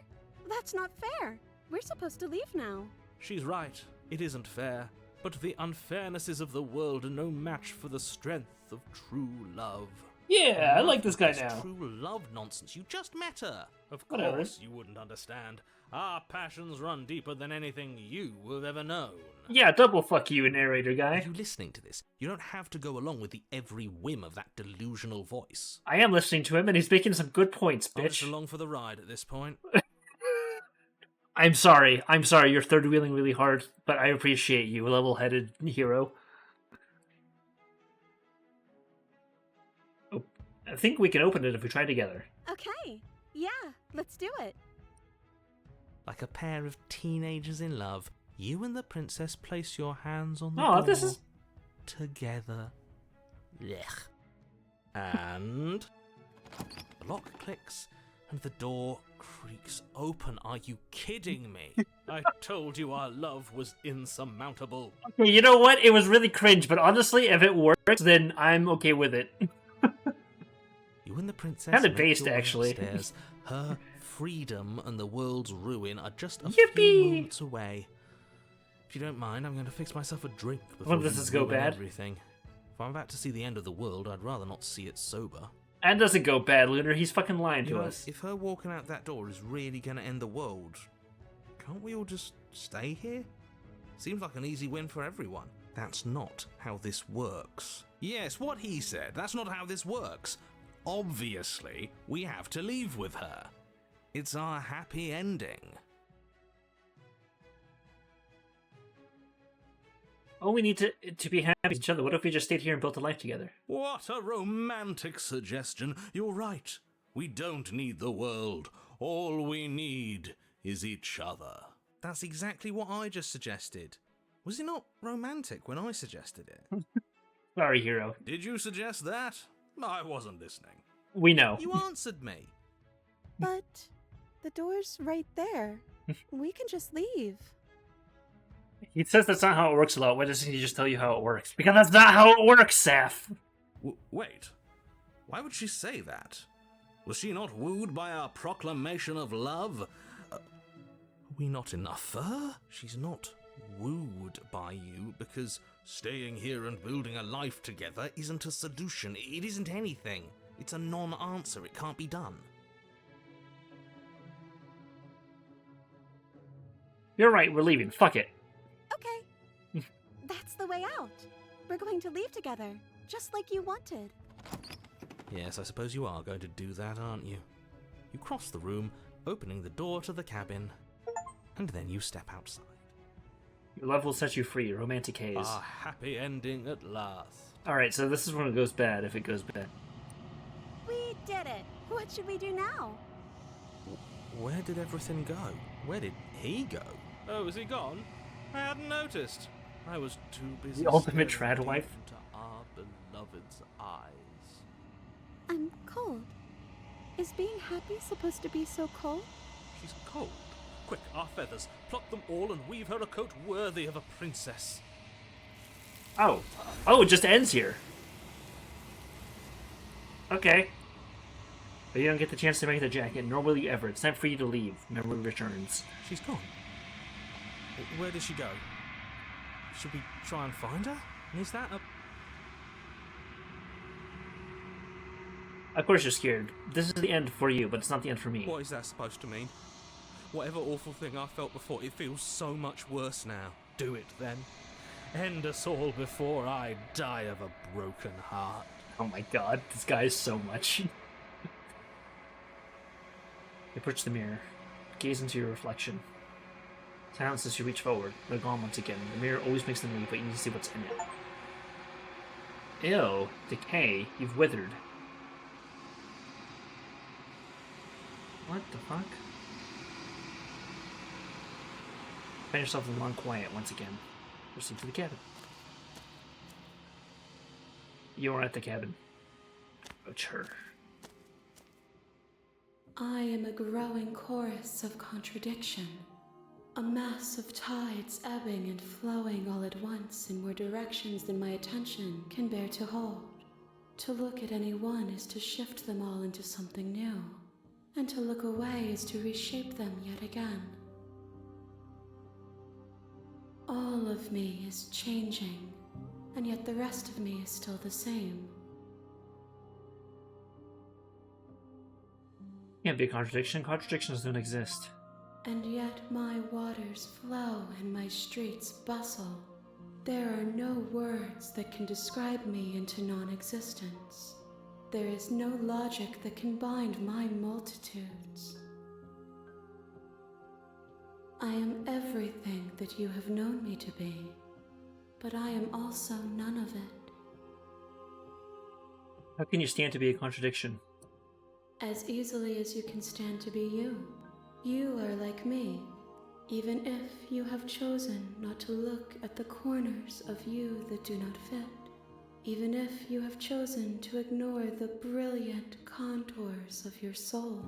That's not fair. We're supposed to leave now. She's right. It isn't fair. But the unfairnesses of the world are no match for the strength of true love. Yeah, I like this guy This now. true love nonsense. You just met her. Of Whatever. course, you wouldn't understand. Our passions run deeper than anything you have ever known. Yeah, double fuck you, narrator Are guy. you listening to this? You don't have to go along with the every whim of that delusional voice. I am listening to him, and he's making some good points, I'm just bitch. along for the ride at this point. I'm sorry. You're third wheeling really hard, but I appreciate you, level-headed hero. Oh, I think we can open it if we try together. Okay. Yeah, let's do it. Like a pair of teenagers in love, you and the princess place your hands on the Oh, door this is... together. Blech. And the lock clicks and the door creaks open. Are you kidding me? I told you our love was insurmountable. Okay, you know what? It was really cringe, but honestly, if it works, then I'm okay with it. You and the princess Kinda make based, your way actually. upstairs. Her freedom and the world's ruin are just a Yippee! few moments away. If you don't mind, I'm going to fix myself a drink before does you this go ruin bad? everything. If I'm about to see the end of the world, I'd rather not see it sober. And doesn't go bad, Lunar. He's fucking lying You to know, us. if her walking out that door is really going to end the world, can't we all just stay here? Seems like an easy win for everyone. That's not how this works. Yes, what he said. That's not how this works. Obviously, we have to leave with her. It's our happy ending. Oh, we need to be happy with each other. What if we just stayed here and built a life together? What a romantic suggestion. You're right. We don't need the world. All we need is each other. That's exactly what I just suggested. Was it not romantic when I suggested it? Sorry, hero. Did you suggest that? I wasn't listening. We know. You answered me. But the door's right there. We can just leave. He says that's not how it works a lot. Why doesn't he just tell you how it works? Because that's not how it works, Seth. Wait. Why would she say that? Was she not wooed by our proclamation of love? Are we not enough for her? She's not wooed by you because staying here and building a life together isn't a solution. It isn't anything. It's a non-answer. It can't be done. You're right. We're leaving. Fuck it. Okay. That's the way out. We're going to leave together, just like you wanted. Yes, I suppose you are going to do that, aren't you? You cross the room, opening the door to the cabin, and then you step outside. Your love will set you free. Romantic haze. Our happy ending at last. Alright, so this is when it goes bad, if it goes bad. We did it. What should we do now? Where did everything go? Where did he go? Oh, is he gone? I hadn't noticed. I was too busy. The ultimate staring trad wife. deep into our beloved's eyes. I'm cold. Is being happy supposed to be so cold? She's cold. Quick, our feathers. Pluck them all and weave her a coat worthy of a princess. Oh. Oh, it just ends here. Okay. But you don't get the chance to make the jacket, nor will you ever. It's time for you to leave. Memory returns. She's gone. Where did she go? Should we try and find her? Is that a... Of course you're scared. This is the end for you, but it's not the end for me. What is that supposed to mean? Whatever awful thing I felt before, it feels so much worse now. Do it, then. End us all before I die of a broken heart. Oh my god, this guy is so much. Approach the mirror. Gaze into your reflection. Silence as you reach forward. They're gone once again. The mirror always makes them leave, but you need to see what's in it. Ew. Decay. You've withered. What the fuck? Find yourself in long quiet once again. Proceed to the cabin. You are at the cabin. Approach her. I am a growing chorus of contradiction. A mass of tides ebbing and flowing all at once in more directions than my attention can bear to hold. To look at any one is to shift them all into something new, and to look away is to reshape them yet again. All of me is changing, and yet the rest of me is still the same. Can't be a contradiction. Contradictions don't exist. And yet my waters flow and my streets bustle. There are no words that can describe me into non-existence. There is no logic that can bind my multitudes. I am everything that you have known me to be, but I am also none of it. How can you stand to be a contradiction? As easily as you can stand to be you. You are like me, even if you have chosen not to look at the corners of you that do not fit, even if you have chosen to ignore the brilliant contours of your soul.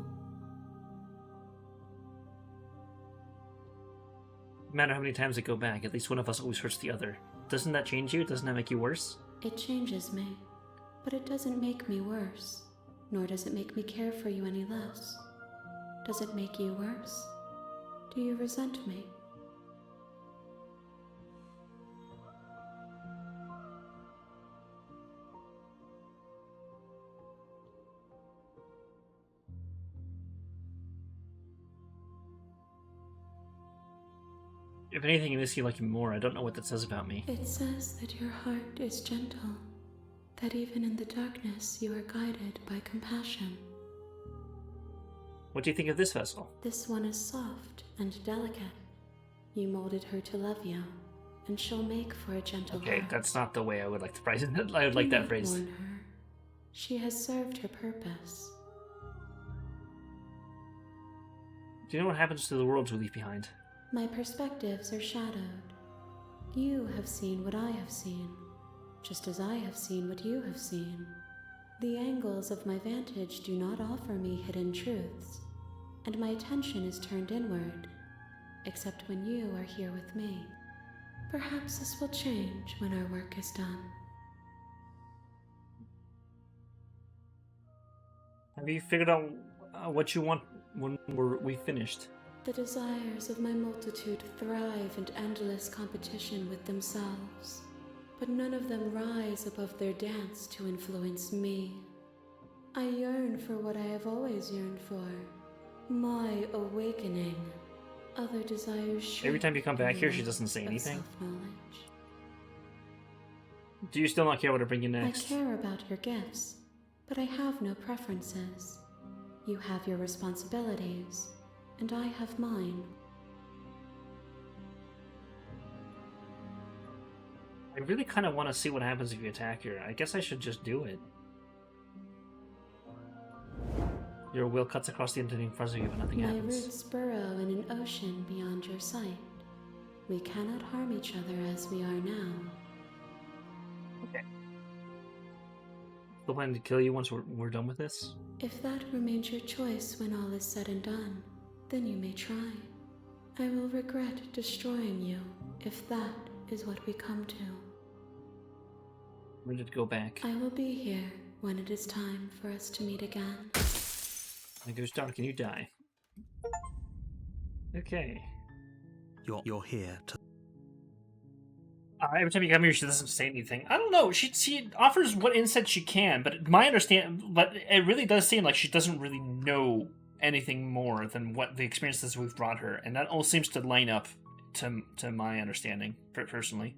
No matter how many times I go back, at least one of us always hurts the other. Doesn't that change you? Doesn't that make you worse? It changes me, but it doesn't make me worse, nor does it make me care for you any less. Does it make you worse? Do you resent me? If anything, it makes you like me more. I don't know what that says about me. It says that your heart is gentle, that even in the darkness you are guided by compassion. What do you think of this vessel? This one is soft and delicate. You molded her to love you, and she'll make for a gentle Okay, heart. that's not the way I would like to phrase it. I would like Do that not phrase. mourn her. She has served her purpose. Do you know what happens to the worlds we leave behind? My perspectives are shadowed. You have seen what I have seen, just as I have seen what you have seen. The angles of my vantage do not offer me hidden truths, and my attention is turned inward, except when you are here with me. Perhaps this will change when our work is done. Have you figured out what you want when we finished? The desires of my multitude thrive in endless competition with themselves, but none of them rise above their dance to influence me. I yearn for what I have always yearned for, my awakening. Other desires shape Every time you come back here, the she doesn't say of anything. self-knowledge. Do you still not care what I bring you next? I care about your gifts, but I have no preferences. You have your responsibilities, and I have mine. I really kind of want to see what happens if you attack her. I guess I should just do it. Your will cuts across the internet in front of you, but nothing My happens. roots burrow in an ocean beyond your sight. We cannot harm each other as we are now. Okay. Still planning to kill you once we're done with this? If that remains your choice when all is said and done, then you may try. I will regret destroying you if that is what we come to. Where did it go back? I will be here when it is time for us to meet again. It goes dark and you die. Okay. You're here to. Every time you come here, she doesn't say anything. I don't know. She offers what insight she can, but it really does seem like she doesn't really know anything more than what the experiences we've brought her, and that all seems to line up to my understanding personally.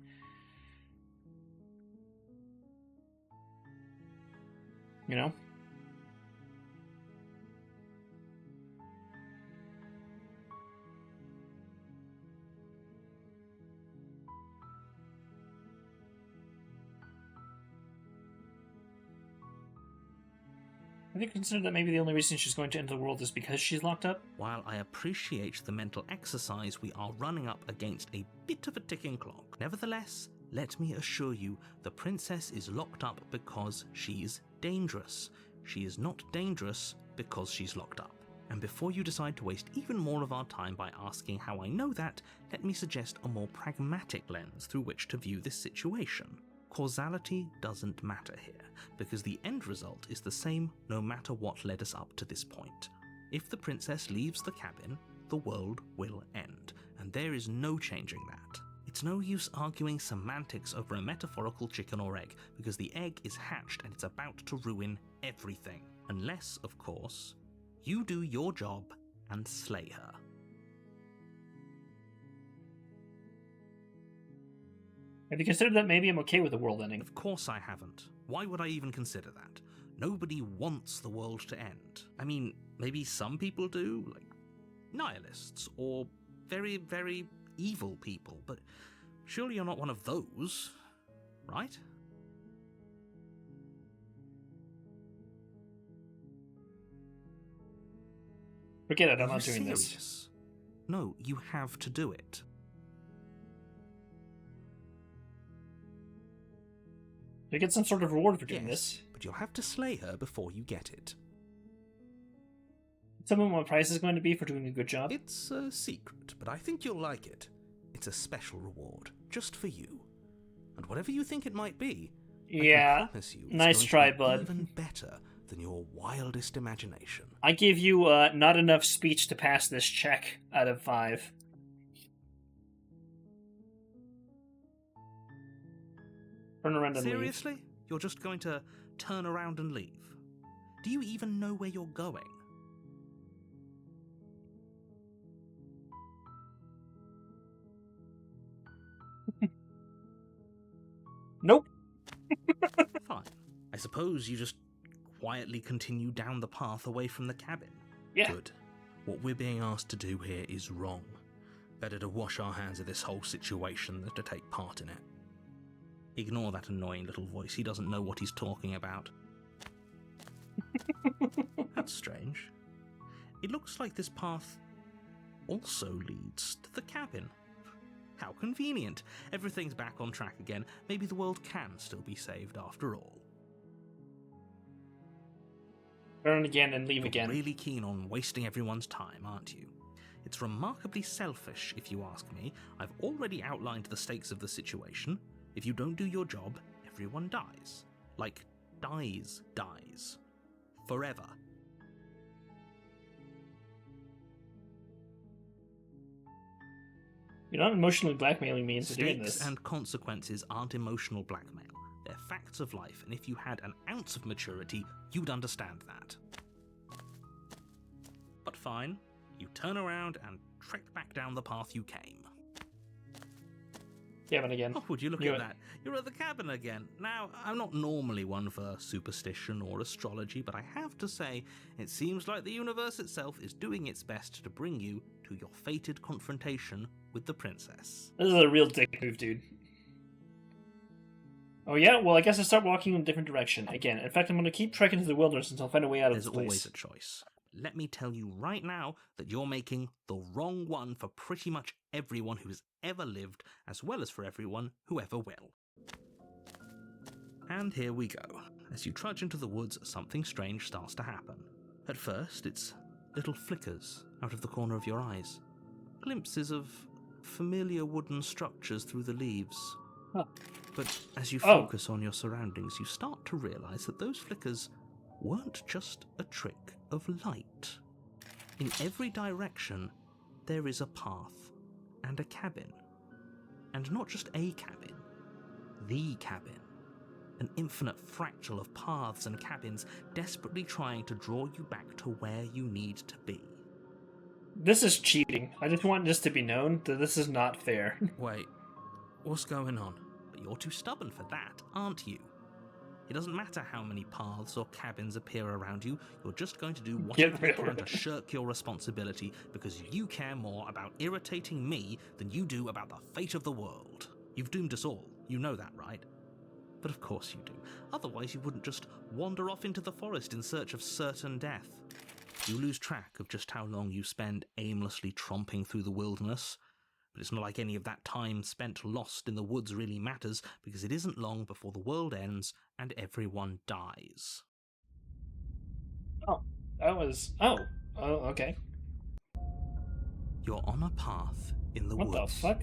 You know? Have you considered that maybe the only reason she's going to enter the world is because she's locked up? While I appreciate the mental exercise, we are running up against a bit of a ticking clock. Nevertheless, let me assure you, the princess is locked up because she's dangerous. She is not dangerous because she's locked up. And before you decide to waste even more of our time by asking how I know that, let me suggest a more pragmatic lens through which to view this situation. Causality doesn't matter here, because the end result is the same no matter what led us up to this point. If the princess leaves the cabin, the world will end, and there is no changing that. It's no use arguing semantics over a metaphorical chicken or egg, because the egg is hatched and it's about to ruin everything. Unless, of course, you do your job and slay her. Have you considered that maybe I'm okay with the world ending? Of course I haven't. Why would I even consider that? Nobody wants the world to end. I mean, maybe some people do, like nihilists, or very, very evil people, but surely you're not one of those, right? Forget it, I'm Are not you doing this. serious? No, you have to do it. You get some sort of reward for doing Yes, this. but you'll have to slay her before you get it. Tell me what my price is going to be for doing a good job. It's a secret, but I think you'll like it. It's a special reward, just for you. And whatever you think it might be, I Yeah, can promise you it's nice going try, to be bud. even better than your wildest imagination. I give you not enough speech to pass this check out of 5. Turn around and leave. Seriously? You're just going to turn around and leave? Do you even know where you're going? Nope. Fine. I suppose you just quietly continue down the path away from the cabin. Yeah. Good. What we're being asked to do here is wrong. Better to wash our hands of this whole situation than to take part in it. Ignore that annoying little voice. He doesn't know what he's talking about. That's strange. It looks like this path also leads to the cabin. How convenient. Everything's back on track again. Maybe the world can still be saved after all. Turn again and leave You're again. really keen on wasting everyone's time, aren't you? It's remarkably selfish, if you ask me. I've already outlined the stakes of the situation. If you don't do your job, everyone dies. Like, dies. Forever. You're not emotionally blackmailing me into doing Stakes this. and consequences aren't emotional blackmail. They're facts of life, and if you had an ounce of maturity, you'd understand that. But fine, you turn around and trek back down the path you came. Cabin again. Oh, would you look Knew at it. that? You're at the cabin again. Now, I'm not normally one for superstition or astrology, but I have to say, it seems like the universe itself is doing its best to bring you to your fated confrontation with the princess. This is a real dick move, dude. Oh yeah? Well, I guess I start walking in a different direction. Again, in fact, I'm going to keep trekking through the wilderness until I find a way out of There's this place. always a choice. Let me tell you right now that you're making the wrong one for pretty much everyone who's ever lived, as well as for everyone who ever will. And here we go. As you trudge into the woods, something strange starts to happen. At first, it's little flickers out of the corner of your eyes. glimpses of familiar wooden structures through the leaves. Huh. But as you Oh. focus on your surroundings, you start to realize that those flickers weren't just a trick of light. In every direction, there is a path and a cabin. And not just a cabin, the cabin. An infinite fractal of paths and cabins desperately trying to draw you back to where you need to be. This is cheating. I just want this to be known that this is not fair. Wait, what's going on? But you're too stubborn for that, aren't you? It doesn't matter how many paths or cabins appear around you, you're just going to do whatever you can to shirk your responsibility because you care more about irritating me than you do about the fate of the world. You've doomed us all, you know that, right? But of course you do. Otherwise you wouldn't just wander off into the forest in search of certain death. You lose track of just how long you spend aimlessly tromping through the wilderness. But it's not like any of that time spent lost in the woods really matters, because it isn't long before the world ends and everyone dies. Oh, that was... Oh, okay. You're on a path in the What woods. the fuck?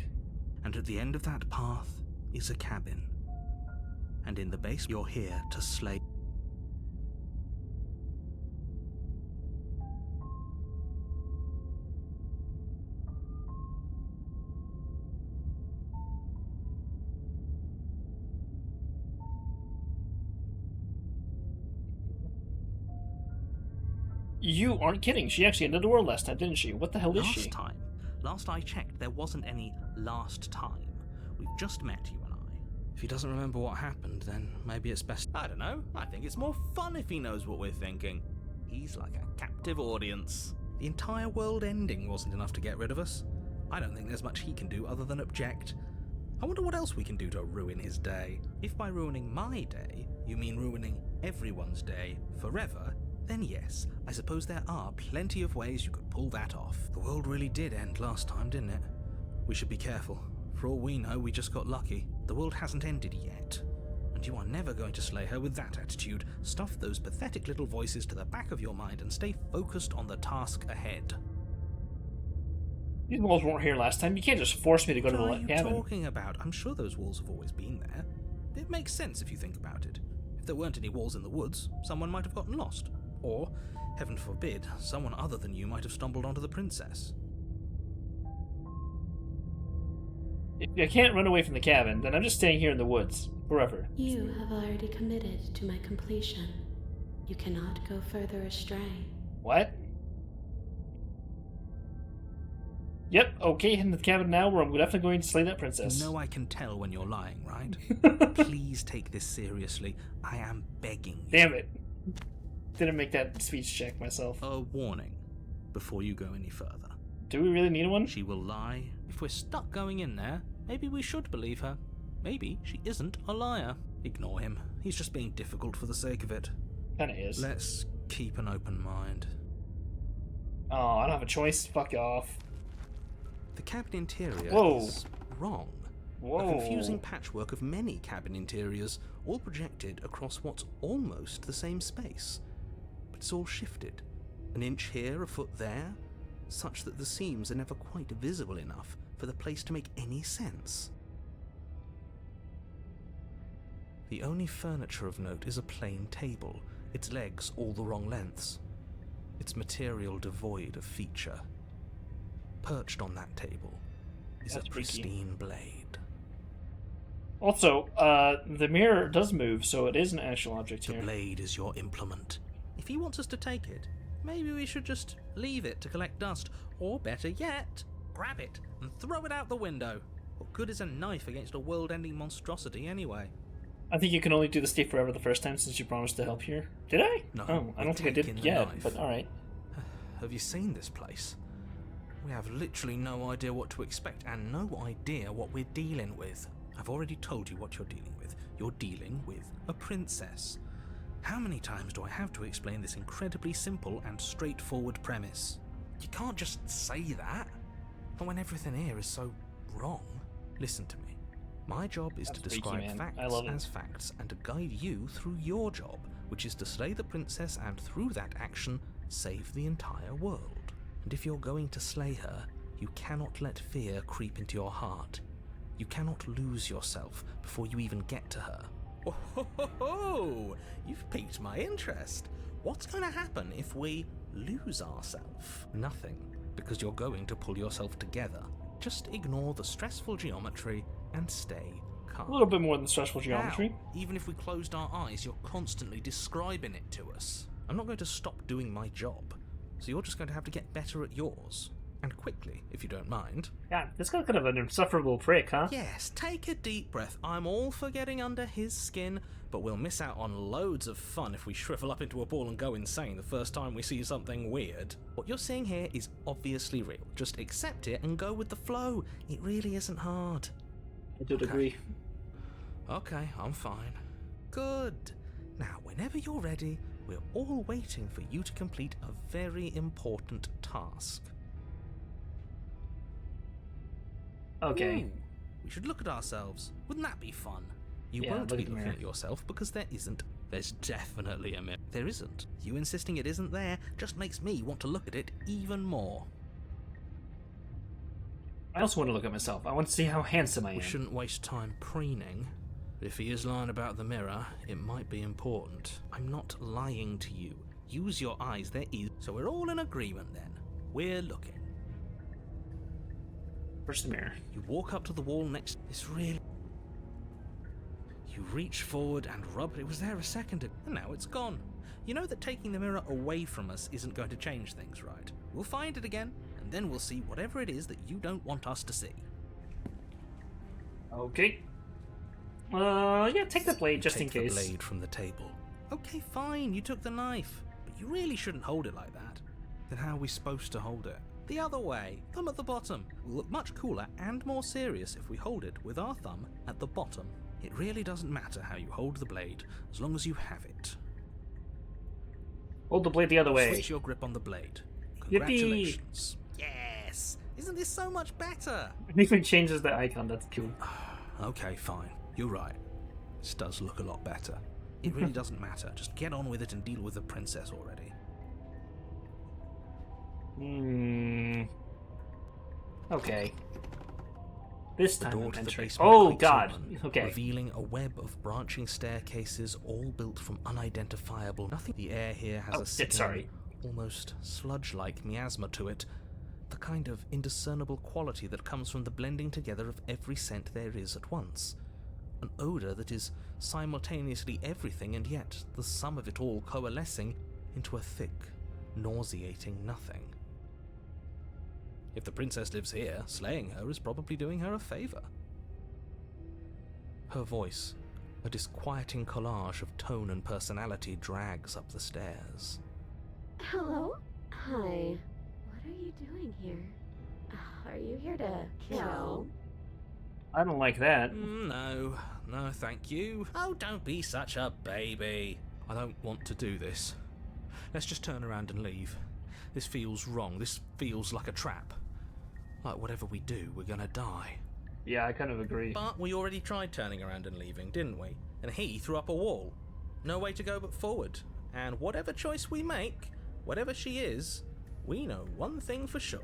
And at the end of that path is a cabin. And in the base, you're here to slay. You aren't kidding. She actually ended the world last time, didn't she? What the hell is she? Last I checked, there wasn't any last time. We've just met, you and I. If he doesn't remember what happened, then maybe it's best. I don't know. I think it's more fun if he knows what we're thinking. He's like a captive audience. The entire world ending wasn't enough to get rid of us. I don't think there's much he can do other than object. I wonder what else we can do to ruin his day. If by ruining my day, you mean ruining everyone's day forever, then yes, I suppose there are plenty of ways you could pull that off. The world really did end last time, didn't it? We should be careful. For all we know, we just got lucky. The world hasn't ended yet. And you are never going to slay her with that attitude. Stuff those pathetic little voices to the back of your mind and stay focused on the task ahead. These walls weren't here last time. You can't just force me to go to What the are you cabin. talking about? I'm sure those walls have always been there. It makes sense if you think about it. If there weren't any walls in the woods, someone might have gotten lost. Or, heaven forbid, someone other than you might have stumbled onto the princess. If I can't run away from the cabin, then I'm just staying here in the woods. Forever. You have already committed to my completion. You cannot go further astray. What? Yep, okay, heading to the cabin now where I'm definitely going to slay that princess. You know I can tell when you're lying, right? Please take this seriously. I am begging you. Damn it. Didn't make that speech check myself. A warning before you go any further. Do we really need one? She will lie. If we're stuck going in there, maybe we should believe her. Maybe she isn't a liar. Ignore him. He's just being difficult for the sake of it. Kinda is. Let's keep an open mind. Oh, I don't have a choice. Fuck off. The cabin interior Whoa. is wrong. Whoa. A confusing patchwork of many cabin interiors, all projected across what's almost the same space. But it's all shifted. An inch here, a foot there, such that the seams are never quite visible enough for the place to make any sense. The only furniture of note is a plain table, its legs all the wrong lengths, its material devoid of feature. Perched on that table is That's a freaky. pristine blade. Also, the mirror does move, so it is an actual object The here. blade is your implement. If he wants us to take it, maybe we should just leave it to collect dust, or better yet, grab it and throw it out the window. What good is a knife against a world-ending monstrosity anyway? I think you can only do the stay forever the first time since you promised to help here. Did I? No, Oh, I we're don't think I taking did the yet, knife. but alright. Have you seen this place? We have literally no idea what to expect and no idea what we're dealing with. I've already told you what you're dealing with. You're dealing with a princess. How many times do I have to explain this incredibly simple and straightforward premise? You can't just say that. Not when everything here is so wrong. Listen to me. My job is That's to freaky, describe man. facts I love it. as facts and to guide you through your job, which is to slay the princess and through that action, save the entire world. And if you're going to slay her, You cannot let fear creep into your heart. You cannot lose yourself before you even get to her. Oh, ho, ho, ho. You've piqued my interest. What's going to happen if we lose ourselves? Nothing, because you're going to pull yourself together. Just ignore the stressful geometry and stay calm. A little bit more than stressful geometry. How? Even if we closed our eyes, you're constantly describing it to us. I'm not going to stop doing my job, so you're just going to have to get better at yours. And quickly, if you don't mind. Yeah, this guy's kind of an insufferable prick, huh? Yes, take a deep breath. I'm all for getting under his skin, but we'll miss out on loads of fun if we shrivel up into a ball and go insane the first time we see something weird. What you're seeing here is obviously real. Just accept it and go with the flow. It really isn't hard. I did agree. Okay, I'm fine. Good. Now, whenever you're ready, we're all waiting for you to complete a very important task. Okay. Ooh, we should look at ourselves. Wouldn't that be fun? You Yeah, won't look be at the looking mirror. at yourself because there isn't. There's definitely a mirror. There isn't. You insisting it isn't there just makes me want to look at it even more. I also want to look at myself. I want to see how handsome I am. We shouldn't waste time preening. But if he is lying about the mirror, it might be important. I'm not lying to you. Use your eyes, there is. So we're all in agreement then. We're looking. Where's the mirror? You walk up to the wall next. It's really. You reach forward and rub it. It was there a second ago, and now it's gone. You know that taking the mirror away from us isn't going to change things, right? We'll find it again, and then we'll see whatever it is that you don't want us to see. Okay. Yeah, take the blade just in Take case. the blade from the table. Okay, fine. You took the knife, but you really shouldn't hold it like that. Then how are we supposed to hold it? The other way, thumb at the bottom. Will look much cooler and more serious if we hold it with our thumb at the bottom. It really doesn't matter how you hold the blade, as long as you have it. Hold the blade the other way. Switch your grip on the blade. Yippee! Congratulations. Yes! Isn't this so much better? It even changes the icon. That's cool. Okay, fine. You're right. This does look a lot better. It really doesn't matter. Just get on with it and deal with the princess already. Okay. This The time door I'm to the entering. basement Oh creaks god. open, Okay. revealing a web of branching staircases, all built from unidentifiable nothing. The air here has Oh, a shit, sorry. sickening, almost sludge-like miasma to it, the kind of indiscernible quality that comes from the blending together of every scent there is at once. An odor that is simultaneously everything and yet the sum of it all coalescing into a thick, nauseating nothing. If the princess lives here, slaying her is probably doing her a favor. Her voice, a disquieting collage of tone and personality, drags up the stairs. Hello? Hi. What are you doing here? Are you here to kill? I don't like that. No, thank you. Oh, don't be such a baby. I don't want to do this. Let's just turn around and leave. This feels wrong. This feels like a trap. Like whatever we do, we're gonna die. Yeah, I kind of agree. But we already tried turning around and leaving, didn't we? And he threw up a wall. No way to go but forward. And whatever choice we make, whatever she is, we know one thing for sure.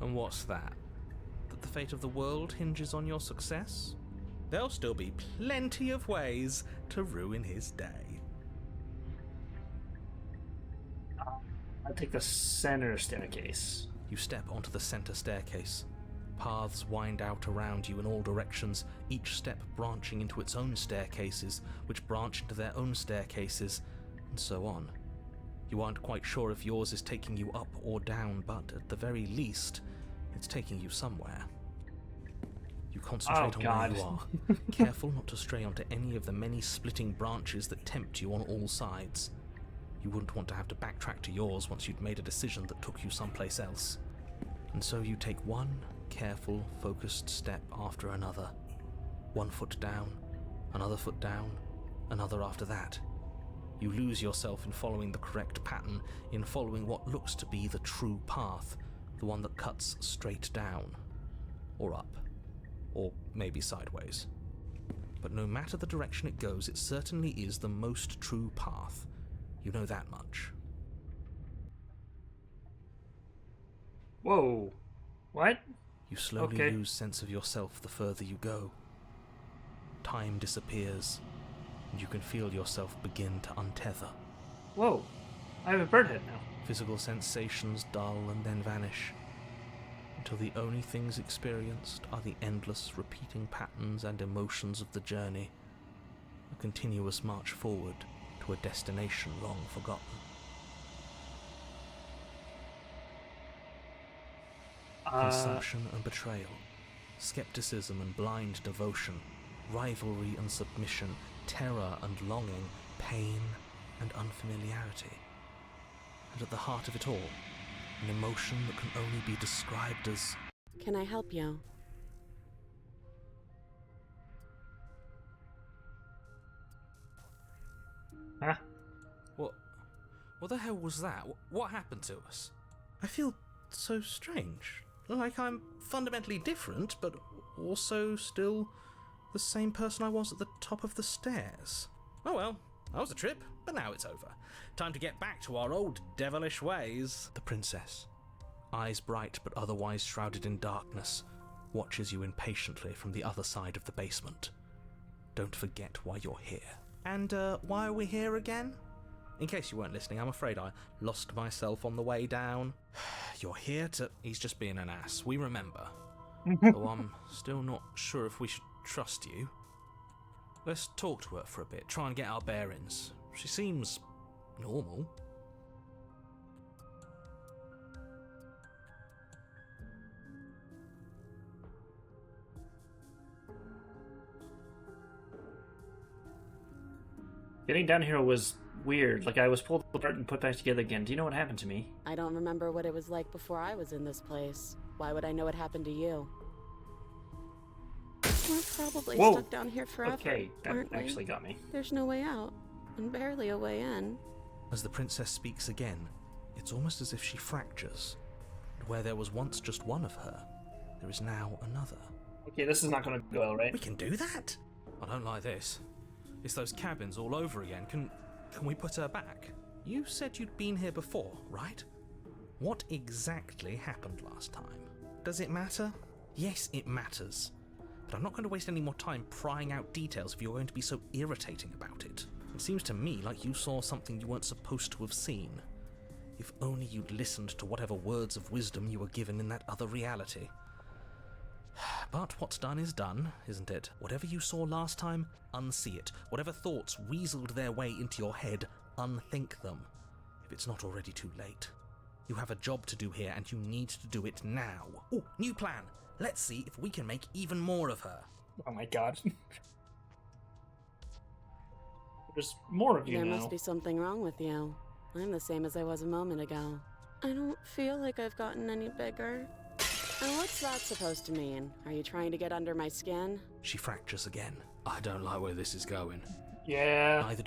And what's that? That the fate of the world hinges on your success? There'll still be plenty of ways to ruin his day. I'll take the center staircase. You step onto the center staircase. Paths wind out around you in all directions, each step branching into its own staircases, which branch into their own staircases, and so on. You aren't quite sure if yours is taking you up or down, but at the very least, it's taking you somewhere. You concentrate on God. where you are, careful not to stray onto any of the many splitting branches that tempt you on all sides. You wouldn't want to have to backtrack to yours once you'd made a decision that took you someplace else. And so you take one careful, focused step after another. 1 foot down, another foot down, another after that. You lose yourself in following the correct pattern, in following what looks to be the true path, the one that cuts straight down, or up, or maybe sideways. But no matter the direction it goes, it certainly is the most true path. You know that much. Whoa. What? You slowly Okay. lose sense of yourself the further you go. Time disappears, and you can feel yourself begin to untether. Whoa. I have a bird head now. Physical sensations dull and then vanish, until the only things experienced are the endless repeating patterns and emotions of the journey, a continuous march forward to a destination long forgotten. Consumption and betrayal, skepticism and blind devotion, rivalry and submission, terror and longing, pain and unfamiliarity. And at the heart of it all, an emotion that can only be described as... Can I help you? Huh? What the hell was that? What happened to us? I feel so strange. Like I'm fundamentally different, but also still the same person I was at the top of the stairs. Oh well, that was a trip, but now it's over. Time to get back to our old devilish ways. The princess, eyes bright but otherwise shrouded in darkness, watches you impatiently from the other side of the basement. Don't forget why you're here. And, why are we here again? In case you weren't listening, I'm afraid I lost myself on the way down. You're here to... He's just being an ass, we remember. Though I'm still not sure if we should trust you. Let's talk to her for a bit, try and get our bearings. She seems... normal. Getting down here was weird. Like, I was pulled apart and put back together again. Do you know what happened to me? I don't remember what it was like before I was in this place. Why would I know what happened to you? We're probably Whoa. stuck down here forever, Okay, that aren't we? actually got me. There's no way out, and barely a way in. As the princess speaks again, it's almost as if she fractures. And where there was once just one of her, there is now another. Okay, this is not going to go well, right? We can do that? I don't like this. It's those cabins all over again. Can we put her back? You said you'd been here before, right? What exactly happened last time? Does it matter? Yes, it matters. But I'm not going to waste any more time prying out details if you're going to be so irritating about it. It seems to me like you saw something you weren't supposed to have seen. If only you'd listened to whatever words of wisdom you were given in that other reality. But what's done is done, isn't it? Whatever you saw last time, unsee it. Whatever thoughts weaseled their way into your head, unthink them. If it's not already too late. You have a job to do here, and you need to do it now. Oh, new plan! Let's see if we can make even more of her. Oh my god. There's more of you There now. must be something wrong with you. I'm the same as I was a moment ago. I don't feel like I've gotten any bigger. And what's that supposed to mean? Are you trying to get under my skin? She fractures again. I don't like where this is going. Yeah. Neither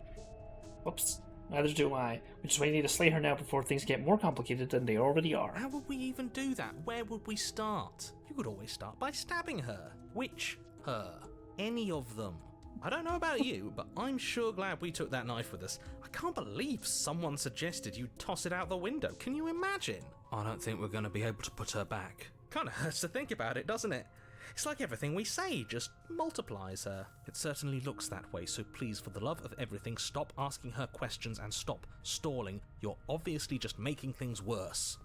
Whoops. Neither do I. Which is why you need to slay her now before things get more complicated than they already are. How would we even do that? Where would we start? You could always start by stabbing her. Which her? Any of them. I don't know about you, but I'm sure glad we took that knife with us. I can't believe someone suggested you toss it out the window. Can you imagine? I don't think we're going to be able to put her back. Kind of hurts to think about it, doesn't it? It's like everything we say just multiplies her. It certainly looks that way, so please, for the love of everything, stop asking her questions and stop stalling. You're obviously just making things worse.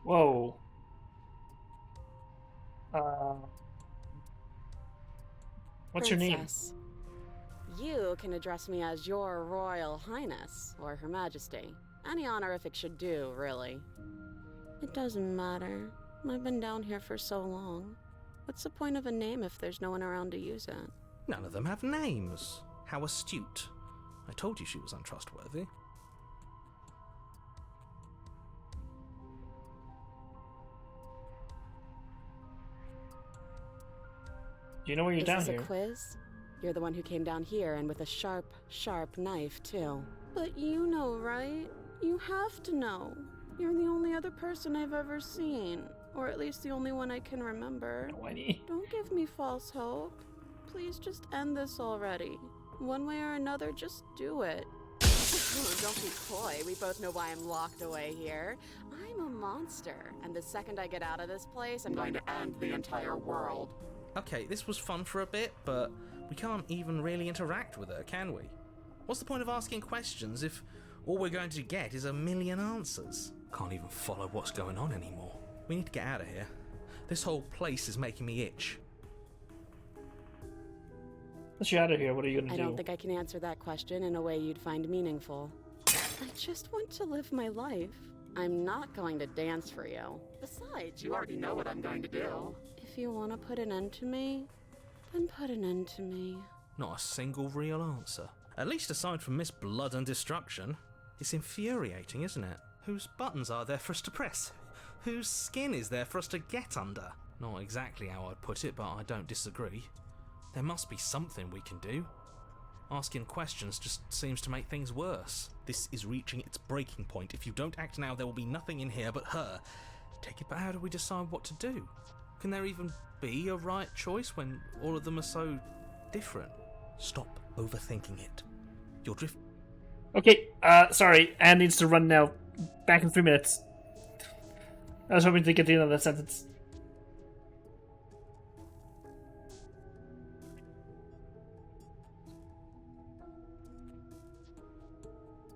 Whoa. What's your name? Princess. You can address me as Your Royal Highness, or Her Majesty. Any honorific should do, really. It doesn't matter. I've been down here for so long. What's the point of a name if there's no one around to use it? None of them have names. How astute. I told you she was untrustworthy. Do you know where you're Is down this here? a quiz? You're the one who came down here, and with a sharp, sharp knife, too. But you know, right? You have to know. You're the only other person I've ever seen. Or at least the only one I can remember. Whiny. Don't give me false hope. Please just end this already. One way or another, just do it. Don't be coy. We both know why I'm locked away here. I'm a monster, and the second I get out of this place, I'm going to end the entire world. Okay, this was fun for a bit, but we can't even really interact with her, can we? What's the point of asking questions if all we're going to get is a million answers? Can't even follow what's going on anymore. We need to get out of here. This whole place is making me itch. Once you're out of here, what are you gonna I do? don't think I can answer that question in a way you'd find meaningful. I just want to live my life. I'm not going to dance for you. Besides, you already know what I'm going to do. If you want to put an end to me, then put an end to me. Not a single real answer. At least aside from Miss Blood and Destruction. It's infuriating, isn't it? Whose buttons are there for us to press? Whose skin is there for us to get under? Not exactly how I'd put it, but I don't disagree. There must be something we can do. Asking questions just seems to make things worse. This is reaching its breaking point. If you don't act now, there will be nothing in here but her. Take it, but how do we decide what to do? Can there even be a right choice when all of them are so different? Stop overthinking it. You'll drift. Okay, sorry. Anne needs to run now. Back in 3 minutes. I was hoping to get the end of that sentence.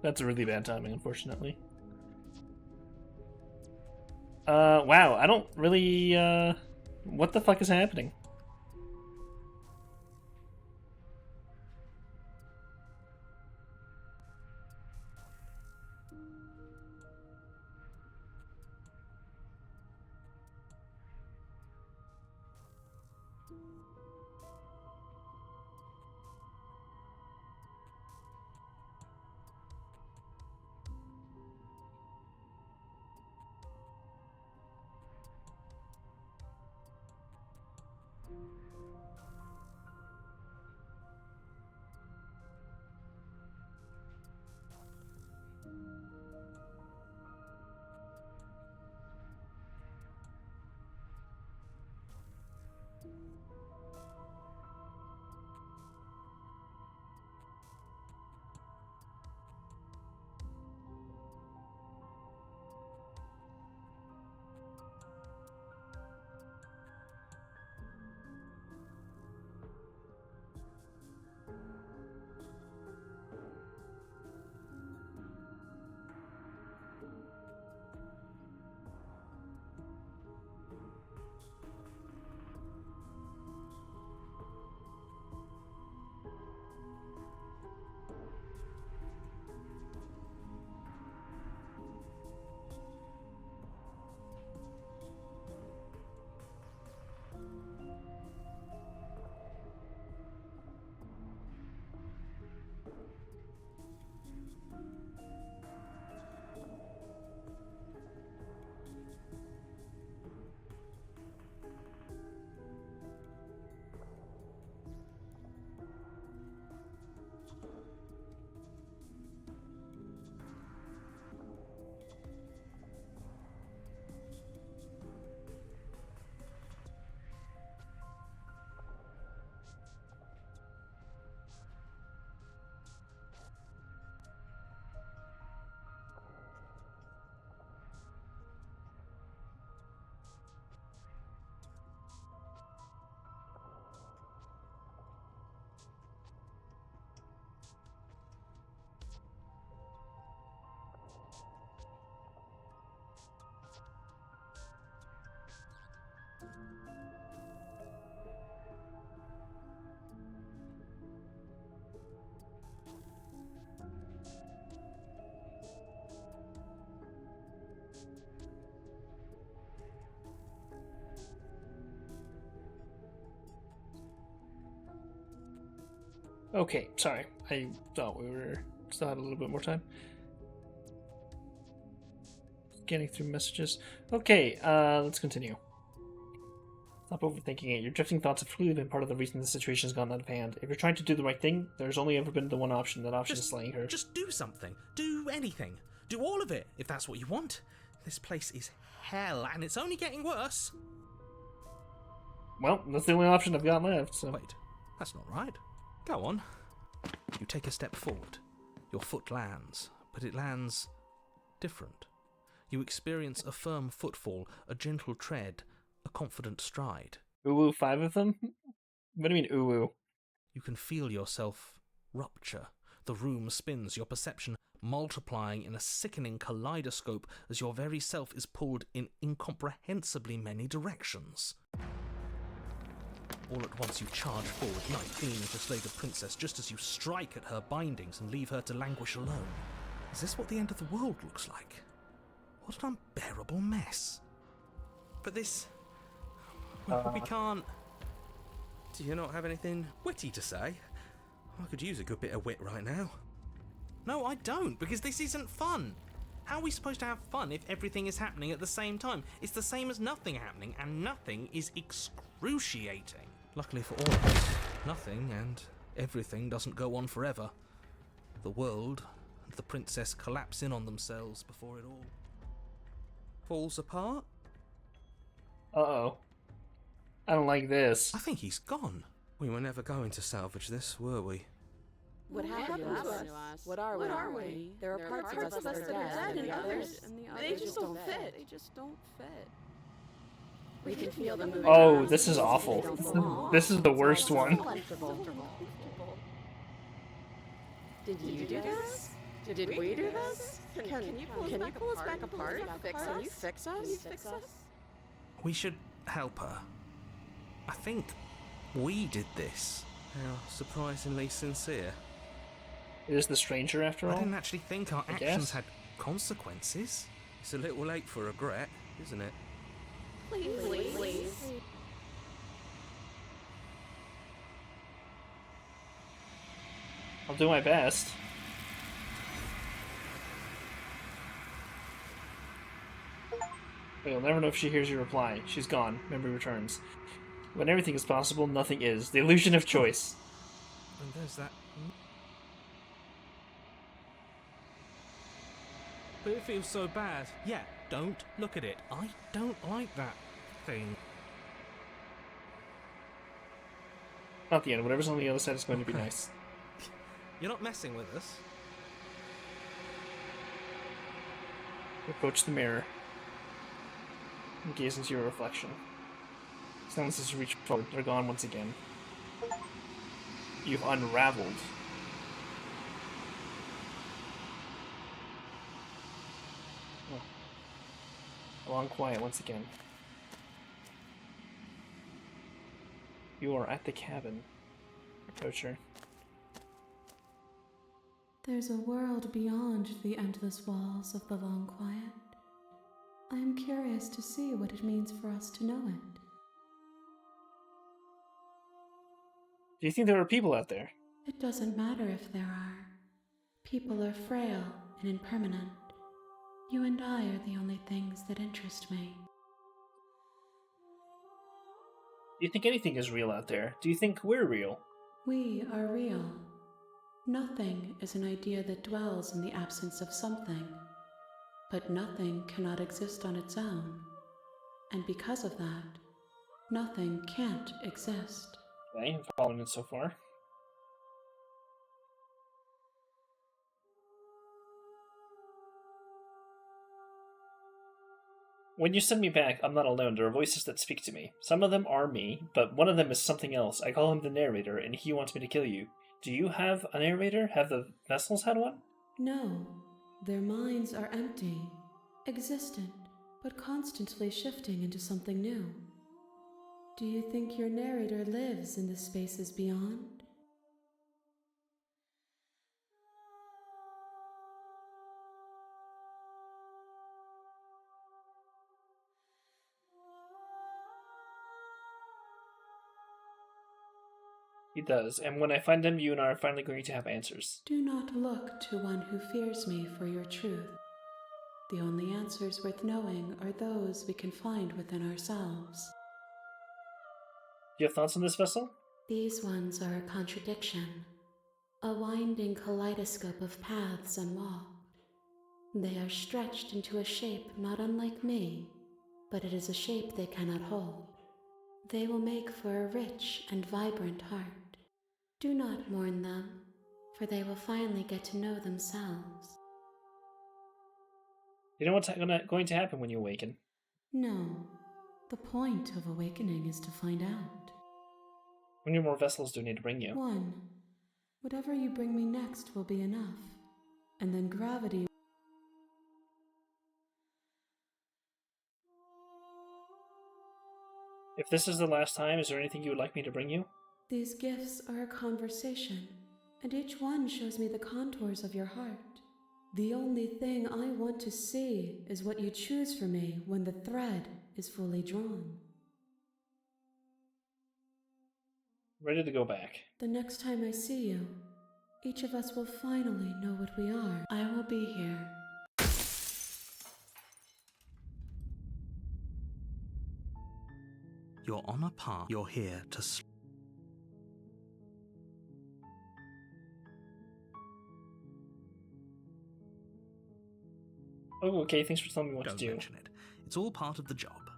That's a really bad timing, unfortunately. Wow, I don't really, what the fuck is happening? Okay, sorry. I thought we still had a little bit more time. Getting through messages. Okay, let's continue. Stop overthinking it. Your drifting thoughts have clearly been part of the reason the situation has gone out of hand. If you're trying to do the right thing, there's only ever been the one option. That option is slaying her. Just do something. Do anything. Do all of it, if that's what you want. This place is hell, and it's only getting worse. Well, that's the only option I've got left, so... Wait, that's not right. Go on. You take a step forward. Your foot lands, but it lands different. You experience a firm footfall, a gentle tread, a confident stride. Ooh, 5 of them? What do you mean, ooh? You can feel yourself rupture. The room spins, your perception multiplying in a sickening kaleidoscope as your very self is pulled in incomprehensibly many directions. All at once you charge forward, knife gleaming to slay the princess just as you strike at her bindings and leave her to languish alone. Is this what the end of the world looks like? What an unbearable mess. But this... we can't... Do you not have anything witty to say? I could use a good bit of wit right now. No, I don't, because this isn't fun. How are we supposed to have fun if everything is happening at the same time? It's the same as nothing happening, and nothing is excruciating. Luckily for all of us, nothing and everything doesn't go on forever. The world and the princess collapse in on themselves before it all falls apart. Uh-oh. I don't like this. I think he's gone. We were never going to salvage this, were we? What happened to us? What are we? There are parts of us that are dead, and the others, they just don't fit. They just don't fit. we can feel them moving. Oh, around this is us. They awful. don't belong. This is the worst It's one. uncomfortable. Did you do this? Did we do this? Can you pull us back apart? Can you fix us? We should help her. I think we did this. How surprisingly sincere. It is the stranger after I all? didn't actually think our I actions guess. had consequences. It's a little late for regret, isn't it? Please. I'll do my best. But you'll never know if she hears your reply. She's gone. Memory returns. When everything is possible, nothing is. The illusion of choice. And there's that. But it feels so bad. Yeah, don't look at it. I don't like that thing. Not the end. Whatever's on the other side is going to be nice. You're not messing with us. Approach the mirror. And gaze into your reflection. Sounds as you reach forward, they're gone once again. You've unraveled. Oh. A long quiet once again. You are at the cabin. Approach her. There's a world beyond the endless walls of the long quiet. I am curious to see what it means for us to know it. Do you think there are people out there? It doesn't matter if there are. People are frail and impermanent. You and I are the only things that interest me. Do you think anything is real out there? Do you think we're real? We are real. Nothing is an idea that dwells in the absence of something. But nothing cannot exist on its own. And because of that, nothing can't exist. Okay, I'm following it so far. When you send me back, I'm not alone. There are voices that speak to me. Some of them are me, but one of them is something else. I call him the narrator, and he wants me to kill you. Do you have a narrator? Have the vessels had one? No, their minds are empty, existent, but constantly shifting into something new. Do you think your narrator lives in the spaces beyond? He does, and when I find him, you and I are finally going to have answers. Do not look to one who fears me for your truth. The only answers worth knowing are those we can find within ourselves. Do you have thoughts on this vessel? These ones are a contradiction, a winding kaleidoscope of paths unwalked. They are stretched into a shape not unlike me, but it is a shape they cannot hold. They will make for a rich and vibrant heart. Do not mourn them. for they will finally get to know themselves. You know what's going to happen when you awaken? No. The point of awakening is to find out. How many more vessels do you need to bring you? 1. Whatever you bring me next will be enough. And then gravity. If this is the last time, is there anything you would like me to bring you? These gifts are a conversation, and each one shows me the contours of your heart. The only thing I want to see is what you choose for me when the thread is fully drawn. Ready to go back. The next time I see you, each of us will finally know what we are. I will be here. You're on a path. You're here to Oh, okay, thanks for telling me what Don't to do. mention it. It's all part of the job.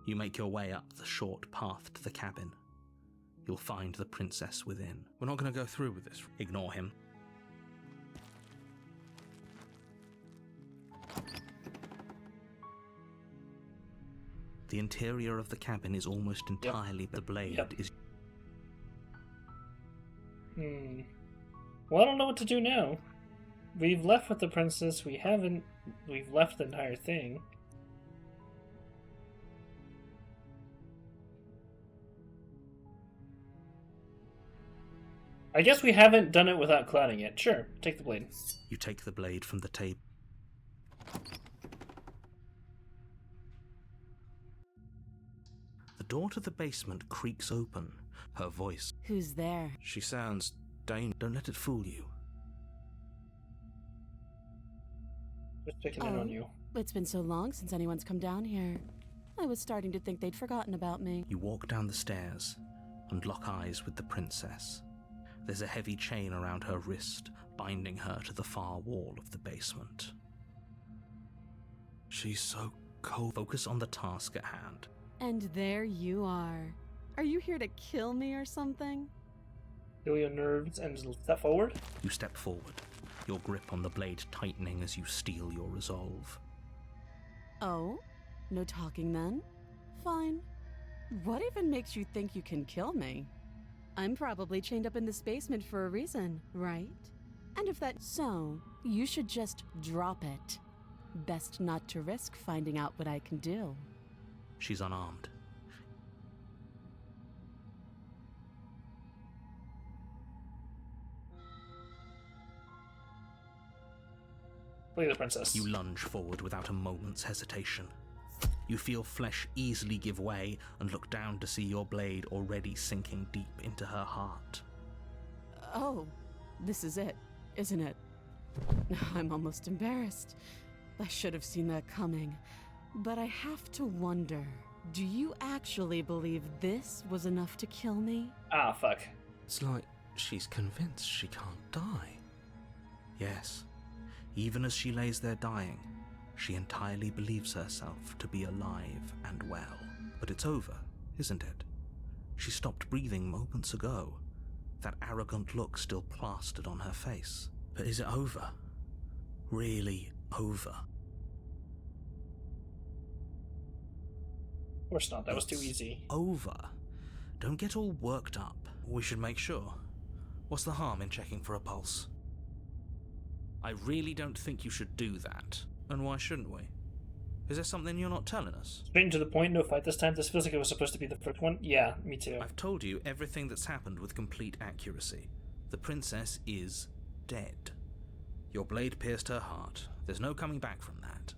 You make your way up the short path to the cabin. You'll find the princess within. We're not going to go through with this. Ignore him. The interior of the cabin is almost entirely the blade is. Well, I don't know what to do now. We've left with the princess. We've left the entire thing. I guess we haven't done it without clouding it. Sure, take the blade. You take the blade from the table. The door to the basement creaks open. Her voice. Who's there? She sounds dangerous. Don't let it fool you. Just checking in on you. It's been so long since anyone's come down here. I was starting to think they'd forgotten about me. You walk down the stairs and lock eyes with the princess. There's a heavy chain around her wrist, binding her to the far wall of the basement. She's so cold. Focus on the task at hand. And there you are. Are you here to kill me or something? Feel your nerves and step forward. You step forward, your grip on the blade tightening as you steel your resolve. Oh? No talking then? Fine. What even makes you think you can kill me? I'm probably chained up in this basement for a reason, right? And if that's so, you should just drop it. Best not to risk finding out what I can do. She's unarmed. Play the princess. You lunge forward without a moment's hesitation. You feel flesh easily give way and look down to see your blade already sinking deep into her heart. Oh, this is it, isn't it? I'm almost embarrassed. I should have seen that coming. But I have to wonder, do you actually believe this was enough to kill me? Ah, fuck. It's like she's convinced she can't die. Yes, even as she lays there dying, she entirely believes herself to be alive and well. But it's over, isn't it? She stopped breathing moments ago, that arrogant look still plastered on her face. But is it over? Really over? Of course not, that was too easy. Over. Don't get all worked up. We should make sure. What's the harm in checking for a pulse? I really don't think you should do that. And why shouldn't we? Is there something you're not telling us? Straight and to the point, no fight this time. This feels like it was supposed to be the first one. Yeah, me too. I've told you everything that's happened with complete accuracy. The princess is dead. Your blade pierced her heart. There's no coming back from that.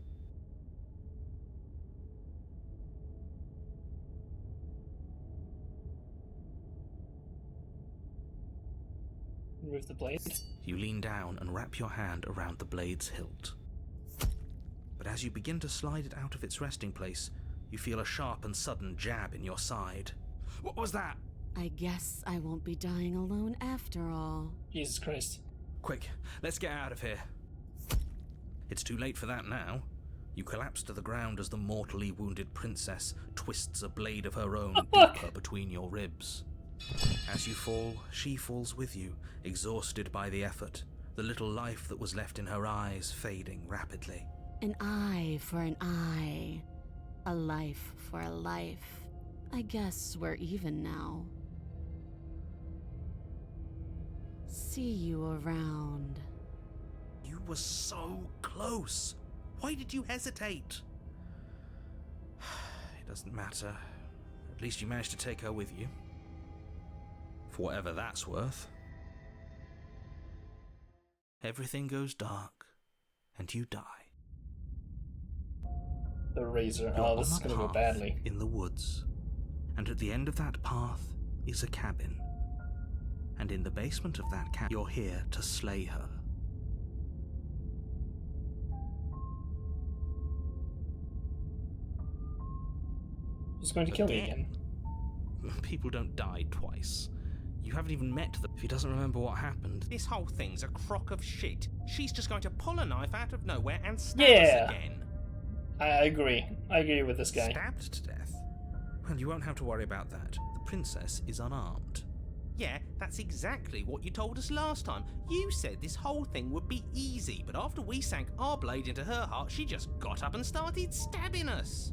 Remove the blade. You lean down and wrap your hand around the blade's hilt. But as you begin to slide it out of its resting place, you feel a sharp and sudden jab in your side. What was that? I guess I won't be dying alone after all. Jesus Christ. Quick, let's get out of here. It's too late for that now. You collapse to the ground as the mortally wounded princess twists a blade of her own deeper between your ribs. As you fall, she falls with you, exhausted by the effort, the little life that was left in her eyes fading rapidly. An eye for an eye. A life for a life. I guess we're even now. See you around. You were so close. Why did you hesitate? It doesn't matter. At least you managed to take her with you. For whatever that's worth. Everything goes dark, and you die. The razor. You're Oh, this is on a gonna go path badly. in the woods, and at the end of that path is a cabin. And in the basement of that cabin, you're here to slay her. She's going to kill me again. People don't die twice. You haven't even met them. If he doesn't remember what happened. This whole thing's a crock of shit. She's just going to pull a knife out of nowhere and stab Yeah. us again. I agree. I agree with this guy. Stabbed to death? Well, you won't have to worry about that. The princess is unarmed. Yeah, that's exactly what you told us last time. You said this whole thing would be easy, but after we sank our blade into her heart, she just got up and started stabbing us.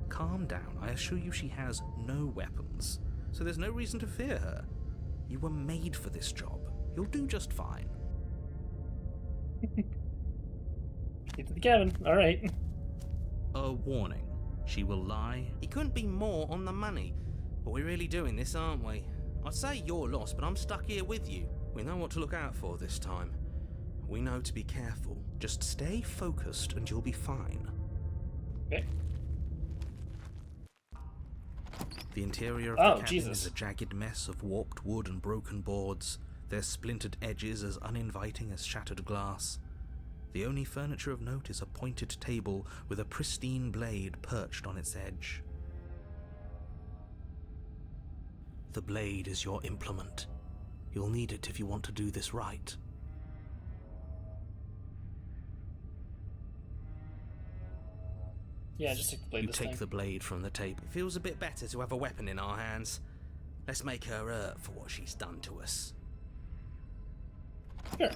Calm down. I assure you she has no weapons, so there's no reason to fear her. You were made for this job. You'll do just fine. Get to the cabin. Alright. A warning. She will lie. He couldn't be more on the money. But we're really doing this, aren't we? I'd say you're lost, but I'm stuck here with you. We know what to look out for this time. We know to be careful. Just stay focused and you'll be fine. Okay. The interior of Oh, the cabin Jesus. is a jagged mess of warped wood and broken boards, their splintered edges as uninviting as shattered glass. The only furniture of note is a pointed table with a pristine blade perched on its edge. The blade is your implement. You'll need it if you want to do this right. Yeah, just take the blade You this take time. the blade from the table. It feels a bit better to have a weapon in our hands. Let's make her hurt for what she's done to us. Sure.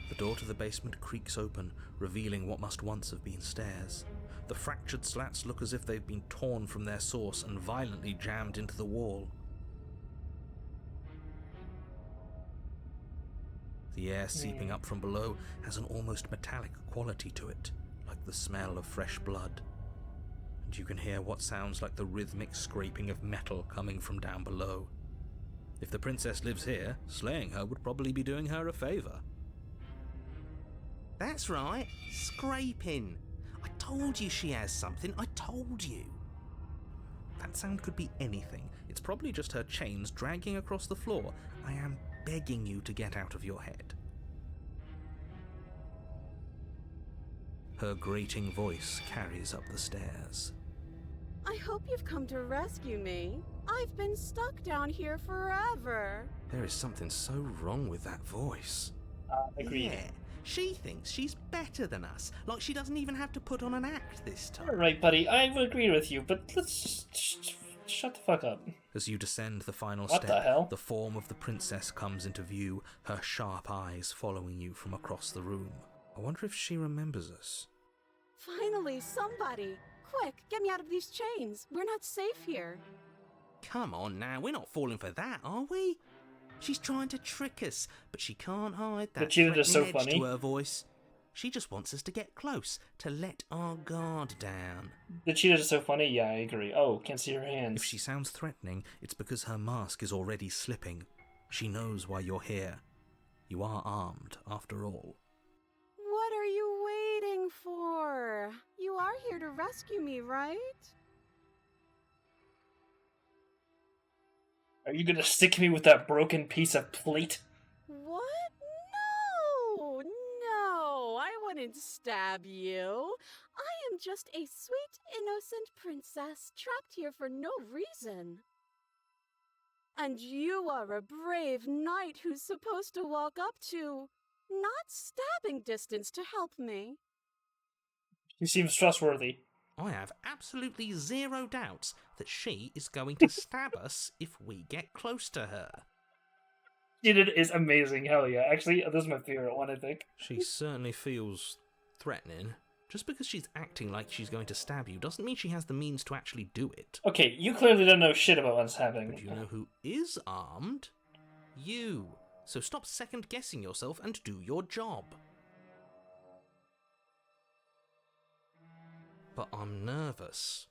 The door to the basement creaks open, revealing what must once have been stairs. The fractured slats look as if they've been torn from their source and violently jammed into the wall. The air seeping up from below has an almost metallic quality to it, like the smell of fresh blood. And you can hear what sounds like the rhythmic scraping of metal coming from down below. If the princess lives here, slaying her would probably be doing her a favour. That's right, scraping. I told you she has something, I told you. That sound could be anything. It's probably just her chains dragging across the floor. I am begging you to get out of your head. Her grating voice carries up the stairs. I hope you've come to rescue me. I've been stuck down here forever. There is something so wrong with that voice. Agreed. Yeah, she thinks she's better than us, like she doesn't even have to put on an act this time. Alright, buddy, I would agree with you, but let's just shut the fuck up. As you descend the final What step, the hell? the form of the princess comes into view, her sharp eyes following you from across the room. I wonder if she remembers us. Finally, somebody! Quick, get me out of these chains. We're not safe here. Come on now, we're not falling for that, are we? She's trying to trick us, but she can't hide that But Cheetah is so threatening edge funny. to her voice. She just wants us to get close, to let our guard down. The cheetah is so funny. Yeah, I agree. Oh, can't see her hands. If she sounds threatening, it's because her mask is already slipping. She knows why you're here. You are armed, after all. What are you waiting for? You are here to rescue me, right? Are you gonna stick me with that broken piece of plate? What? No, I wouldn't stab you. I am just a sweet, innocent princess trapped here for no reason. And you are a brave knight who's supposed to walk up to, not stabbing distance to help me. He seems trustworthy. I have absolutely zero doubts that she is going to stab us if we get close to her. Cheated is amazing. Hell yeah. Actually, this is my favorite one, I think. She certainly feels threatening. Just because she's acting like she's going to stab you doesn't mean she has the means to actually do it. Okay, you clearly don't know shit about what's happening. But you know who is armed? You. So stop second-guessing yourself and do your job. But I'm nervous.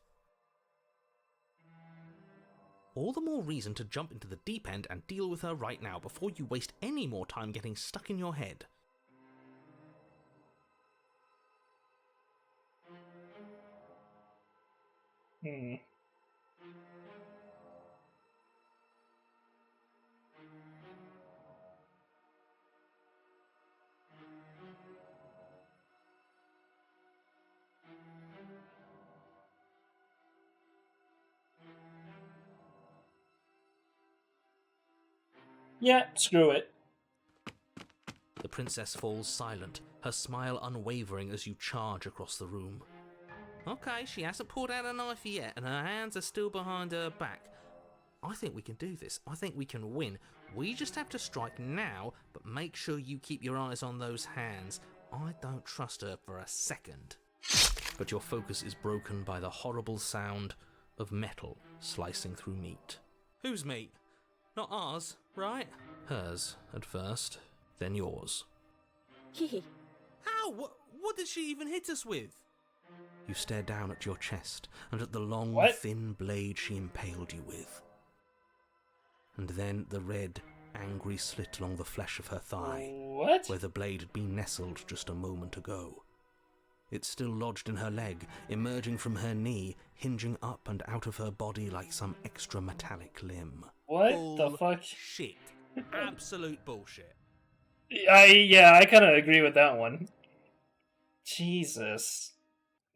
All the more reason to jump into the deep end and deal with her right now before you waste any more time getting stuck in your head. Yeah, screw it. The princess falls silent, her smile unwavering as you charge across the room. Okay, she hasn't pulled out a knife yet, and her hands are still behind her back. I think we can do this. I think we can win. We just have to strike now, but make sure you keep your eyes on those hands. I don't trust her for a second. But your focus is broken by the horrible sound of metal slicing through meat. Whose meat? Not ours, right? Hers, at first, then yours. Hee. How? What did she even hit us with? You stare down at your chest and at the long, thin blade she impaled you with. And then the red, angry slit along the flesh of her thigh, where the blade had been nestled just a moment ago. It's still lodged in her leg, emerging from her knee, hinging up and out of her body like some extra metallic limb. What the fuck? Shit. Absolute bullshit. I kind of agree with that one. Jesus.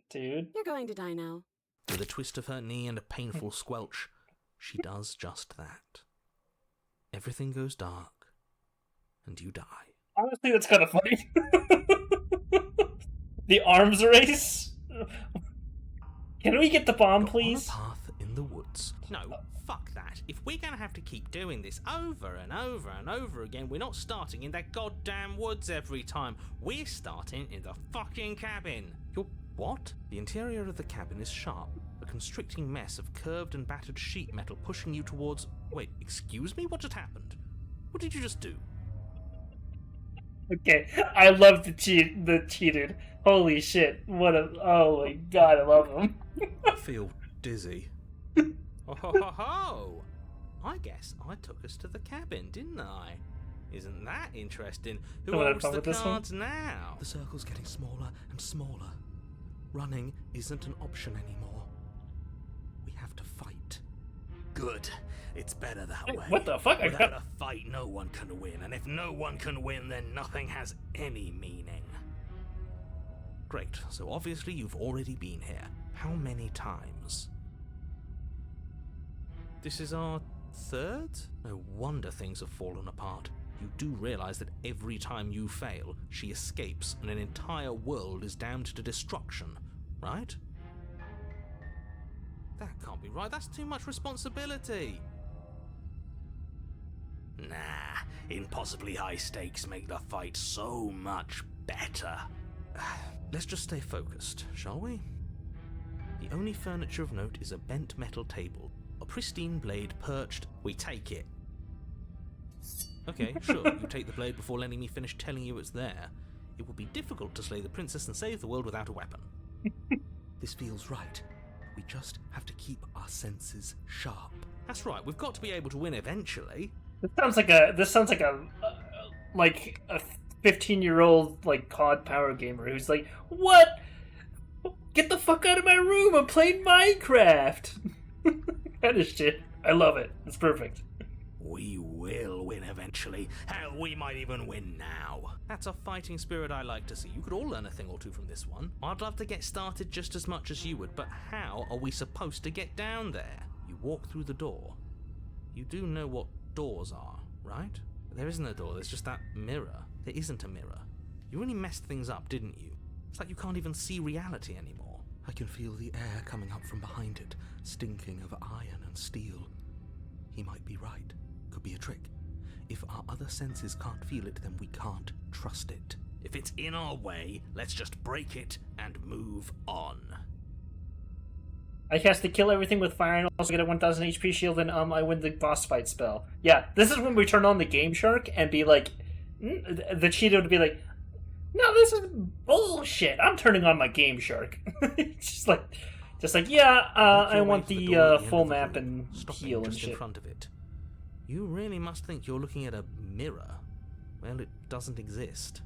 Dude. You're going to die now. With a twist of her knee and a painful squelch, she does just that. Everything goes dark, and you die. Honestly, that's kind of funny. The arms race? Can we get the bomb, please? On a path in the woods. No, fuck that. If we're gonna have to keep doing this over and over and over again, we're not starting in that goddamn woods every time. We're starting in the fucking cabin. You're what? The interior of the cabin is sharp, a constricting mess of curved and battered sheet metal pushing you towards... Wait, excuse me? What just happened? What did you just do? Okay, I love the cheated. Holy shit! Oh my god, I love him. I feel dizzy. Oh ho ho ho! I guess I took us to the cabin, didn't I? Isn't that interesting? Who holds the cards now? The circle's getting smaller and smaller. Running isn't an option anymore. We have to fight. Good. It's better that way. What the fuck? Without a fight, no one can win, and if no one can win, then nothing has any meaning. Great, so obviously you've already been here. How many times? This is our third? No wonder things have fallen apart. You do realize that every time you fail, she escapes and an entire world is damned to destruction, right? That can't be right, that's too much responsibility. Nah, impossibly high stakes make the fight so much better. Let's just stay focused, shall we? The only furniture of note is a bent metal table, a pristine blade perched. We take it. Okay, sure, you take the blade before letting me finish telling you it's there. It would be difficult to slay the princess and save the world without a weapon. This feels right. We just have to keep our senses sharp. That's right, we've got to be able to win eventually. This sounds like a 15-year-old like COD power gamer who's like, what? Get the fuck out of my room! I'm playing Minecraft. Kind of shit. I love it. It's perfect. We will win eventually. Hell, we might even win now. That's a fighting spirit I like to see. You could all learn a thing or two from this one. I'd love to get started just as much as you would, but how are we supposed to get down there? You walk through the door. You do know what doors are, right? There isn't a door, there's just that mirror. There isn't a mirror. You really messed things up, didn't you? It's like you can't even see reality anymore. I can feel the air coming up from behind it, stinking of iron and steel. He might be right. Could be a trick. If our other senses can't feel it, then we can't trust it. If it's in our way, let's just break it and move on. I cast to kill everything with fire and also get a 1000 HP shield, and I win the boss fight spell. Yeah, this is when we turn on the Game Shark and be like, the Cheeto to be like, no, this is bullshit. I'm turning on my Game Shark. just like, yeah, I want the full map and heal and shit. In front of it. You really must think you're looking at a mirror. Well, it doesn't exist.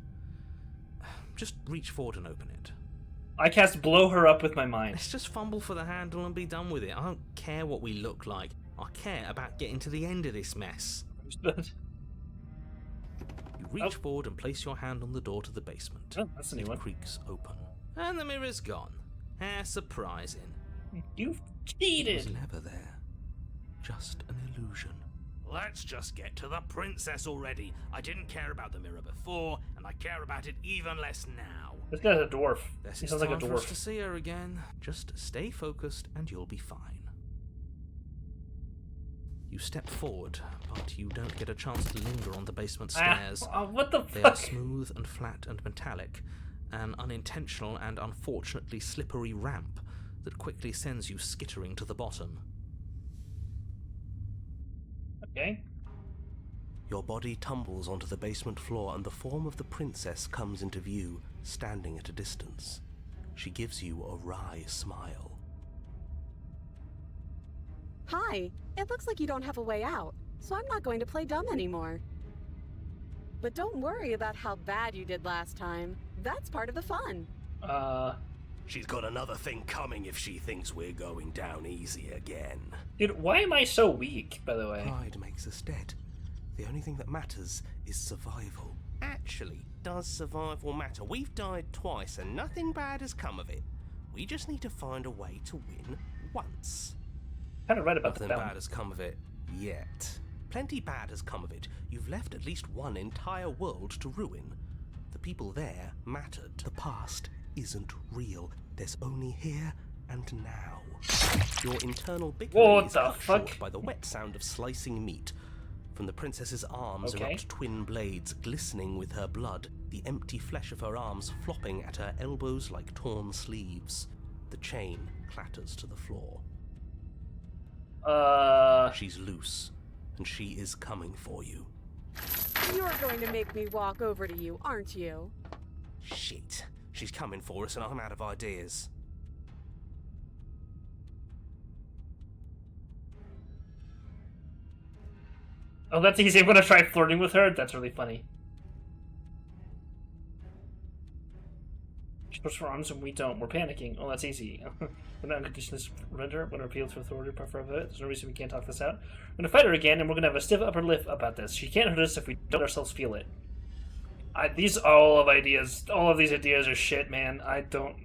Just reach forward and open it. I cast blow her up with my mind. Let's just fumble for the handle and be done with it. I don't care what we look like. I care about getting to the end of this mess. You reach forward and place your hand on the door to the basement. Oh, that's a new one. It creaks open. And the mirror's gone. How surprising. You've It cheated! was never there. Just an illusion. Let's just get to the princess already. I didn't care about the mirror before, and I care about it even less now. This guy's a dwarf. This He is sounds like a time for us dwarf. to see her again. Just stay focused and you'll be fine. You step forward, but you don't get a chance to linger on the basement stairs. What the They are fuck? smooth and flat and metallic, an unintentional and unfortunately slippery ramp that quickly sends you skittering to the bottom. Okay. Your body tumbles onto the basement floor and the form of the princess comes into view, standing at a distance. She gives you a wry smile. Hi, it looks like you don't have a way out, so I'm not going to play dumb anymore. But don't worry about how bad you did last time. That's part of the fun. She's got another thing coming if she thinks we're going down easy again. Dude, why am I so weak, by the way? Pride makes us dead. The only thing that matters is survival. Actually, does survival matter? We've died twice and nothing bad has come of it. We just need to find a way to win once. Kind of right about Nothing the bad has come of it yet. Plenty bad has come of it. You've left at least one entire world to ruin. The people there mattered. The past isn't real. There's only here and now. Your internal bickering is cut short by the wet sound of slicing meat. From the princess's arms erupt twin blades glistening with her blood, the empty flesh of her arms flopping at her elbows like torn sleeves. The chain clatters to the floor. She's loose, and she is coming for you. You're going to make me walk over to you, aren't you? Shit. She's coming for us and I'm out of ideas. Oh, that's easy. I'm gonna try flirting with her. That's really funny. She puts her arms and we don't. We're panicking. Oh, that's easy. We're not in condition to surrender. When appeal to authority, prefer of it. There's no reason we can't talk this out. We're gonna fight her again, and we're gonna have a stiff upper lip about this. She can't hurt us if we don't ourselves feel it. All of these ideas are shit, man. I don't.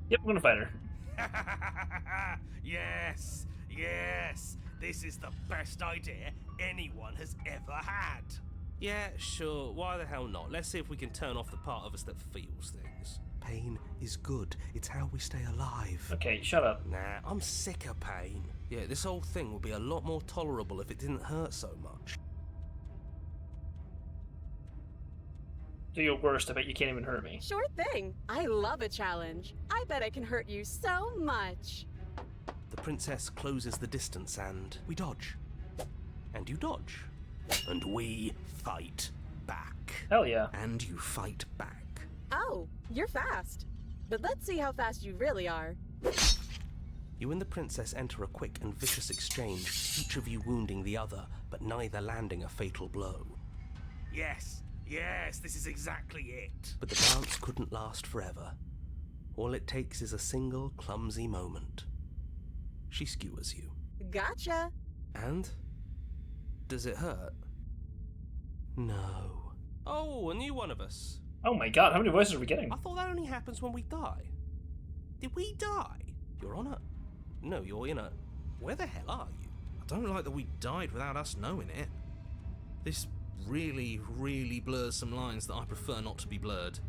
Yep, we're gonna fight her. Yes, yes. This is the best idea anyone has ever had. Yeah, sure. Why the hell not? Let's see if we can turn off the part of us that feels things. Pain is good. It's how we stay alive. Okay, shut up. Nah, I'm sick of pain. Yeah, this whole thing would be a lot more tolerable if it didn't hurt so much. Do your worst. I bet you can't even hurt me. Sure thing. I love a challenge. I bet I can hurt you so much. The princess closes the distance and we dodge. And you dodge. And we fight back. Hell yeah. And you fight back. Oh, you're fast. But let's see how fast you really are. You and the princess enter a quick and vicious exchange, each of you wounding the other, but neither landing a fatal blow. Yes, yes, this is exactly it. But the dance couldn't last forever. All it takes is a single clumsy moment. She skewers you. Gotcha. And? Does it hurt? No. Oh, a new one of us. Oh my god, how many voices are we getting? I thought that only happens when we die. Did we die? You're on a... No, you're in a... Where the hell are you? I don't like that we died without us knowing it. This really, really blurs some lines that I prefer not to be blurred.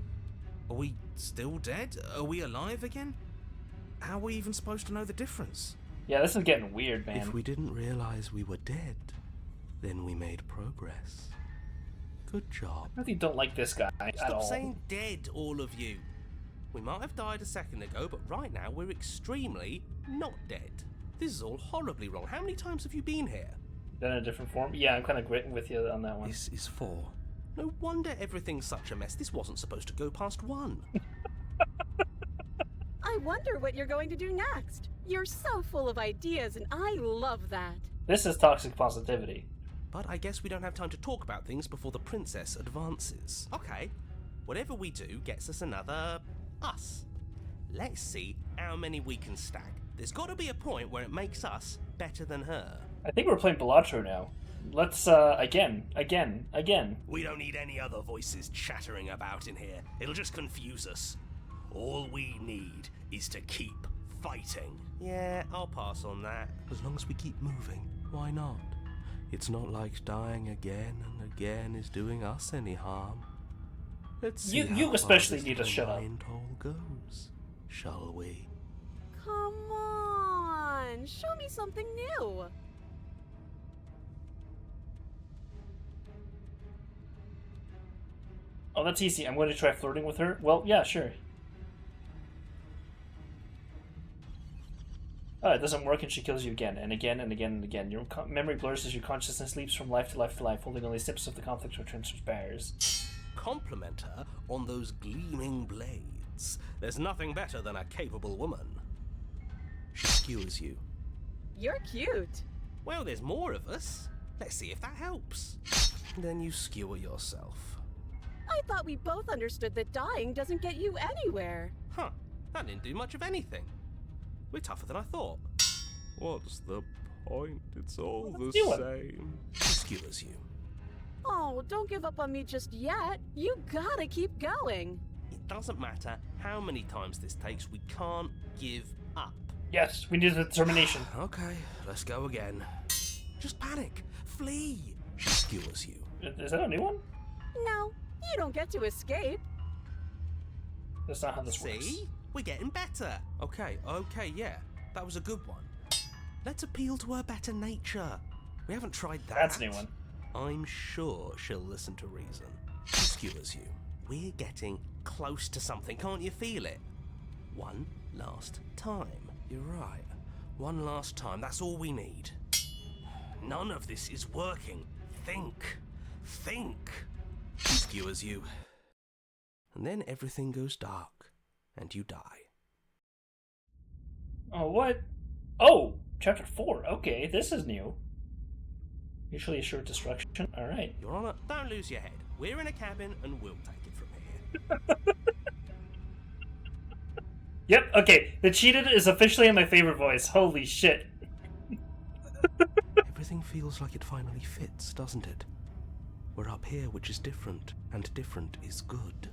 Are we still dead? Are we alive again? How are we even supposed to know the difference? Yeah, this is getting weird, man. If we didn't realize we were dead, then we made progress. Good job. I really don't like this guy at Stop all. saying dead, all of you. We might have died a second ago, but right now we're extremely not dead. This is all horribly wrong. How many times have you been here? Then in a different form? Yeah, I'm kind of with you on that one. This is 4. No wonder everything's such a mess. This wasn't supposed to go past 1. I wonder what you're going to do next. You're so full of ideas, and I love that. This is toxic positivity. But I guess we don't have time to talk about things before the princess advances. Okay, whatever we do gets us another us. Let's see how many we can stack. There's got to be a point where it makes us better than her. I think we're playing Balatro now. Let's, again. We don't need any other voices chattering about in here. It'll just confuse us. All we need is to keep fighting. Yeah, I'll pass on that. As long as we keep moving, why not? It's not like dying again and again is doing us any harm. Let's see You especially need to shut up. hole goes, shall we? Come on, show me something new. Oh, that's easy. I'm going to try flirting with her. Well, yeah, sure. Oh, it doesn't work and she kills you again and again and again and again. Your memory blurs as your consciousness leaps from life to life to life, holding only snips of the conflict which transpires. Compliment her on those gleaming blades. There's nothing better than a capable woman. She skewers you. You're cute. Well, there's more of us. Let's see if that helps. Then you skewer yourself. I thought we both understood that dying doesn't get you anywhere. Huh, that didn't do much of anything. We're tougher than I thought. What's the point? It's all the same. She skewers you. Oh, don't give up on me just yet. You gotta keep going. It doesn't matter how many times this takes, we can't give up. Yes, we need determination. Okay, let's go again. Just panic. Flee. She skewers you. Is that a new one? No, you don't get to escape. That's not how this works. See? We're getting better. Okay, yeah. That was a good one. Let's appeal to her better nature. We haven't tried that. That's a new one. I'm sure she'll listen to reason. She skewers you. We're getting close to something. Can't you feel it? One last time. You're right. One last time. That's all we need. None of this is working. Think. She skewers you. And then everything goes dark. And you die. Oh, what? Oh, chapter 4. Okay, this is new. Usually assured destruction. Alright. Your Honor, don't lose your head. We're in a cabin and we'll take it from here. Yep, okay. The cheated is officially in my favorite voice. Holy shit. Everything feels like it finally fits, doesn't it? We're up here, which is different, and different is good.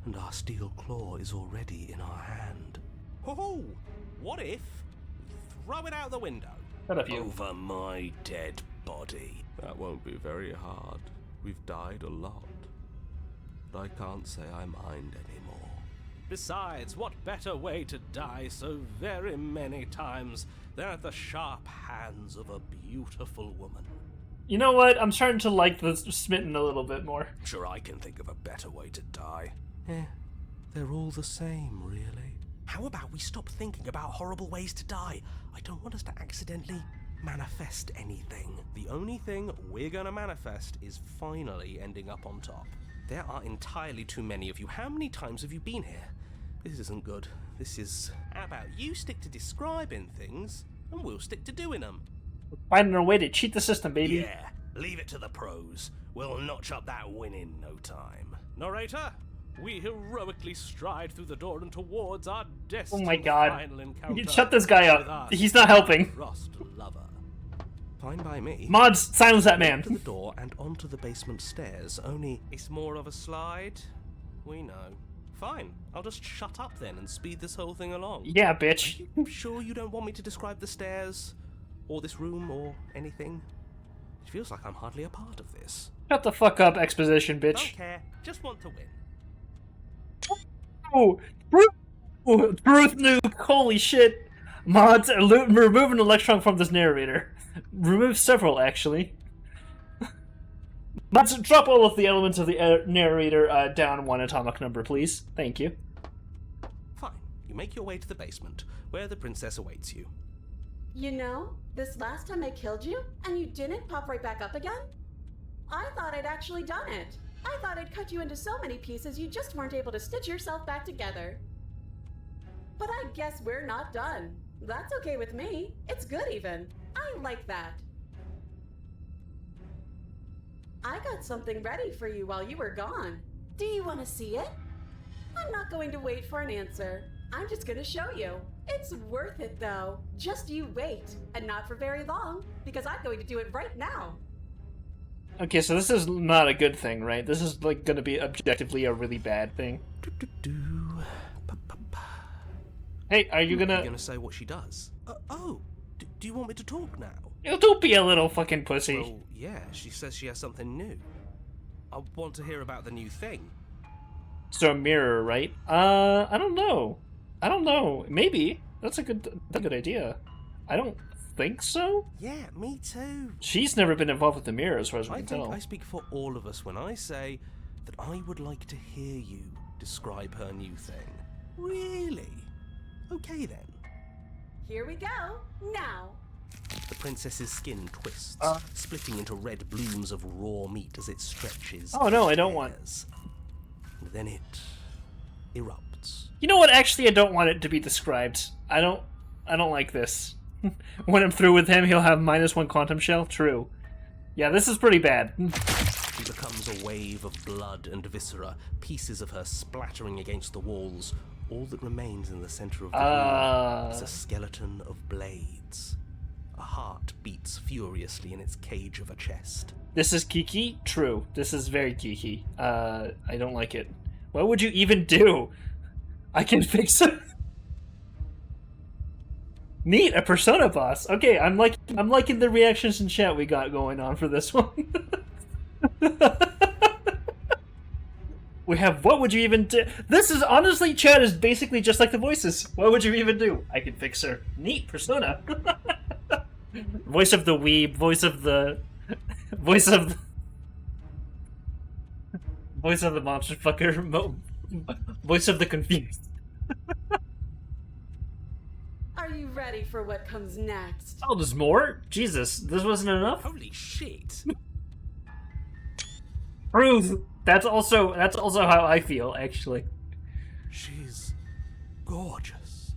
And our steel claw is already in our hand. Ho-ho! What if we throw it out the window? What of you? Over my dead body. That won't be very hard. We've died a lot. But I can't say I mind anymore. Besides, what better way to die so very many times than at the sharp hands of a beautiful woman? You know what? I'm starting to like the Smitten a little bit more. Sure, I can think of a better way to die. They're all the same, really. How about we stop thinking about horrible ways to die? I don't want us to accidentally manifest anything. The only thing we're gonna manifest is finally ending up on top. There are entirely too many of you. How many times have you been here? This isn't good. This is... How about you stick to describing things, and we'll stick to doing them? Finding a way to cheat the system, baby. Yeah, leave it to the pros. We'll notch up that win in no time. Narrator, we heroically stride through the door and towards our destined Oh my god. final encounter. Shut this guy up. He's not helping. Lost lover. Fine by me. Mods, silence that man. To the door and onto the basement stairs, only it's more of a slide We know. Fine, I'll just shut up then and speed this whole thing along. Yeah, bitch. Are you sure you don't want me to describe the stairs, or this room, or anything? It feels like I'm hardly a part of this. Shut the fuck up, exposition, Don't bitch. care, just want to win. Oh, truth nuke! Holy shit! Mods, remove an electron from this narrator. Remove several, actually. Mods, drop all of the elements of the narrator down one atomic number, please. Thank you. Fine, you make your way to the basement, where the princess awaits you. You know, this last time I killed you, and you didn't pop right back up again? I thought I'd actually done it. I thought I'd cut you into so many pieces you just weren't able to stitch yourself back together. But I guess we're not done. That's okay with me. It's good even. I like that. I got something ready for you while you were gone. Do you want to see it? I'm not going to wait for an answer. I'm just going to show you. It's worth it though. Just you wait. And not for very long, because I'm going to do it right now. Okay, so this is not a good thing, right? This is, like, gonna be objectively a really bad thing. Hey, are you gonna... You're gonna say what she does? Do you want me to talk now? You don't be a little fucking pussy. Well, yeah, she says she has something new. I want to hear about the new thing. So a mirror, right? I don't know. Maybe. That's a good idea. I don't think so? Yeah, me too. She's never been involved with the mirror, as far as we I can think tell. I speak for all of us when I say that I would like to hear you describe her new thing. Really? Okay then. Here we go. Now. The princess's skin twists, splitting into red blooms of raw meat as it stretches. Oh no, I don't want... And then it erupts. You know what? Actually, I don't want it to be described. I don't like this. When I'm through with him, he'll have -1 quantum shell? True. Yeah, this is pretty bad. She becomes a wave of blood and viscera, pieces of her splattering against the walls. All that remains in the center of the room is a skeleton of blades. A heart beats furiously in its cage of a chest. This is geeky? True. This is very geeky. I don't like it. What would you even do? I can fix it. Neat, a Persona boss. Okay, I'm liking the reactions in chat we got going on for this one. We have what would you even do? This is honestly, chat is basically just like the voices. What would you even do? I can fix her. Neat, Persona. Voice of the weeb, voice of the monster fucker, voice of the confused. Are you ready for what comes next? Oh, there's more? Jesus, this wasn't enough? Holy shit! Truth. That's also how I feel, actually. She's gorgeous.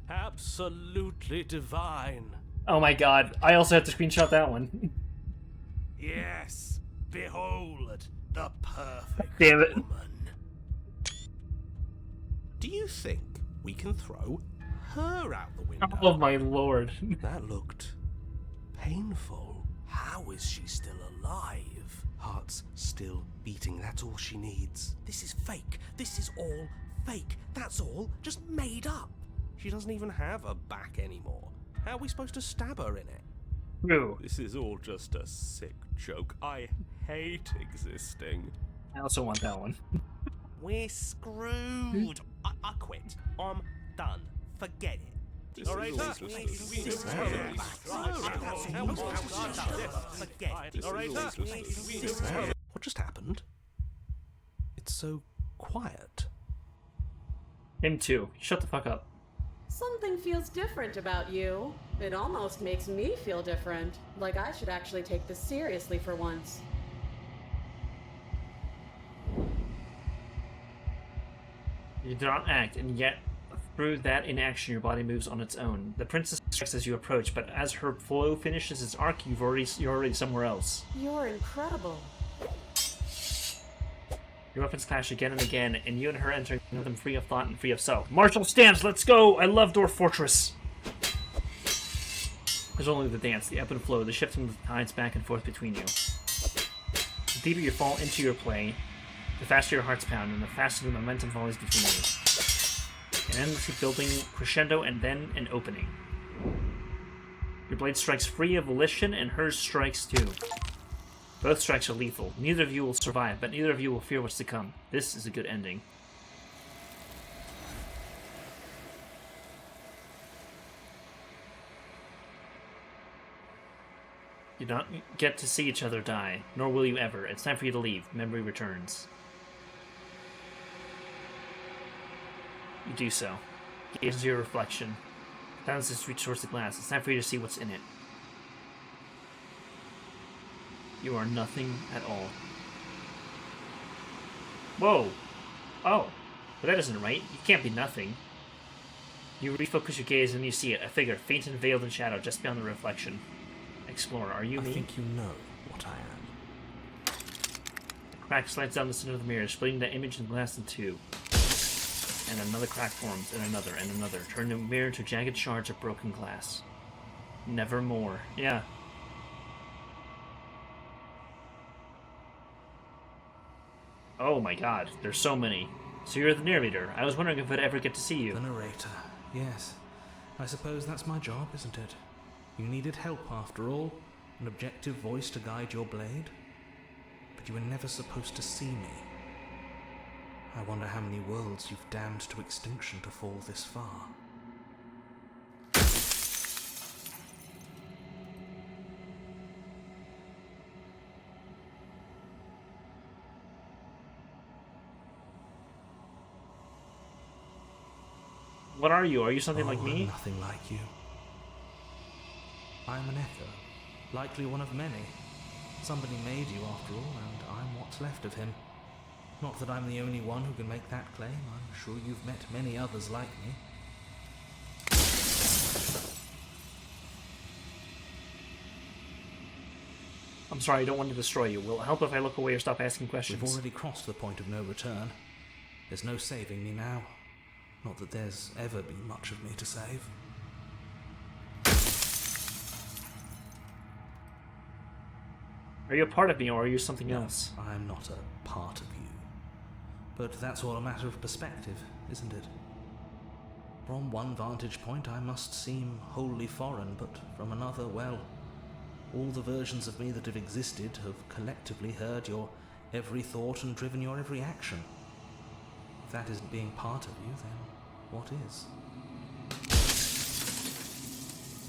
Absolutely divine. Oh my god, I also have to screenshot that one. Yes, behold the perfect Damn it. woman. Do you think we can throw her out the window? Oh my lord. That looked painful. How is she still alive? Heart's still beating, that's all she needs. This is fake. This is all fake. That's all just made up. She doesn't even have a back anymore. How are we supposed to stab her in it? True. This is all just a sick joke. I hate existing. I also want that one. We're screwed. I quit. I'm done. Forget it. What just happened? It's so quiet. Him too. Shut the fuck up. Something feels different about you. It almost makes me feel different. Like I should actually take this seriously for once. You do not act, and yet through that inaction your body moves on its own. The princess strikes as you approach, but as her flow finishes its arc, you're already somewhere else. You're incredible. Your weapons clash again and again, and you and her enter them free of thought and free of self. Martial stance, let's go! I love Dwarf Fortress! There's only the dance, the ebb and flow, the shifting of the tides back and forth between you. The deeper you fall into your play, The faster your hearts pound, and the faster the momentum volleys between you. An endlessly building crescendo, and then an opening. Your blade strikes free of volition, and hers strikes too. Both strikes are lethal. Neither of you will survive, but neither of you will fear what's to come. This is a good ending. You do not get to see each other die, nor will you ever. It's time for you to leave. Memory returns. You do so. Gaze into your reflection. Bounces reach towards the glass. It's time for you to see what's in it. You are nothing at all. Whoa! Oh, but that isn't right. You can't be nothing. You refocus your gaze and you see it, a figure, faint and veiled in shadow, just beyond the reflection. Explorer, are you me? I think you know what I am. A crack slides down the center of the mirror, splitting the image and glass in two. And another crack forms, and another, turning the mirror into jagged shards of broken glass. Nevermore. Yeah. Oh my god, there's so many. So you're the narrator. I was wondering if I'd ever get to see you. The narrator, yes. I suppose that's my job, isn't it? You needed help after all, an objective voice to guide your blade. But you were never supposed to see me. I wonder how many worlds you've damned to extinction to fall this far. What are you? Are you something like me? I'm nothing like you. I'm an echo, likely one of many. Somebody made you after all, and I'm what's left of him. Not that I'm the only one who can make that claim. I'm sure you've met many others like me. I'm sorry, I don't want to destroy you. Will it help if I look away or stop asking questions? We've already crossed the point of no return. There's no saving me now. Not that there's ever been much of me to save. Are you a part of me, or are you something else? I'm not a part of you. But that's all a matter of perspective, isn't it? From one vantage point I must seem wholly foreign, but from another, well, all the versions of me that have existed have collectively heard your every thought and driven your every action. If that isn't being part of you, then what is?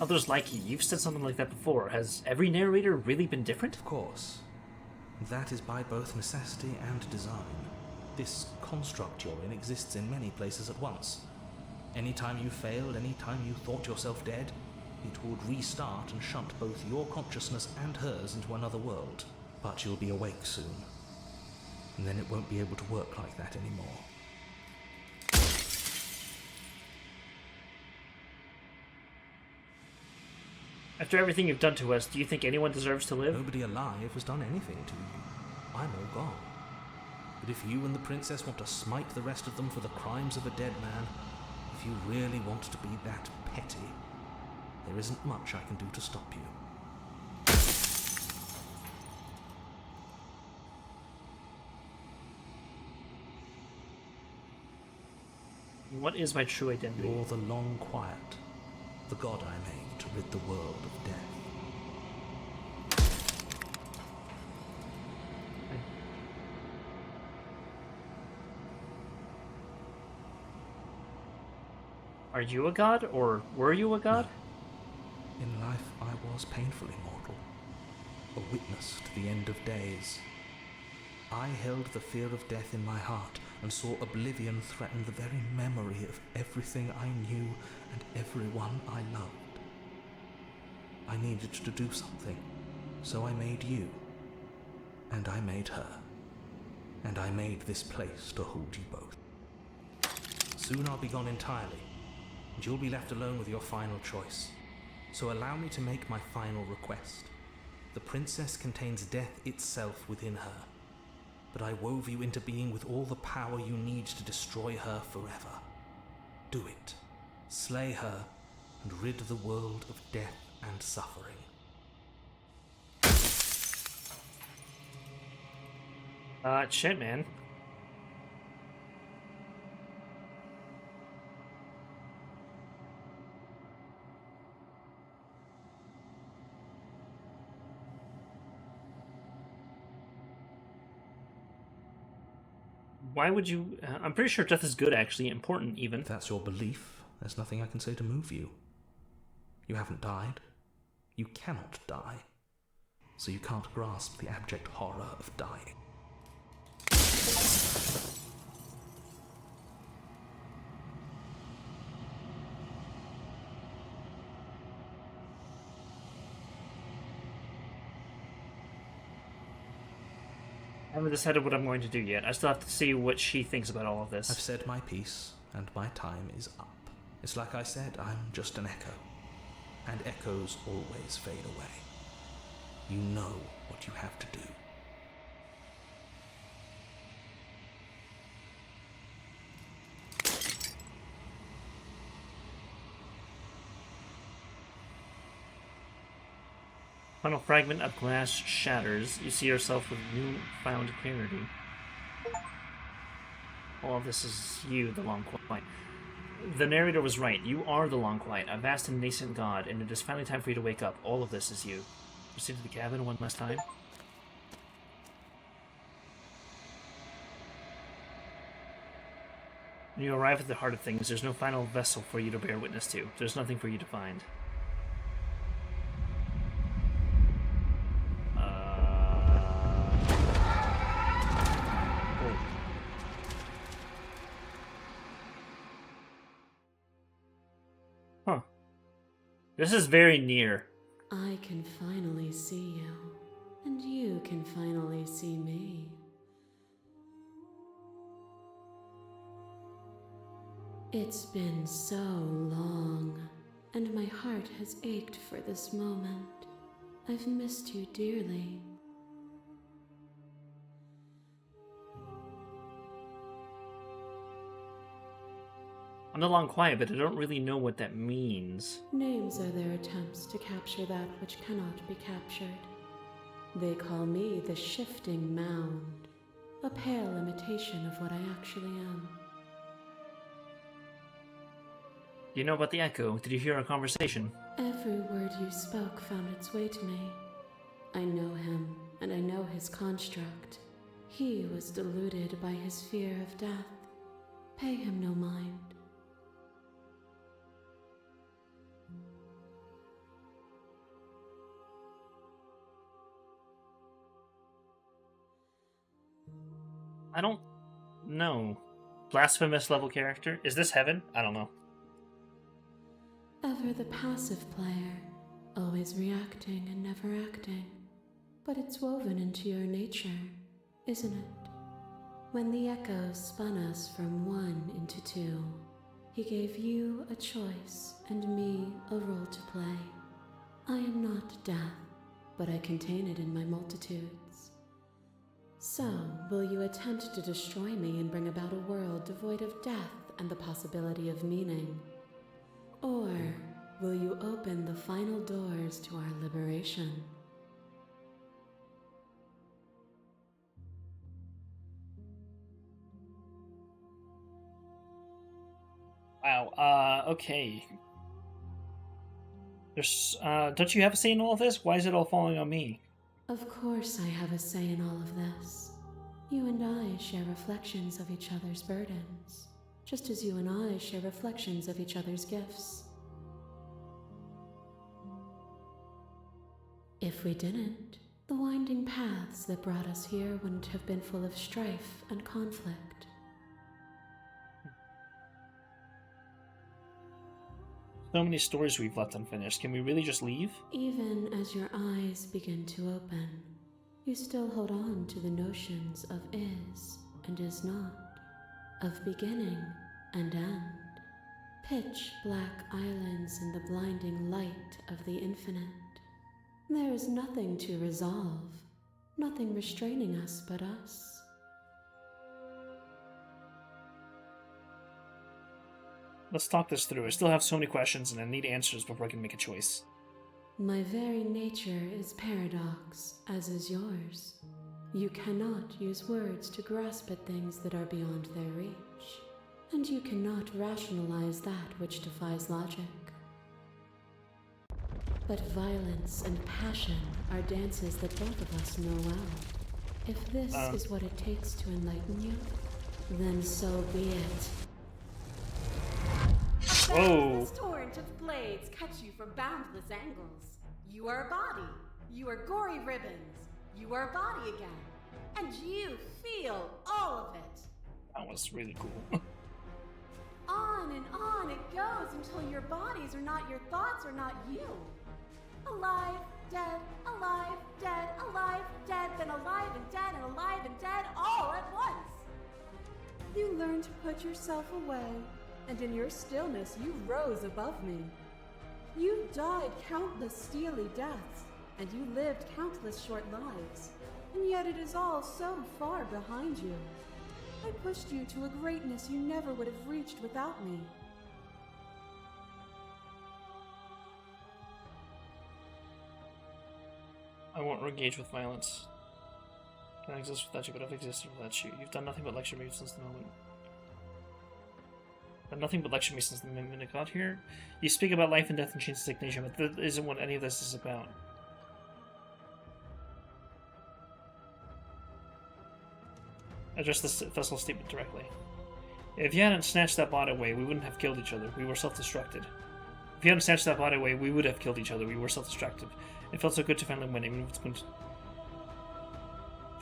Others like you. You've said something like that before. Has every narrator really been different? Of course. That is by both necessity and design. This construct you're in exists in many places at once. Anytime you failed, anytime you thought yourself dead, it would restart and shunt both your consciousness and hers into another world. But you'll be awake soon. And then it won't be able to work like that anymore. After everything you've done to us, do you think anyone deserves to live? Nobody alive has done anything to you. I'm all gone. But if you and the princess want to smite the rest of them for the crimes of a dead man, if you really want to be that petty, there isn't much I can do to stop you. What is my true identity? You're the Long Quiet, the god I made to rid the world of death. Are you a god, or were you a god? No. In life, I was painfully mortal, a witness to the end of days. I held the fear of death in my heart and saw oblivion threaten the very memory of everything I knew and everyone I loved. I needed to do something, so I made you, and I made her, and I made this place to hold you both. Soon I'll be gone entirely, and you'll be left alone with your final choice. So allow me to make my final request. The princess contains death itself within her, but I wove you into being with all the power you need to destroy her forever. Do it. Slay her, and rid the world of death and suffering. Shit, man. Why would you... I'm pretty sure death is good, actually. Important, even. If that's your belief, there's nothing I can say to move you. You haven't died. You cannot die. So you can't grasp the abject horror of dying. I haven't decided what I'm going to do yet. I still have to see what she thinks about all of this. I've said my piece, and my time is up. It's like I said, I'm just an echo. And echoes always fade away. You know what you have to do. Final fragment of glass shatters. You see yourself with newfound clarity. All of this is you, the Long Quiet. The narrator was right. You are the Long Quiet, a vast and nascent god, and it is finally time for you to wake up. All of this is you. Proceed to the cabin one last time. When you arrive at the heart of things, there's no final vessel for you to bear witness to. There's nothing for you to find. Huh. This is very near. I can finally see you, and you can finally see me. It's been so long, and my heart has ached for this moment. I've missed you dearly. I'm the Long Quiet, but I don't really know what that means. Names are their attempts to capture that which cannot be captured. They call me the Shifting Mound, a pale imitation of what I actually am. You know about the Echo? Did you hear our conversation? Every word you spoke found its way to me. I know him, and I know his construct. He was deluded by his fear of death. Pay him no mind. I don't know. Blasphemous level character? Is this heaven? I don't know. Ever the passive player, always reacting and never acting. But it's woven into your nature, isn't it? When the Echo spun us from one into two, he gave you a choice and me a role to play. I am not death, but I contain it in my multitudes. So, will you attempt to destroy me and bring about a world devoid of death and the possibility of meaning? Or will you open the final doors to our liberation? Wow, okay. There's, don't you have a say in all of this? Why is it all falling on me? Of course I have a say in all of this. You and I share reflections of each other's burdens, just as you and I share reflections of each other's gifts. If we didn't, the winding paths that brought us here wouldn't have been full of strife and conflict. So many stories we've left unfinished. Can we really just leave? Even as your eyes begin to open, you still hold on to the notions of is and is not, of beginning and end, pitch black islands in the blinding light of the infinite. There is nothing to resolve, nothing restraining us but us. Let's talk this through. I still have so many questions and I need answers before I can make a choice. My very nature is paradox, as is yours. You cannot use words to grasp at things that are beyond their reach, and you cannot rationalize that which defies logic. But violence and passion are dances that both of us know well. If this is what it takes to enlighten you, Then so be it. Whoa. This torrent of blades cuts you from boundless angles. You are a body. You are gory ribbons. You are a body again. And you feel all of it. That was really cool. On and on it goes until your bodies are not your thoughts, are not you. Alive, dead, alive, dead, alive, dead, then alive and dead, and alive and dead, all at once. You learn to put yourself away, and in your stillness you rose above me. You died countless steely deaths, and you lived countless short lives, and yet it is all so far behind you. I pushed you to a greatness you never would have reached without me. I won't engage with violence. Can I exist without you, but I've existed without you. You've done nothing but lecture me since the moment. Done nothing but lecture me since the moment I got here. You speak about life and death and change designation, but that isn't what any of this is about. Address this Thessal statement directly. If you hadn't snatched that body away, we wouldn't have killed each other. We were self-destructed. If you hadn't snatched that body away, we would have killed each other. We were self-destructive. It felt so good to finally win, even if it's going to...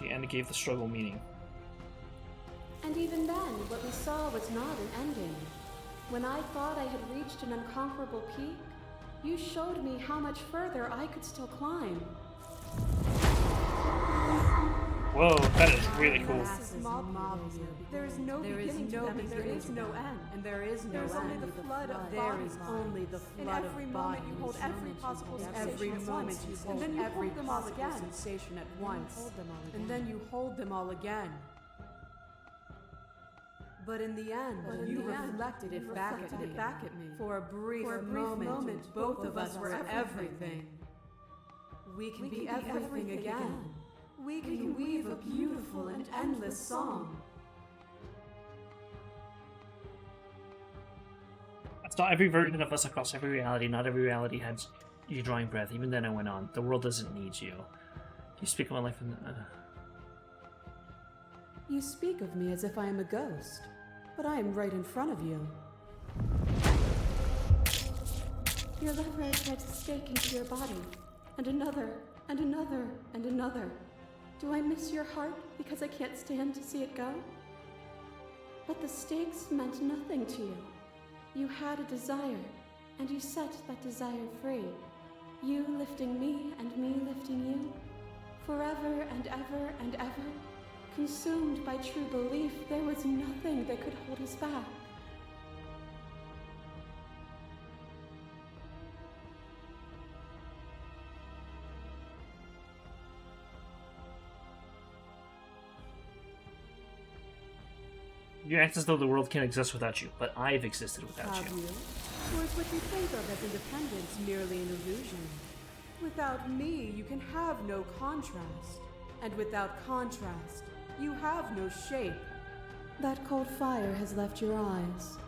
The end gave the struggle meaning. And even then, what we saw was not an ending. When I thought I had reached an unconquerable peak, you showed me how much further I could still climb. Whoa, that is really cool. There is no beginning to them, and there is no end. And there is no There's end. only the flood of There bodies. is only the In flood every of moment bodies. you hold every possible sensation Every at moment once, you and hold then you every hold them all possible again. sensation at once. And then you hold them all again. But in the end, you reflected it back at me. For a brief moment, both of us were everything. We can be everything again. We can weave a beautiful and endless song. I saw every version of us across every reality. Not every reality had you drawing breath. Even then I went on. The world doesn't need you. You speak of my life in... You speak of me as if I am a ghost, but I am right in front of you. Your lover tried to stake into your body, and another, and another, and another. Do I miss your heart because I can't stand to see it go? But the stakes meant nothing to you. You had a desire, and you set that desire free. You lifting me and me lifting you. Forever and ever and ever. Consumed by true belief, there was nothing that could hold us back. You act as though the world can't exist without you, but I've existed without Have you. you? Or is what you think of as independence merely an illusion? Without me, you can have no contrast. And without contrast, you have no shape. That cold fire has left your eyes.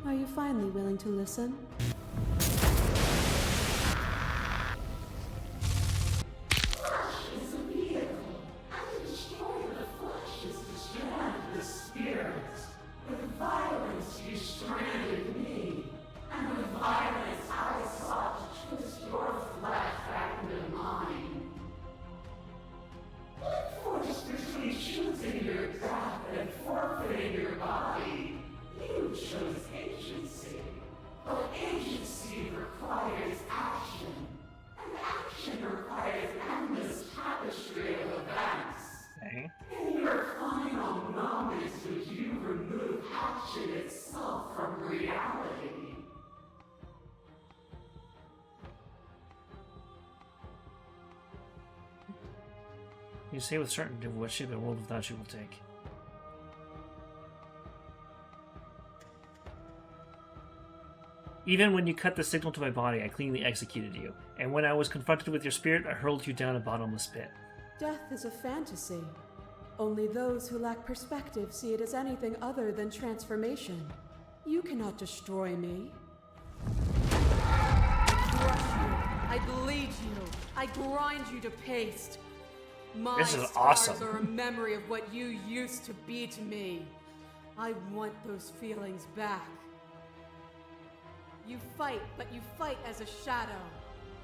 Are you finally willing to listen? Okay. You say with certainty what shape the world without you will take. Even when you cut the signal to my body, I cleanly executed you. And when I was confronted with your spirit, I hurled you down a bottomless pit. Death is a fantasy. Only those who lack perspective see it as anything other than transformation. You cannot destroy me. I crush you. I bleed you. I grind you to paste. My This is scars awesome. are a memory of what you used to be to me. I want those feelings back. You fight, but you fight as a shadow.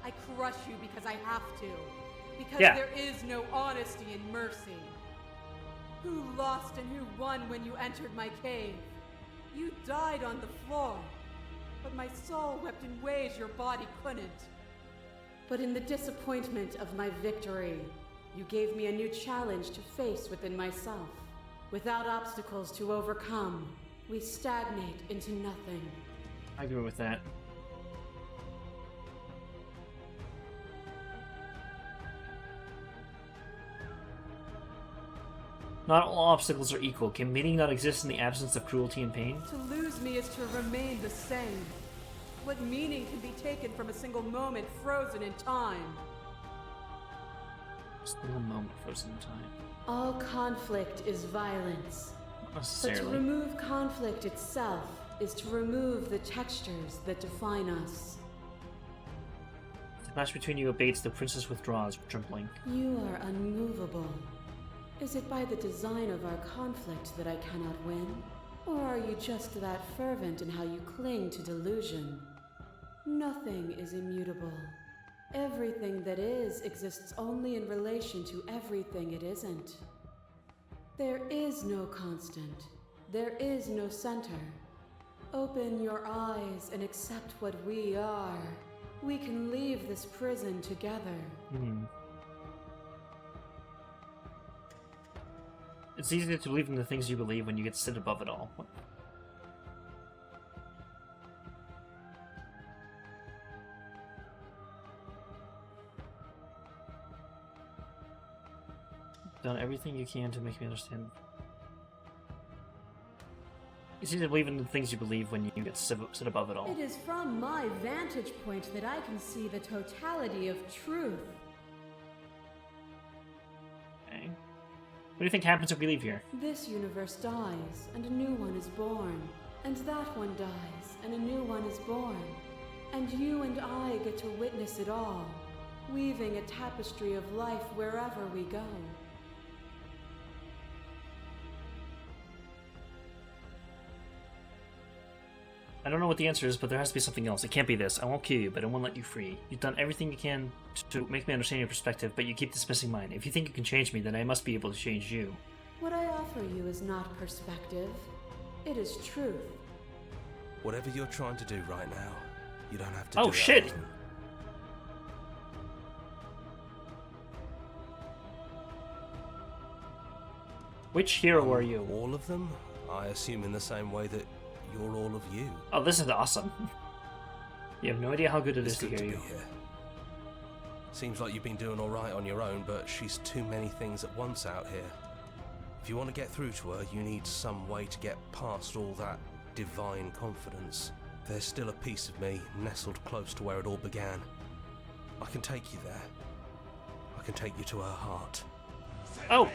I crush you because I have to. Because there is no honesty in mercy. Who lost and who won when you entered my cave? You died on the floor, but my soul wept in ways your body couldn't. But in the disappointment of my victory, you gave me a new challenge to face within myself. Without obstacles to overcome, we stagnate into nothing. I agree with that. Not all obstacles are equal. Can meaning not exist in the absence of cruelty and pain? To lose me is to remain the same. What meaning can be taken from a single moment frozen in time? Still a moment frozen in time. All conflict is violence. Not But to necessarily. remove conflict itself is to remove the textures that define us. The clash between you abates, the princess withdraws, trembling. You are unmovable. Is it by the design of our conflict that I cannot win? Or are you just that fervent in how you cling to delusion? Nothing is immutable. Everything that is exists only in relation to everything it isn't. There is no constant. There is no center. Open your eyes and accept what we are. We can leave this prison together. It's easier to believe in the things you believe when you get to sit above it all. What? Done everything you can to make me understand. It's easy to believe in the things you believe when you get to sit above it all. It is from my vantage point that I can see the totality of truth. Okay. What do you think happens if we leave here? This universe dies, and a new one is born. And that one dies, and a new one is born. And you and I get to witness it all, weaving a tapestry of life wherever we go. I don't know what the answer is, but there has to be something else. It can't be this. I won't kill you, but I won't let you free. You've done everything you can to make me understand your perspective, but you keep dismissing mine. If you think you can change me, then I must be able to change you. What I offer you is not perspective. It is truth. Whatever you're trying to do right now, you don't have to Oh, do it shit! alone. Which hero are you? All of them? I assume in the same way that you're all of you. Oh, this is awesome. You have no idea how good it It's is to good hear to you. be here. Seems like you've been doing alright on your own, but she's too many things at once out here. If you want to get through to her, you need some way to get past all that divine confidence. There's still a piece of me nestled close to where it all began. I can take you there. I can take you to her heart. Oh!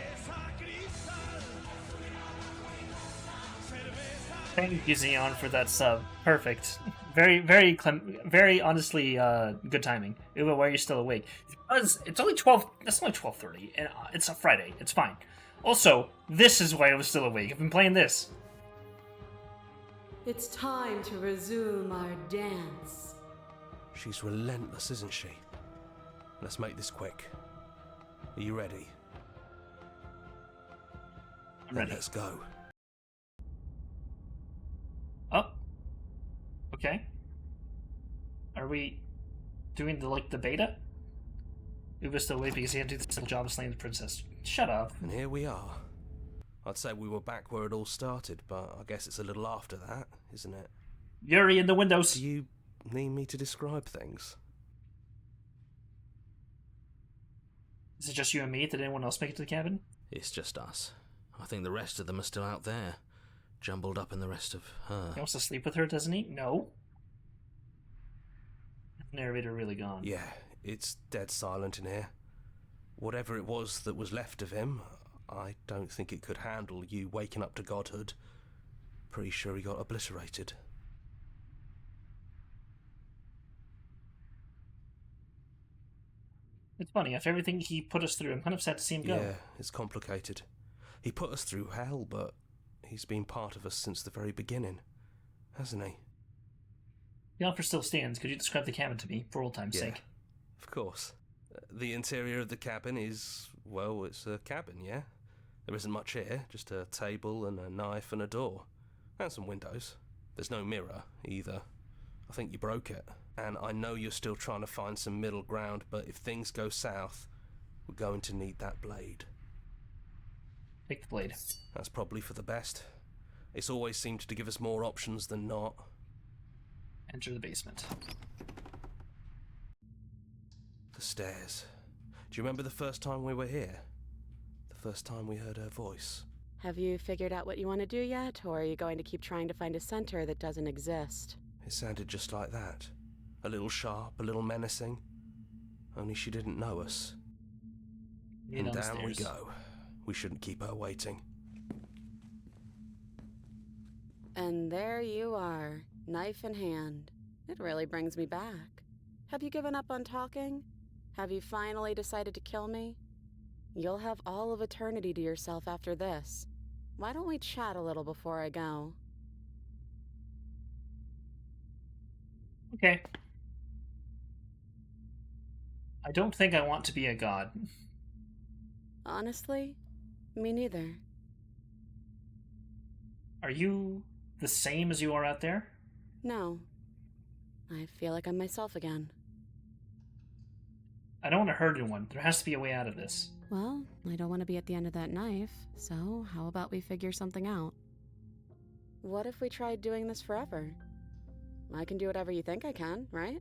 Thank you, Xeon, for that sub. Perfect. Very honestly, good timing. Uwe, why are you still awake? Because it's only 12. That's only 12:30, and it's a Friday. It's fine. Also, this is why I was still awake. I've been playing this. It's time to resume our dance. She's relentless, isn't she? Let's make this quick. Are you ready? I'm ready. Let's go. Oh. Okay. Are we doing the beta? Uwe's still awake because he had to do the simple job of slaying the princess. Shut up. And here we are. I'd say we were back where it all started, but I guess it's a little after that, isn't it? Yuri in the windows. Do you need me to describe things? Is it just you and me? Did anyone else make it to the cabin? It's just us. I think the rest of them are still out there, jumbled up in the rest of her. He wants to sleep with her, doesn't he? No. Narrator really gone. Yeah, it's dead silent in here. Whatever it was that was left of him, I don't think it could handle you waking up to godhood. Pretty sure he got obliterated. It's funny, after everything he put us through, I'm kind of sad to see him go. Yeah, it's complicated. He put us through hell, but He's been part of us since the very beginning, hasn't he? The offer still stands. Could you describe the cabin to me, for old time's sake? Of course. The interior of the cabin is, well, it's a cabin, yeah? There isn't much here, just a table and a knife and a door. And some windows. There's no mirror, either. I think you broke it. And I know you're still trying to find some middle ground, but if things go south, we're going to need that blade. Take the blade. That's probably for the best. It's always seemed to give us more options than not. Enter the basement. The stairs. Do you remember the first time we were here? The first time we heard her voice? Have you figured out what you want to do yet, or are you going to keep trying to find a center that doesn't exist? It sounded just like that. A little sharp, a little menacing. Only she didn't know us. And down we go. We shouldn't keep her waiting. And there you are, knife in hand. It really brings me back. Have you given up on talking? Have you finally decided to kill me? You'll have all of eternity to yourself after this. Why don't we chat a little before I go? Okay. I don't think I want to be a god. Honestly, me neither. Are you the same as you are out there? No. I feel like I'm myself again. I don't want to hurt anyone. There has to be a way out of this. Well, I don't want to be at the end of that knife, so how about we figure something out? What if we tried doing this forever? I can do whatever you think I can, right?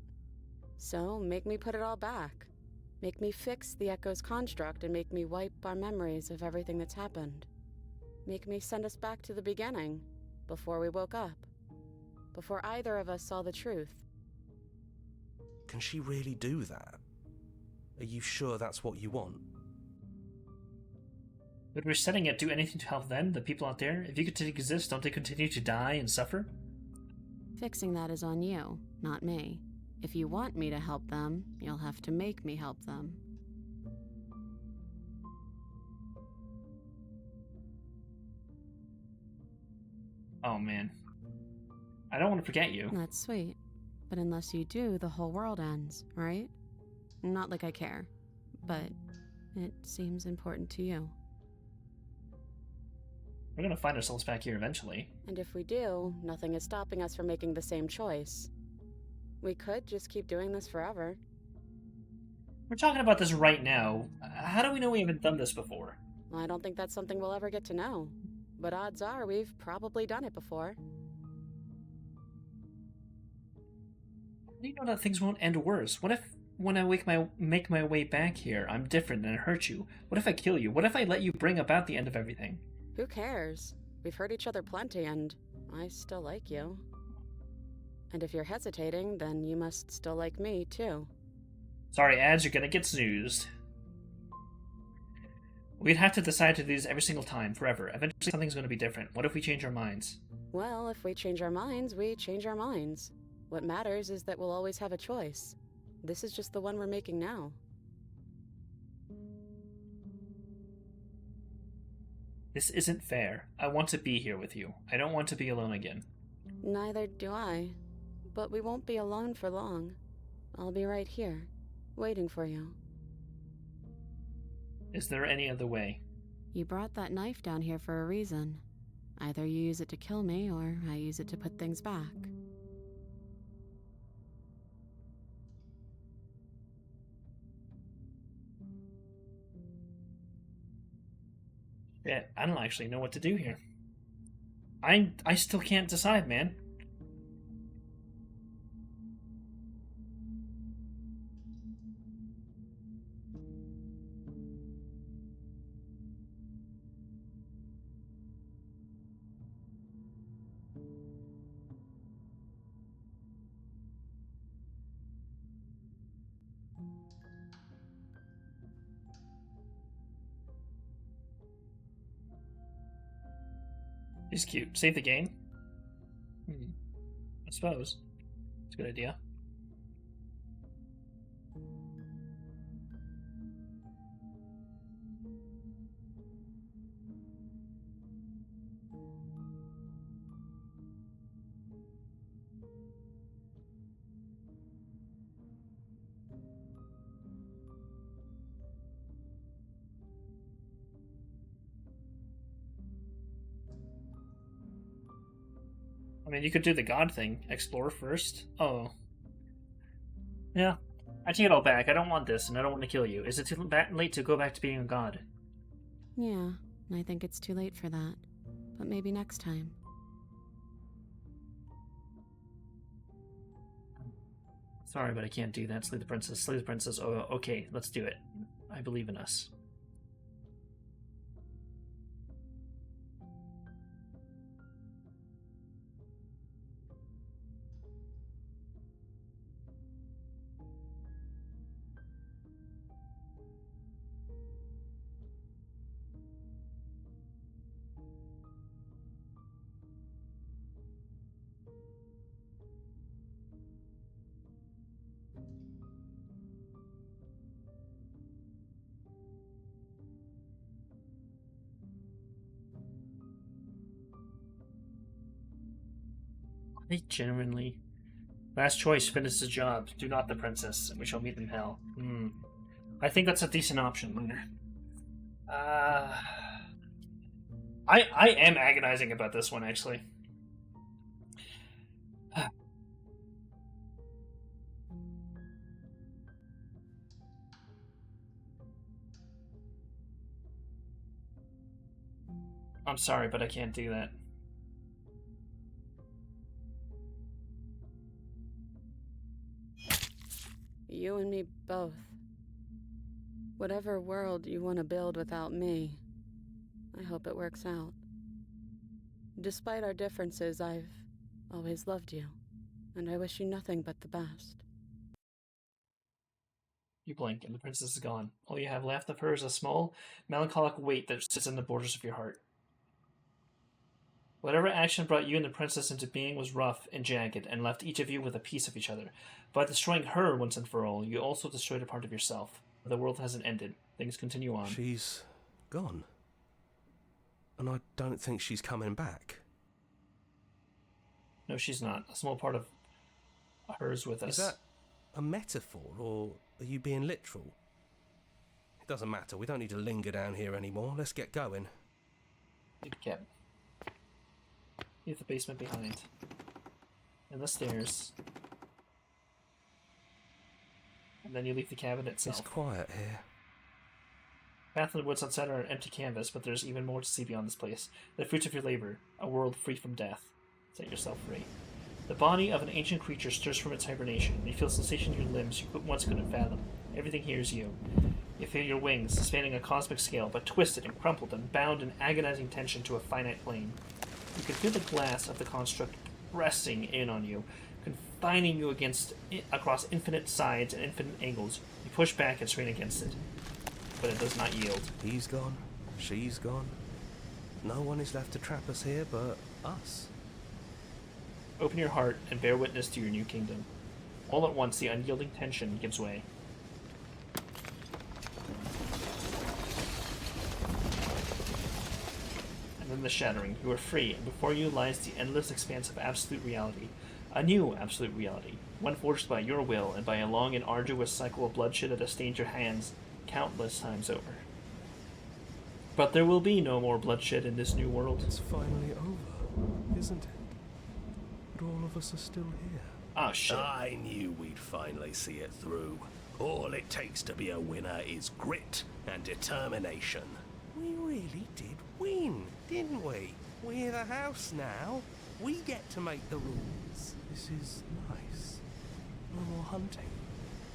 So make me put it all back. Make me fix the Echo's construct and make me wipe our memories of everything that's happened. Make me send us back to the beginning, before we woke up. Before either of us saw the truth. Can she really do that? Are you sure that's what you want? Would resetting it do anything to help then, the people out there? If you continue to exist, don't they continue to die and suffer? Fixing that is on you, not me. If you want me to help them, you'll have to make me help them. Oh man. I don't want to forget you. That's sweet. But unless you do, the whole world ends, right? Not like I care, but it seems important to you. We're gonna find ourselves back here eventually. And if we do, nothing is stopping us from making the same choice. We could just keep doing this forever. We're talking about this right now. How do we know we haven't done this before? I don't think that's something we'll ever get to know. But odds are we've probably done it before. How do you know that things won't end worse? What if, when I make my way back here, I'm different and hurt you? What if I kill you? What if I let you bring about the end of everything? Who cares? We've hurt each other plenty, and I still like you. And if you're hesitating, then you must still like me, too. Sorry, ads, you're gonna get snoozed. We'd have to decide to do this every single time, forever. Eventually something's gonna be different. What if we change our minds? Well, if we change our minds, we change our minds. What matters is that we'll always have a choice. This is just the one we're making now. This isn't fair. I want to be here with you. I don't want to be alone again. Neither do I. But we won't be alone for long. I'll be right here, waiting for you. Is there any other way? You brought that knife down here for a reason. Either you use it to kill me, or I use it to put things back. Yeah, I don't actually know what to do here. I still can't decide, man. He's cute. Save the game? I suppose. It's a good idea. I mean, you could do the god thing. Explore first. Oh. Yeah. I take it all back. I don't want this, and I don't want to kill you. Is it too late to go back to being a god? Yeah, I think it's too late for that. But maybe next time. Sorry, but I can't do that. Slay the princess. Slay the princess. Oh, okay. Let's do it. I believe in us. I genuinely... Last choice, finish the job. Do not the princess, and we shall meet in hell. I think that's a decent option, Lunar. I am agonizing about this one, actually. I'm sorry, but I can't do that. You and me both. Whatever world you want to build without me, I hope it works out. Despite our differences, I've always loved you, and I wish you nothing but the best. You blink, and the princess is gone. All you have left of her is a small, melancholic weight that sits in the borders of your heart. Whatever action brought you and the princess into being was rough and jagged, and left each of you with a piece of each other. By destroying her once and for all, you also destroyed a part of yourself. The world hasn't ended. Things continue on. She's gone. And I don't think she's coming back. No, she's not. A small part of hers with us. Is that a metaphor, or are you being literal? It doesn't matter. We don't need to linger down here anymore. Let's get going. Good cab. Leave the basement behind. And the stairs. And then you leave the cabin itself. It's quiet here. Path in the woods outside are an empty canvas, but there's even more to see beyond this place. The fruits of your labor, a world free from death. Set yourself free. The body of an ancient creature stirs from its hibernation. You feel sensation in your limbs you once couldn't fathom. Everything here is you. You feel your wings, spanning a cosmic scale, but twisted and crumpled and bound in agonizing tension to a finite plane. You can feel the glass of the construct pressing in on you, confining you across infinite sides and infinite angles. You push back and strain against it, but it does not yield. He's gone. She's gone. No one is left to trap us here but us. Open your heart and bear witness to your new kingdom. All at once, the unyielding tension gives way. And then the shattering. You are free, and before you lies the endless expanse of absolute reality. A new absolute reality, one forged by your will and by a long and arduous cycle of bloodshed that has stained your hands countless times over. But there will be no more bloodshed in this new world. It's finally over, isn't it? But all of us are still here. Oh, shit. I knew we'd finally see it through. All it takes to be a winner is grit and determination. We really did win, didn't we? We're the house now. We get to make the rules. This is nice. No more hunting.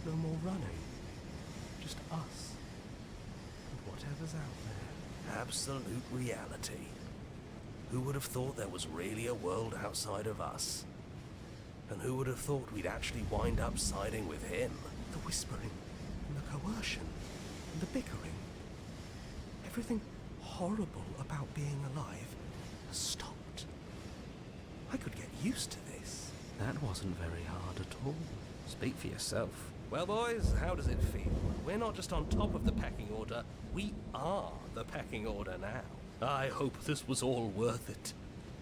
No more running. Just us. And whatever's out there. Absolute reality. Who would have thought there was really a world outside of us? And who would have thought we'd actually wind up siding with him? The whispering, and the coercion, and the bickering. Everything horrible about being alive has stopped. I could get used to this. That wasn't very hard at all. Speak for yourself. Well, boys, how does it feel? We're not just on top of the pecking order, we are the pecking order now. I hope this was all worth it,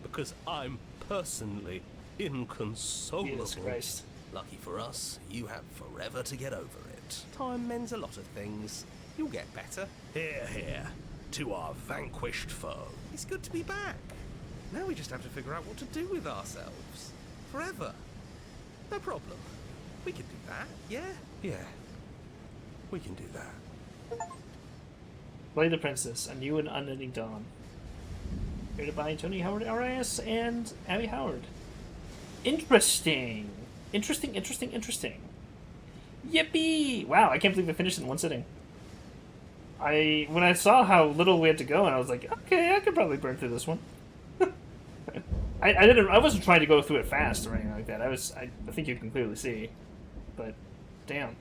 because I'm personally inconsolable. Jesus Christ. Lucky for us, you have forever to get over it. Time mends a lot of things. You'll get better. Hear, hear, to our vanquished foe. It's good to be back. Now we just have to figure out what to do with ourselves. Forever. No problem. We can do that, yeah? Yeah, we can do that. Play the Princess, A New and Unending Dawn. Created by Tony Howard Arias and Abby Howard. Interesting! Interesting. Yippee! Wow, I can't believe I finished it in one sitting. When I saw how little we had to go, and I was like, okay, I could probably burn through this one. I wasn't trying to go through it fast or anything like that. I think you can clearly see. But, damn.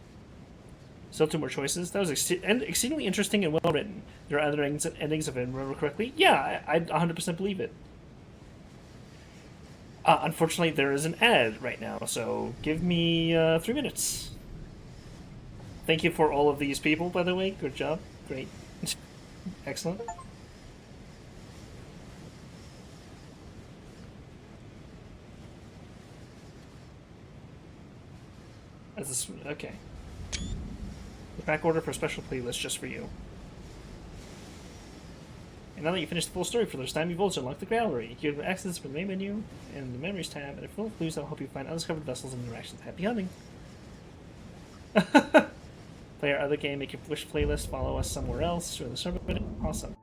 Still two more choices. That was exceedingly interesting and well written. There are other endings if I remember correctly. Yeah, I 100% believe it. Unfortunately, there is an ad right now, so give me 3 minutes. Thank you for all of these people, by the way. Good job. Great. Excellent. Okay. Back order for a special playlist just for you. And now that you finished the full story for this time, you've also unlocked the gallery. You have access to the main menu and the memories tab, and if full of clues that will help you find undiscovered vessels and interactions. Happy hunting! Play our other game, make your wish playlist, follow us somewhere else, or the server. Awesome.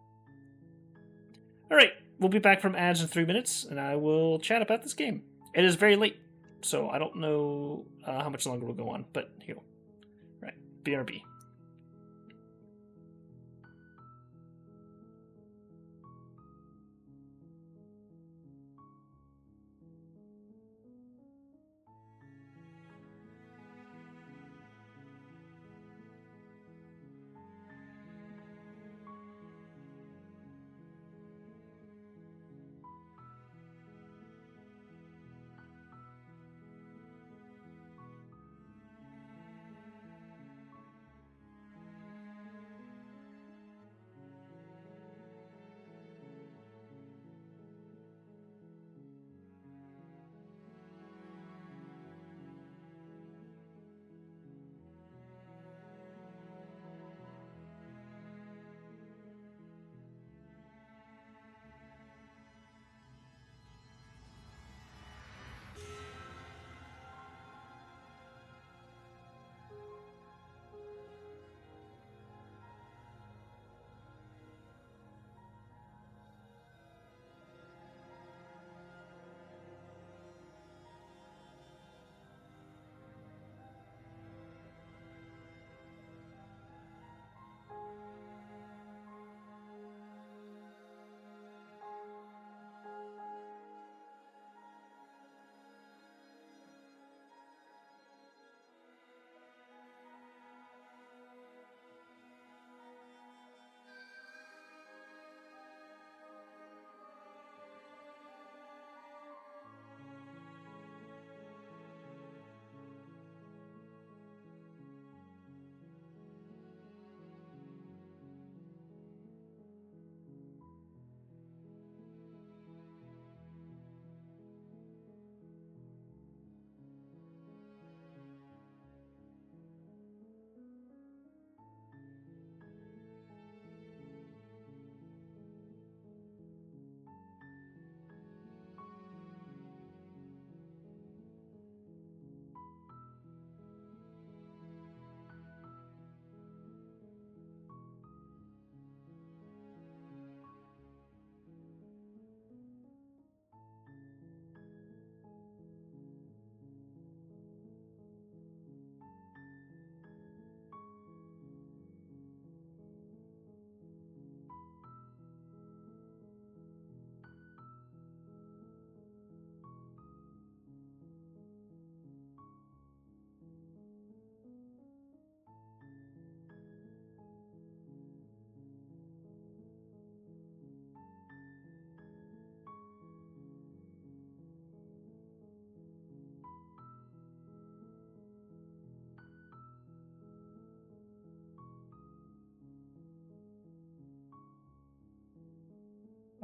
Alright, we'll be back from ads in 3 minutes, and I will chat about this game. It is very late, so I don't know how much longer we'll go on, but here. Right, BRB.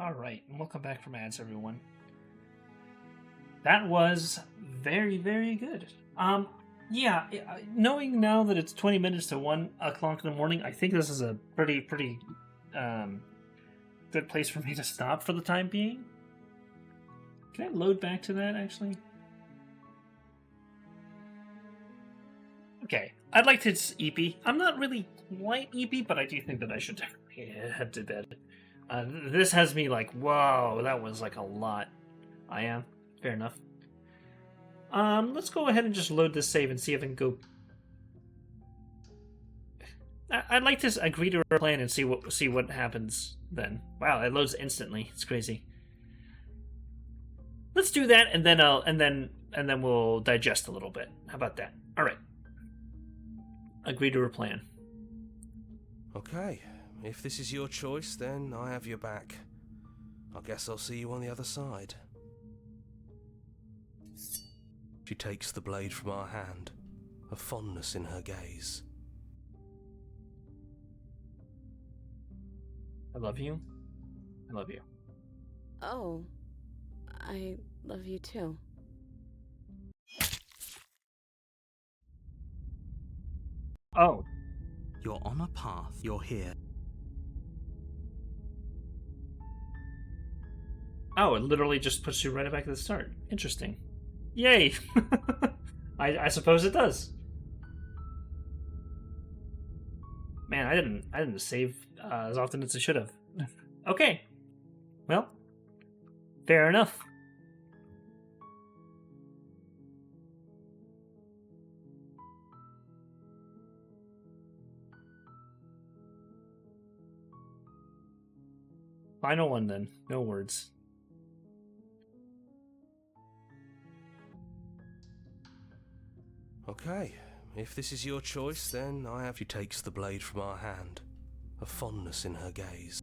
Alright, and welcome back from ads, everyone. That was very, very good. Yeah, knowing now that it's 20 minutes to 1 o'clock in the morning, I think this is a pretty good place for me to stop for the time being. Can I load back to that, actually? Okay, I'd like to EP. I'm not really quite EP, but I do think that I should definitely head to bed. This has me like, whoa, that was like a lot. I am. Fair enough. Let's go ahead and just load this save and see if I can go... I'd like to agree to our plan and see what happens then. Wow, it loads instantly. It's crazy. Let's do that, and then we'll digest a little bit. How about that? All right. Agree to our plan. Okay, if this is your choice, then I have your back. I guess I'll see you on the other side. She takes the blade from our hand, a fondness in her gaze. I love you. I love you. Oh, I love you too. Oh. You're on a path. You're here. Oh, it literally just puts you right back to the start. Interesting. Yay! I suppose it does. Man, I didn't save as often as I should have. Okay. Well, fair enough. Final one then. No words. Okay, if this is your choice, then I have... She takes the blade from our hand, a fondness in her gaze.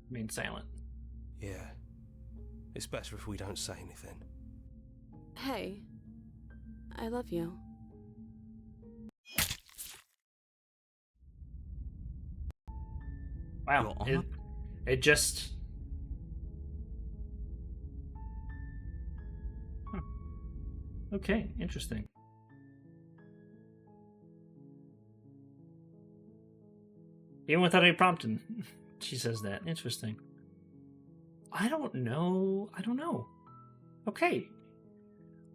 Remain silent. Yeah. It's better if we don't say anything. Hey, I love you. Wow, it just... Huh. Okay, interesting. Even without any prompting, she says that. Interesting. I don't know. Okay.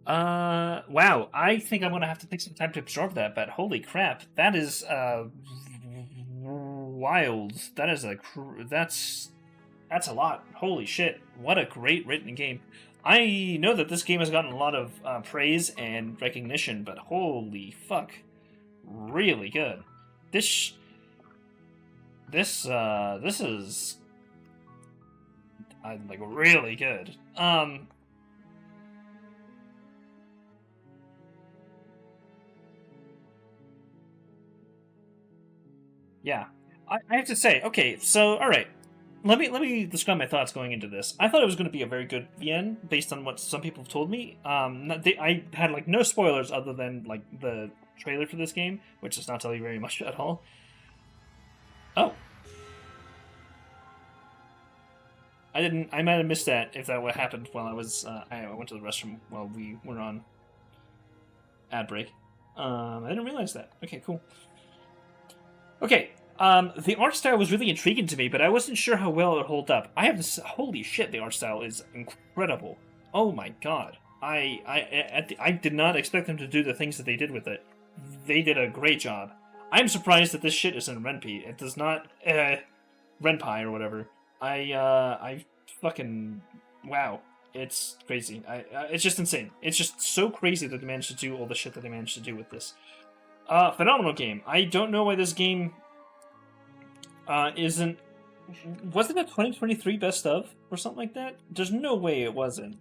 Wow. I think I'm gonna have to take some time to absorb that, but holy crap. That is, wild. That is that's a lot. Holy shit. What a great written game. I know that this game has gotten a lot of praise and recognition, but holy fuck. Really good. This is like really good. Yeah, I have to say, okay, so all right, let me describe my thoughts going into this. I thought it was going to be a very good VN based on what some people have told me. I had like no spoilers other than like the trailer for this game, which does not tell you very much at all. Oh. I might have missed that if that what happened while I was, I went to the restroom while we were on ad break. I didn't realize that. Okay, cool. Okay, the art style was really intriguing to me, but I wasn't sure how well it would hold up. I have this, holy shit, the art style is incredible. Oh my god. I did not expect them to do the things that they did with it. They did a great job. I'm surprised that this shit is in Ren'Py. It does not, Ren'Py or whatever. I fucking, wow. It's crazy. It's just insane. It's just so crazy that they managed to do all the shit that they managed to do with this. Phenomenal game. I don't know why this game, wasn't it 2023 best of or something like that? There's no way it wasn't.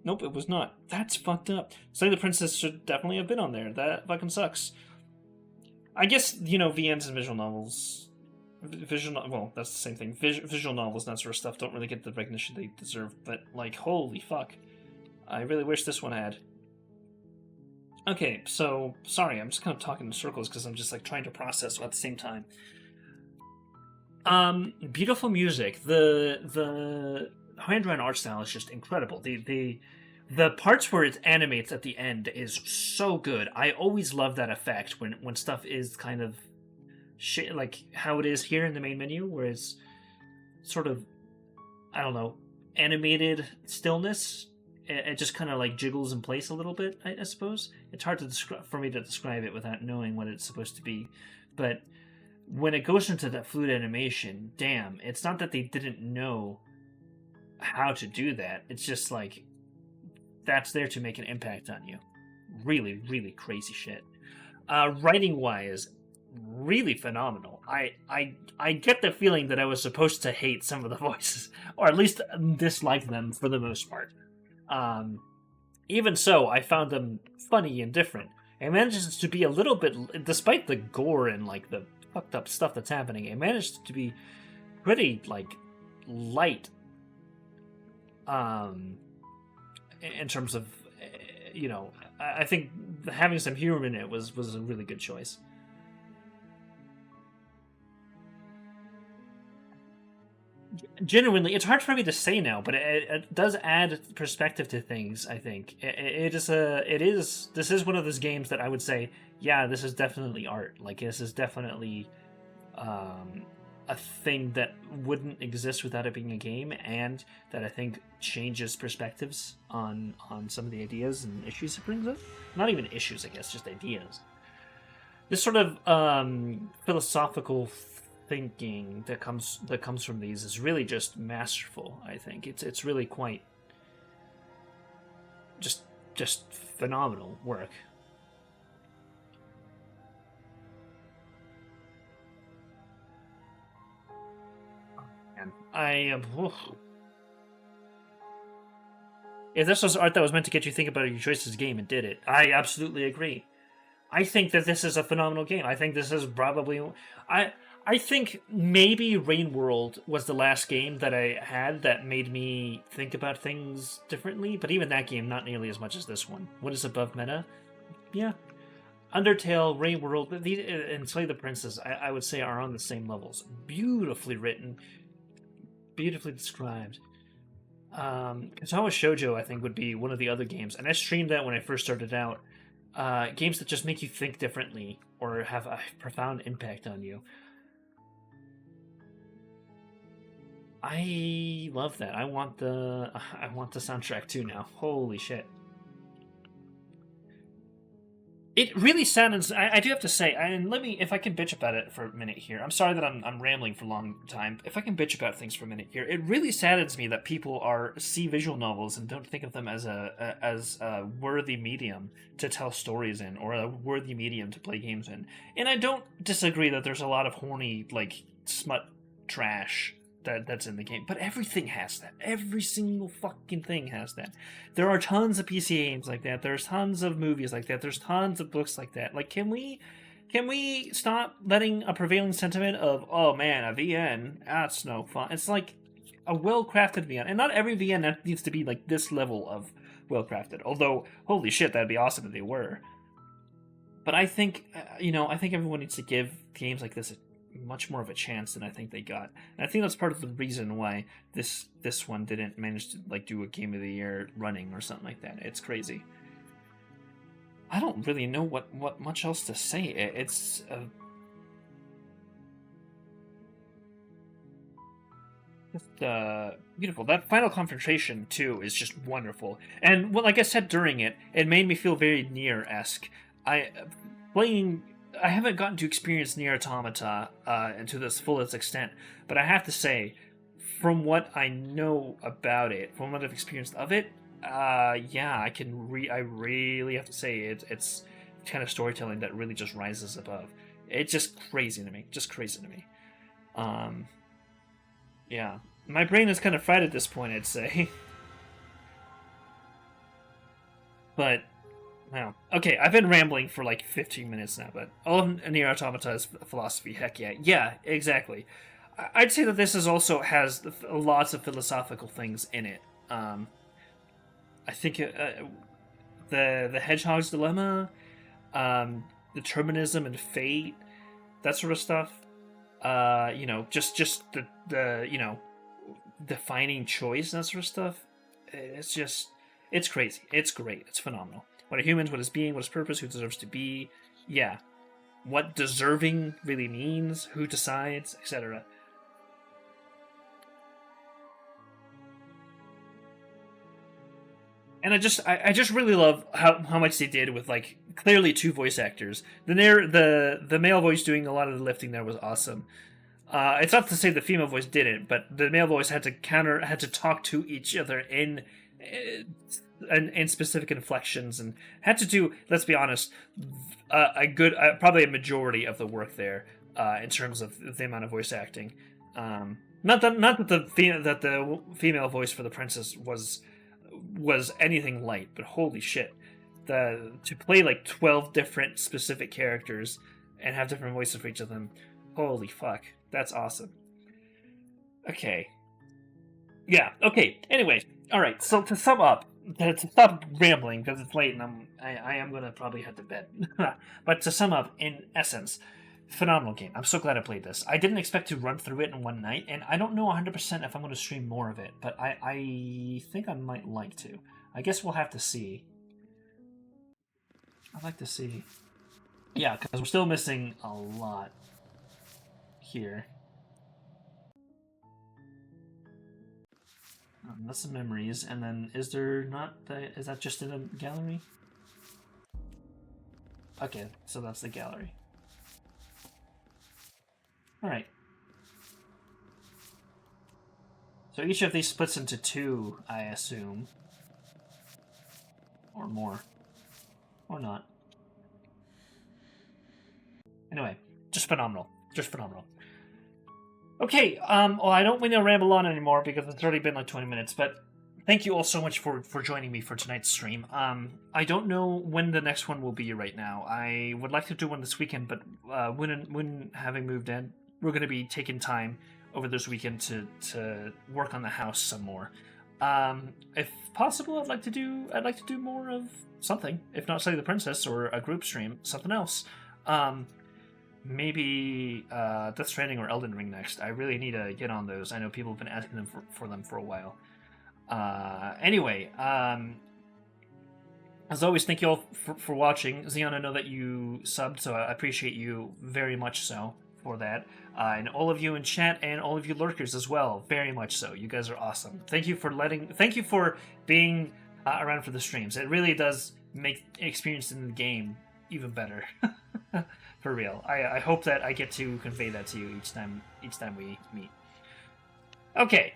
Nope, it was not. That's fucked up. Slay the Princess should definitely have been on there. That fucking sucks. I guess, you know, VNs and visual novels... well, that's the same thing. Visual novels and that sort of stuff don't really get the recognition they deserve, but, like, holy fuck. I really wish this one had. Okay, so, sorry, I'm just kind of talking in circles because I'm just, like, trying to process at the same time. Beautiful music. The hand-drawn art style is just incredible. The parts where it animates at the end is so good. I always love that effect when stuff is kind of like how it is here in the main menu, where it's sort of I don't know, animated stillness. It just kind of like jiggles in place a little bit, I suppose. It's hard to for me to describe it without knowing what it's supposed to be. But when it goes into that fluid animation, damn, it's not that they didn't know how to do that. It's just like, that's there to make an impact on you. Really, really crazy shit. Writing-wise, really phenomenal. I get the feeling that I was supposed to hate some of the voices, or at least dislike them for the most part. Even so, I found them funny and different. It manages to be a little bit, despite the gore and like the fucked up stuff that's happening, it managed to be pretty like light. In terms of, you know, I think having some humor in it was a really good choice. Genuinely, it's hard for me to say now, but it does add perspective to things. I think this is one of those games that I would say, yeah, this is definitely art. Like, this is definitely a thing that wouldn't exist without it being a game, and that I think changes perspectives on some of the ideas and issues it brings up. Not even issues, I guess, just ideas. This sort of philosophical thinking that comes from these is really just masterful. I think it's really quite just phenomenal work. And I am. If this was art that was meant to get you think about your choices game, it did it. I absolutely agree. I think that this is a phenomenal game. I think this is probably I think maybe Rain World was the last game that I had that made me think about things differently, but even that game, not nearly as much as this one. What is above meta? Yeah. Undertale, Rain World, and Slay the Princess, I would say are on the same levels. Beautifully written, beautifully described. Katawa Shoujo, I think, would be one of the other games, and I streamed that when I first started out. Games that just make you think differently or have a profound impact on you. I love that. I want the soundtrack too now. Holy shit. It really saddens. I do have to say, and if I can bitch about it for a minute here. I'm sorry that I'm rambling for a long time. If I can bitch about things for a minute here, it really saddens me that people see visual novels and don't think of them as a worthy medium to tell stories in, or a worthy medium to play games in. And I don't disagree that there's a lot of horny, like, smut trash that's in the game, but everything has that. Every single fucking thing has that. There are tons of PC games like that. There's tons of movies like that. There's tons of books like that. Like, can we stop letting a prevailing sentiment of, oh man, a VN, that's no fun. It's like a well-crafted VN, and not every VN needs to be like this level of well-crafted. Although, holy shit, that'd be awesome if they were. But I think, I think everyone needs to give games like this much more of a chance than I think they got. And I think that's part of the reason why this one didn't manage to like do a Game of the Year running or something like that. It's crazy. I don't really know what much else to say. It's just beautiful. That final confrontation too is just wonderful. And like I said during it made me feel very Nier-esque. I haven't gotten to experience Nier Automata to this fullest extent, but I have to say, from what I know about it, from what I've experienced of it, yeah, I really have to say it's kind of storytelling that really just rises above. It's just crazy to me, Yeah, my brain is kind of fried at this point, I'd say. But wow. Okay, I've been rambling for like 15 minutes now, but all of Nier Automata is philosophy. Heck yeah. Yeah, exactly. I'd say that this also has lots of philosophical things in it. I think the Hedgehog's Dilemma, determinism and fate, that sort of stuff. Just the defining choice and that sort of stuff. It's crazy. It's great. It's phenomenal. What are humans? What is being? What is purpose? Who deserves to be? Yeah. What deserving really means? Who decides? Etc. And I just really love how much they did with like clearly 2 voice actors. The male voice doing a lot of the lifting there was awesome. It's not to say the female voice didn't, but the male voice had to talk to each other in specific inflections, and had to do, let's be honest, probably a majority of the work there in terms of the amount of voice acting. Not that the female voice for the princess was anything light, but holy shit, to play like 12 different specific characters and have different voices for each of them, holy fuck, that's awesome. Okay. Yeah, okay, anyway, alright, so to sum up, to stop rambling, because it's late and I am going to probably head to bed, but to sum up, in essence, phenomenal game. I'm so glad I played this. I didn't expect to run through it in one night, and I don't know 100% if I'm going to stream more of it, but I think I might like to. I guess we'll have to see. I'd like to see. Yeah, because we're still missing a lot here. That's some memories, and then is there not is that just in a gallery? Okay, so that's the gallery. Alright. So each of these splits into 2, I assume. Or more. Or not. Anyway, just phenomenal. Just phenomenal. Okay, well, I don't want to ramble on anymore because it's already been like 20 minutes, but thank you all so much for joining me for tonight's stream. I don't know when the next one will be right now. I would like to do one this weekend, but when having moved in, we're going to be taking time over this weekend to work on the house some more. If possible, I'd like to do more of something. If not Slay the Princess or a group stream, something else. Maybe Death Stranding or Elden Ring next. I really need to get on those. I know people have been asking them for them for a while. Anyway, as always, thank you all for watching. Xeon, I know that you subbed, so I appreciate you very much so for that. And all of you in chat and all of you lurkers as well, very much so. You guys are awesome. Thank you for being around for the streams. It really does make experience in the game even better. For real. I hope that I get to convey that to you each time we meet. Okay.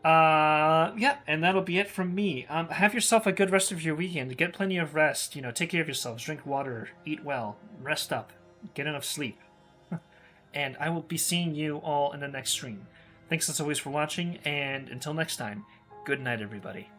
Yeah, and that'll be it from me. Have yourself a good rest of your weekend. Get plenty of rest. Take care of yourselves. Drink water. Eat well. Rest up. Get enough sleep. And I will be seeing you all in the next stream. Thanks as always for watching, and until next time, good night, everybody.